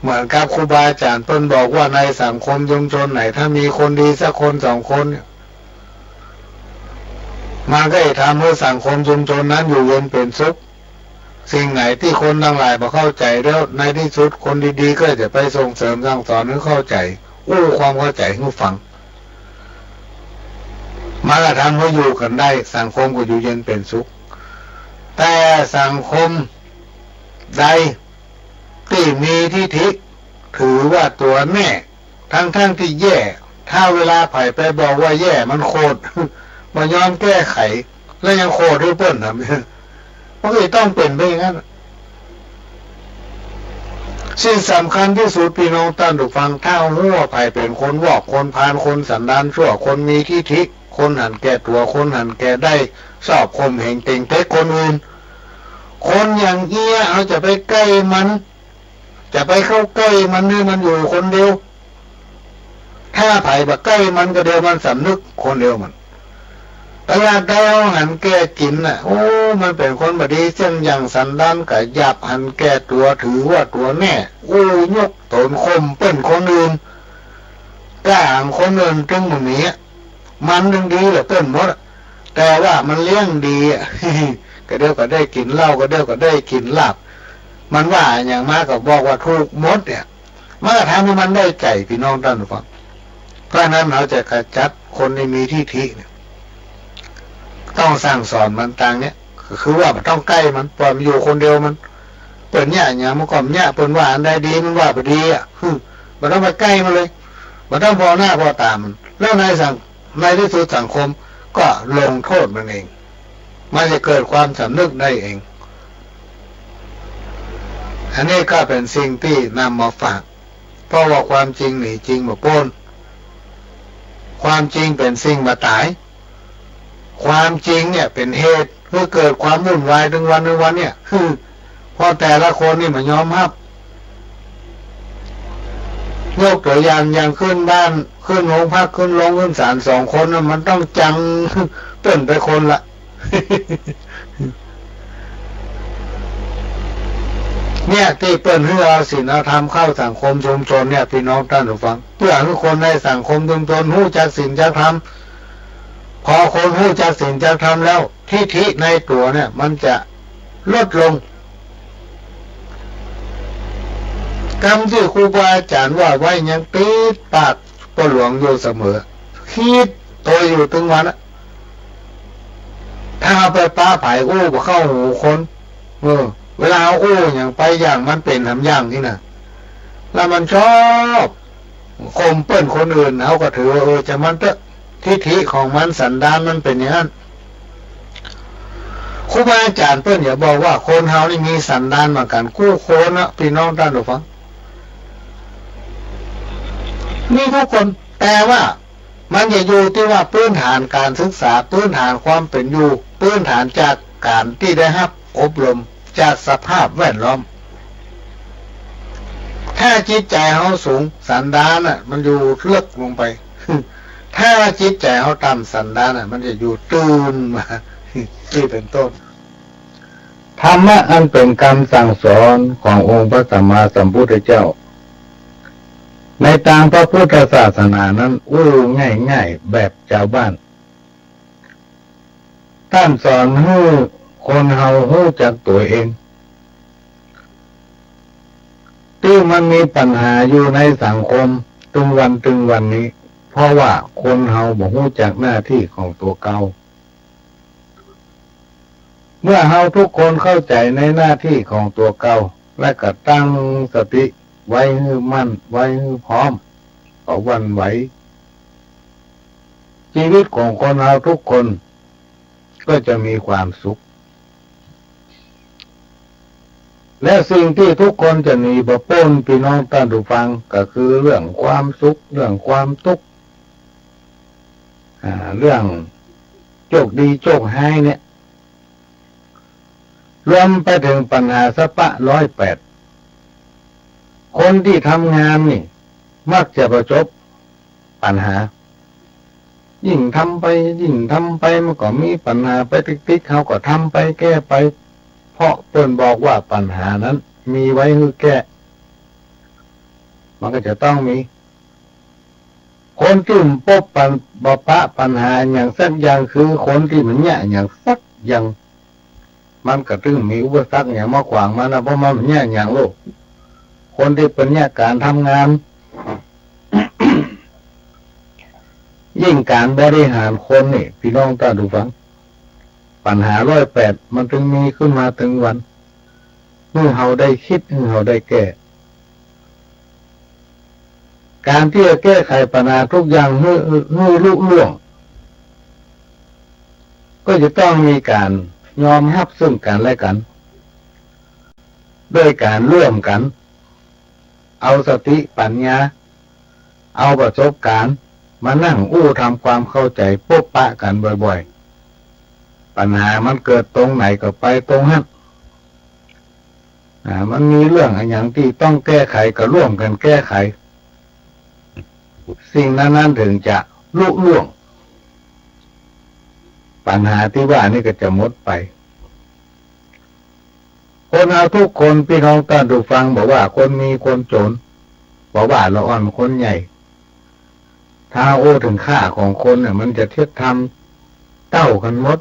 เหมือนกับครูบาอาจารย์เพิ่นบอกว่าในสังคมชุมชนไหนถ้ามีคนดีสักคน2คนมันก็จะทำให้สังคมชุมชนนั้นอยู่เย็นเป็นสุขสิ่งไหนที่คนทั้งหลายบ่เข้าใจแล้วในที่สุดคนดีๆก็จะไปส่งเสริมสั่งสอนให้เข้าใจความเข้าใจให้ฟังมันก็ทำให้อยู่กันได้สังคมก็อยู่เย็นเป็นสุขแต่สังคมใดที่มีทิฐิถือว่าตัวแน่ทั้งที่แย่ถ้าเวลาไผ่ไปบอกว่าแย่มันโคตรมันยอมแก้ไขแล้วยังโคตรด้วยเปิ้นทำมันก็ต้องเป็นไปอย่างนั้นสิ่งสำคัญที่สุดพี่น้องท่านผู้ฟังถ้าหัวไผ่เป็นคนวอกคนพาลคนสันดานชั่วคนมีทิฐิคนหันแก่ตัวคนหันแก่ได้ชอบข่มเหงเต็งเท็จคนอื่นคนอย่างเงี้ยเอาจะไปใกล้มันจะไปเข้าใกล้มันนี่มันอยู่คนเดียวถ้าไผ่บักใกล้มันก็เดียวมันสำนึกคนเดียวมันแต่อยากได้เอาหันแก่กินน่ะมันเป็นคนบดีเช่นอย่างสันดานกับหยาบหันแก่ตัวถือว่าตัวแน่ยกตนคมเป็นคนอื่นกล้าหังคนอื่นจึงแบบนี้มันดึงดีเหลือเกินหมดแต่ว่ามันเลี้ยงดีก็เดียวก็ได้กินเหล้าก็เดียวก็ได้กินลาบมันว่าอย่างมากก็บอกว่าถูกมดเนี่ยมันก็ทำให้มันได้ใจพี่น้องท่านผู้ฟังเพราะนั้นเราจะขจัดคนที่มีทิฐิเนี่ยต้องสั่งสอนมันต่างเนี่ยคือว่ามันต้องใกล้มันปล่อยมันอยู่คนเดียวมันเปิดเนี่ยอย่างมันก่อมเนี่ยเปิดว่าอันใดดีมันว่าไปดีมันต้องไปใกล้มันเลยมันต้องพอหน้าพอตามันแล้วในที่สุดสังคมก็ลงโทษมันเองมันจะเกิดความสำนึกได้เองอันนี้ก็เป็นสิ่งที่นำมาฝากเพราะว่าความจริงนี่จริงบ่ปนความจริงเป็นสิ่งมาตายความจริงเนี่ยเป็นเหตุเพื่อเกิดความวุ่นวายถึงวันเนี่ยพอแต่ละคนนี่มันยอมรับยกตัวอย่างขึ้นบ้านขึ้นโรงพักขึ้นโรงขึ้นศาล2คนมันต้องจังเปิ้นไปคนละเนี่ยที่เปิ้นให้เอาศีลธรรมเข้าสังคมชุมชนเนี่ยพี่น้องท่านผู้ฟังเพื่อให้คนในสังคมชุมชนรู้จักศีลจักธรรมพอคนรู้จักศีลจักธรรมแล้วทิฐิในตัวเนี่ยมันจะลดลงกรรมที่ครูบาอาจารย์ว่าไว้ยังติดปากตัวหลวงอยู่เสมอคิดตัวอยู่ถึงวันนะถ้าไปป้าไผ่ก็เข้าหูคนเวลาอย่างไปอย่างมันเป็นทำอย่างนี่นะแล้วมันชอบคมเปิ้นคนอื่นเขาก็ถือว่าจะมันเถอะทิฐิของมันสันดานมันเป็นอย่างนั้น ครูบาอาจารย์เพิ่นอย่าบอกว่าคนเฮานี่มีสันดานเหมือนกันคู่โคนนะพี่น้องท่านผู้ฟังมีทุกคนแต่ว่ามันจะอยู่ที่ว่าพื้นฐานการศึกษาพื้นฐานความเป็นอยู่พื้นฐานจากการที่ได้รับอบรมจากสภาพแวดล้อมถ้าจิตใจเขาสูงสันดานน่ะมันอยู่เลือกลงไป ถ้าจิตใจเขาต่ำสันดานน่ะมันจะอยู่ตื่นมาที่เป็นต้นธรรมะอันเป็นคำสั่งสอนขององค์พระสัมมาสัมพุทธเจ้าในทางพระพุทธศาสนานั้นง่ายแบบชาวบ้านท่านสอนให้คนเฮารู้จักตัวเองที่มันมีปัญหาอยู่ในสังคมถึงวันนี้เพราะว่าคนเฮาบ่รู้จักหน้าที่ของตัวเก่าเมื่อเฮาทุกคนเข้าใจในหน้าที่ของตัวเก่าและก็ตั้งสติไว้ให้มั่นไว้ให้พร้อมก็วันไหวชีวิตของคนเฮาทุกคนก็จะมีความสุขและสิ่งที่ทุกคนจะหนีบ่พ้นพี่น้องท่านผู้ฟังก็คือเรื่องความสุขเรื่องความทุกข์เรื่องโชคดีโชคร้ายเนี่ยรวมไปถึงปัญหาสปะ108คนที่ทำงานนี่มักจะประสบปัญหายิ่งทำไปมันก็มีปัญหาไปติ๊กเขาก็ทำไปแก้ไปเพราะเพิ่นบอกว่าปัญหานั้นมีไว้ให้แก้มันก็จะต้องมีคนที่พบปัญหาอย่างสักอย่างคือคนที่มันเนี่ยอย่างสักอย่างมันก็ตึงมีอุปสรรคอย่างมาขวางมันนะเพราะมันเนี่ยอย่างโลกคนที่เป็นเนี่ยการทำงาน ยิ่งการบริหารคนนี่พี่น้องท่านผู้ฟังปัญหา108มันถึงมีขึ้นมาถึงวันเมื่อเราได้คิดเมื่อเราได้แก้การที่จะแก้ไขปัญหาทุกอย่างเมื่อลุล่วงก็จะต้องมีการยอมรับซึ่งกันและกันด้วยการร่วมกันเอาสติปัญญาเอาประสบการณ์มานั่งทำความเข้าใจพบปะกันบ่อยๆปัญหามันเกิดตรงไหนก็ไปตรงนั้นมันมีเรื่องอย่างที่ต้องแก้ไขก็ร่วมกันแก้ไขสิ่งนั้นถึงจะลุล่วงปัญหาที่ว่านี่ก็จะหมดไปคนเอาทุกคนพี่น้องท่านผู้ฟังบอกว่าคนมีคนจนบอกว่าละอ่อนคนใหญ่ถ้าถึงค่าของคนเนี่ยมันจะเทียบทำเต้ากันหมด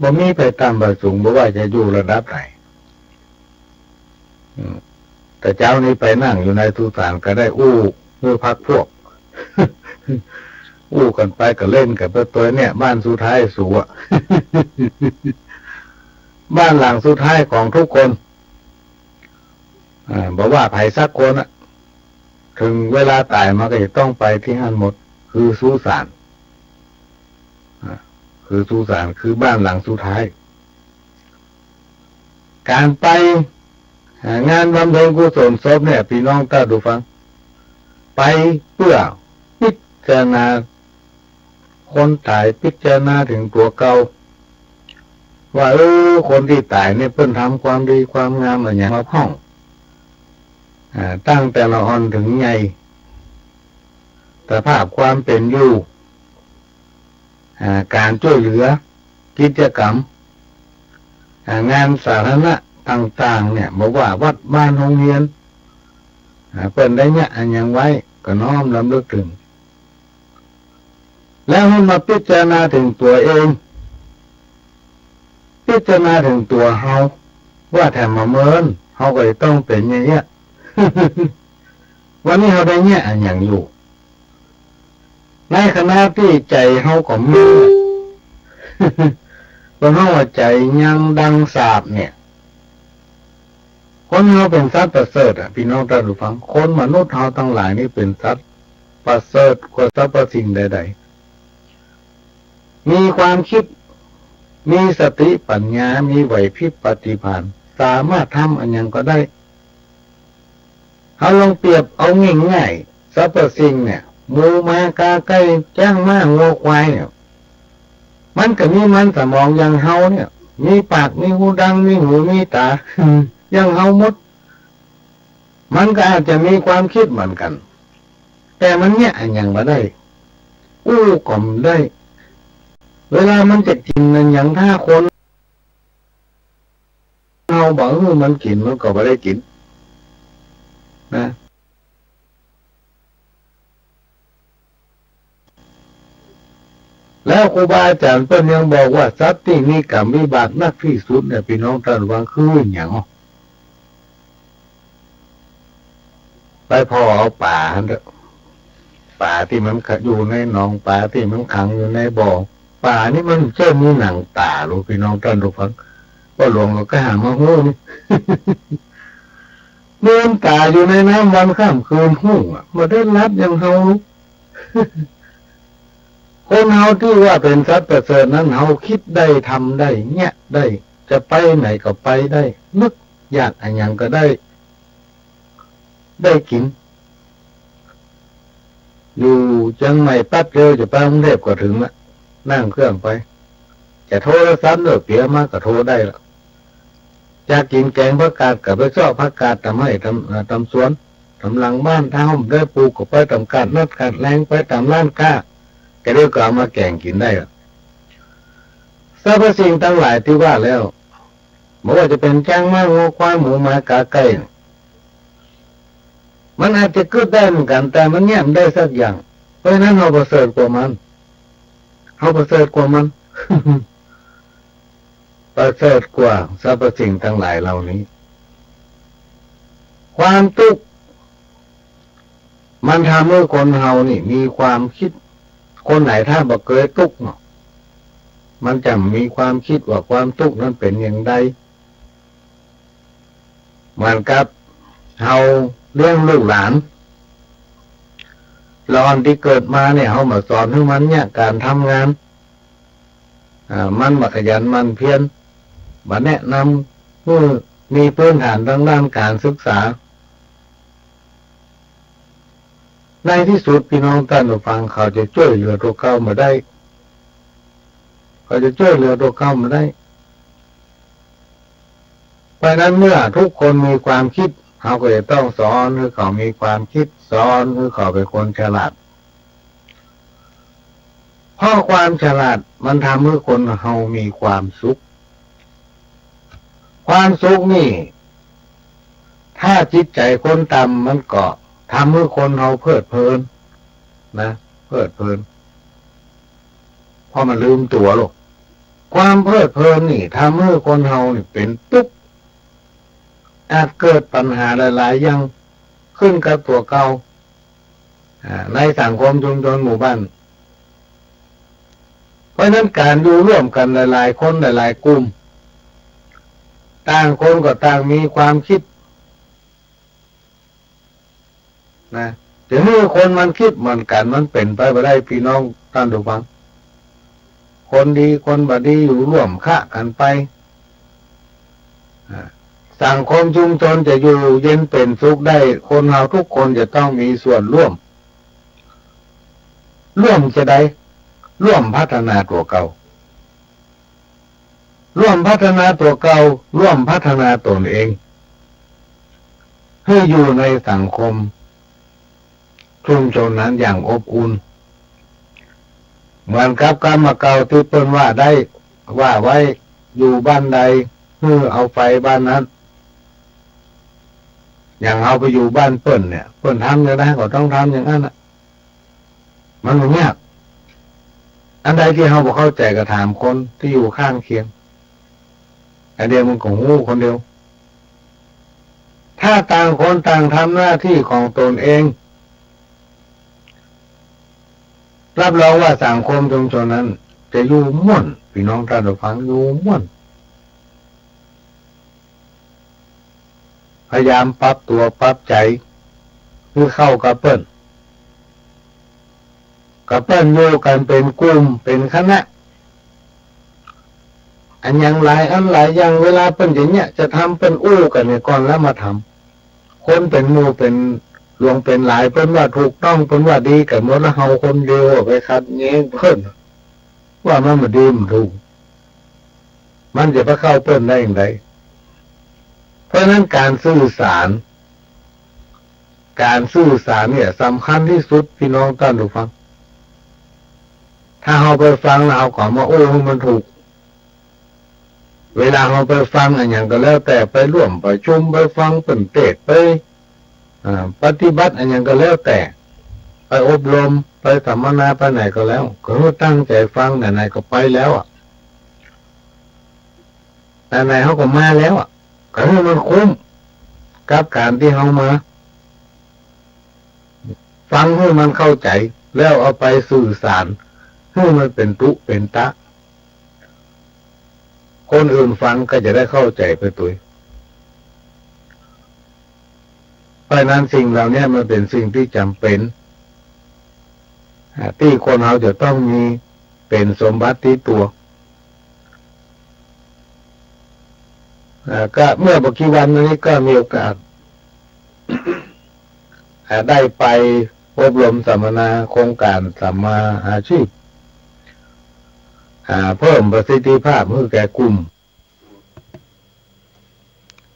บ่มีไปตามประสูงบอกว่าจะอยู่ระดับไหนแต่เจ้านี้ไปนั่งอยู่ในสุสานก็ได้เมื่อพักพวก กันไปก็เล่นกับตัวเนี่ยบ้านสุดท้ายสูอ่ะ บ้านหลังสุดท้ายของทุกคนบอกว่าไผสักคนอ่ะถึงเวลาตายมันก็จะต้องไปที่นั่นหมดคือสุสานคือบ้านหลังสุดท้ายการไปงานบำเพ็ญกุศลศพเนี่ยพี่น้องท่านผู้ฟังไปเพื่อพิจารณาคนตายพิจารณาถึงตัวเก่าว่าคนที่ตายเนี่ยเพิ่นทำความดีความงามอะไรอย่างมาพ้องตั้งแต่ละอ่อนถึงใหญ่แต่ภาพความเป็นอยู่การช่วยเหลือกิจกรรมงานสาธารณะต่างๆเนี่ยบอกว่าวัดบ้านโรงเรียนเพิ่นได้เนี่ยอย่างไว้ก็น้อมรำลึกถึงแล้วให้มาพิจารณาถึงตัวเองพิจารณาถึงตัวเฮาว่าแถมมาเมินเฮาก็ต้องเป็นอย่างเงี้ย วันนี้เฮาได้เนี่ยอย่างอยู่ในขณะที่ใจเฮาก็มี เพราะเฮาใจยังดังสาบเนี่ยคนเฮาเป็นสัตว์ประเสริฐพี่น้องท่านผู้ฟังคนมนุษย์เฮาทั้งหลายนี่เป็นสัตว์ประเสริฐกว่าสรรพสิ่งใดๆมีความคิด มีสติปัญญามีไหวพริบปฏิภาณสามารถทำอันยังก็ได้เขาลองเปรียบเอาง่ายๆสรรพสิ่งเนี่ยหมูม้ากาไก่จ้างม้างัวควายเนี่ยมันก็มีมันสมองอย่างเฮาเนี่ยมีปากมีหูดังมีหูมีตาอย่างเฮาหมดมันก็อาจจะมีความคิดเหมือนกันแต่มันเนี่ยอันยังมาได้อู้ก่อมได้เวลามันจะกินนั่นอย่างถ้าคนเราบอกว่ามันกินมันก็ไม่ได้กินนะแล้วครูบาอาจารย์เพิ่นยังบอกว่าสัตว์ที่มีกรรมวิบากนักที่สุดเนี่ยพี่น้องท่านวางคืออย่างไปพอเอาป่าป่าที่มันอยู่ในหนองป่าที่มันขังอยู่ในบ่อป่านี่มันเจ้ามีหนังตาลูกพี่น้องท่านทุกฟังว่าหลวงเราก็หามาหู้นี่เดินตาอยู่ในน้ำวันข้ามคืนหู้มาได้รับยังเฮาคนเฮาที่ว่าเป็นสัตว์ประเสริฐนั้นเฮาคิดได้ทำได้เนี่ยได้จะไปไหนก็ไปได้นึกอยากอะไรอย่างก็ได้กินอยู่จังใหม่ปั๊บเดียวจะไปกรุงเทพก็ถึงละนั่งเครื่องไปจะโทรศัพท์เลิกเปียมากก็โทรได้ละอยากกินแกงผักกาดกับไปชอบผักกาดทำให้ทำสวนทำหลังบ้านถ้าห้องได้ปลูกก็ไปทำการนัดการแรงไปตามร้านค้าก็เรียกก็เอามาแกงกินได้ละสรรพสิ่งทั้งหลายที่ว่าแล้วไม่ว่าจะเป็นจ้างม้างัวควายหมูหมากาไก่มันอาจจะเกิดได้เหมือนกันแต่มันเนี่ยได้สักอย่างเพราะฉะนั้นเราประเสริฐกว่ามันประเสริฐกว่ามัน ประเสริฐกว่าสรรพสิ่งทั้งหลายเหล่านี้ความทุกข์มันทำให้คนเฮานี่มีความคิดคนไหนถ้าบ่เคยทุกข์มันจะมีความคิดว่าความทุกข์นั้นเป็นอย่างไรเหมือนกับเฮาเลี้ยงลูกหลานตอนที่เกิดมาเนี่ยเขามาสอนให้มันเนี่ยการทำงานมันมาขยันมันเพียรมาแนะนำผู้มีพื้นฐานทางด้านการศึกษาในที่สุดพี่น้องท่านผู้ฟังเขาจะช่วยเหลือตัวเขามาได้เพราะนั้นเมื่อทุกคนมีความคิดเขาก็จะต้องสอนให้เขามีความคิดสอนให้เขาเป็นคนฉลาดเพราะความฉลาดมันทำให้คนเขามีความสุขความสุขนี่ถ้าจิตใจคนต่ำมันก็ทำให้คนเขาเพลิดเพลินนะเพลิดเพลินเพราะมันลืมตัวหรอกความเพลิดเพลินนี่ทำให้คนเขานี่เป็นทุกข์อาจเกิดปัญหาหลายๆอย่างขึ้นกับตัวเก่าในสังคมชุมชนหมู่บ้านเพราะนั้นการอยู่ร่วมกันหลายๆคนหลายๆกลุ่มต่างคนก็ต่างมีความคิดนะแต่เมื่อคนมันคิดเหมือนกันมันเป็นไปไม่ได้พี่น้องท่านผู้ฟังคนดีคนบ่ดีอยู่ร่วมฆ่ากันไปสังคมชุมชนจะอยู่เย็นเป็นสุขได้คนเราทุกคนจะต้องมีส่วนร่วมจะได้ร่วมพัฒนาตัวเก่าร่วมพัฒนาตัวเก่าร่วมพัฒนาตนเองให้อยู่ในสังคมชุมชนนั้นอย่างอบอุ่นเหมือนกับกรรมเก่าที่เปิ้นว่าได้ว่าไว้อยู่บ้านใดเอาไฟบ้านนั้นอย่างเอาไปอยู่บ้านเปิ้นเนี่ยเปิ้นทำอย่างไรก็ต้องทำอย่างนั้นมันไม่ยากอันใดที่เราบอกเข้าใจก็ถามคนที่อยู่ข้างเคียงอันเดียวมันก็หู้คนเดียวถ้าต่างคนต่างทำหน้าที่ของตนเองรับรองว่าสังคมชุมชนนั้นจะอยู่ม่วนพี่น้องท่านผู้ฟังอยู่ม่วนพยายามปรับตัวปรับใจเพื่อเข้ากับเปิ้นอยู่กันเป็นกลุ่มเป็นคณะ อันยังหลายอย่างเวลาเป็นอย่างเนี้ยจะทำเป็นอู้กันเนี่ยก่อนแล้วมาทำคนเป็นหมู่เป็นหลวงเป็นหลายเพิ่นว่าถูกต้องเพิ่นว่าดีกันหมดแล้วเฮาคนเดียวไปคัดแย้งเพิ่นว่ามันบ่ดีมันถูกมันจะไปเข้าเพิ่นได้อย่างไรเพราะนั้นการสื่อสารเนี่ยสำคัญที่สุดพี่น้องท่านผู้ฟังถ้าเราไปฟังแล้วเอาของมาโอ้มันถูกเวลาเราไปฟังอย่างก็แล้วแต่ไปร่วมประชุมไปฟังเป็นเทศไปปฏิบัติอย่างก็แล้วแต่ไปอบรมไปสัมมนาไปไหนก็แล้วก็ตั้งใจฟังไหนๆก็ไปแล้วแต่ไหนเขาก็มาแล้วก็ให้มันคุ้มกับการที่เขามาฟังให้มันเข้าใจแล้วเอาไปสื่อสารให้มันเป็นตุเป็นตะคนอื่นฟังก็จะได้เข้าใจไปตัวเพราะนั้นสิ่งเหล่านี้มันเป็นสิ่งที่จำเป็นที่คนเราจะต้องมีเป็นสมบัติที่ตัวก็เมื่อกี่วันนี้ก็มีโอกาส ได้ไปอบรมสัมมนาโครงการสัมมาอาชีพเพิ่มประสิทธิภาพให้แก่กลุ่ม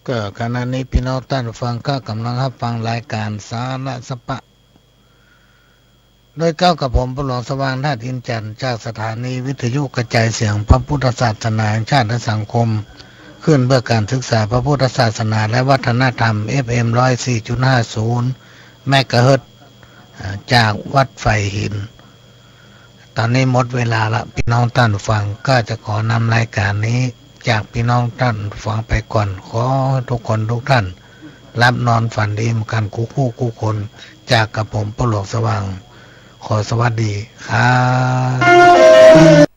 ก็ขณะนี้พี่น้องท่านฟังก็กำลังรับฟังรายการสาระสปะโดยเก้ากับผมประหลวงสว่างธาตุอินจันทร์จากสถานีวิทยุกระจายเสียงพระพุทธศาสนาแห่งชาติและสังคมขึ้นเพื่อการศึกษาพระพุทธศาสนาและวัฒนธรรม FM 104.50 เมกะเฮิรตซ์จากวัดไฟหินตอนนี้หมดเวลาละพี่น้องท่านฟังก็จะขอนำรายการนี้จากพี่น้องท่านฟังไปก่อนขอทุกคนทุกท่านรับนอนฝันดีกันคู่คนจากกับผมประหลวงสว่างขอสวัสดีครับ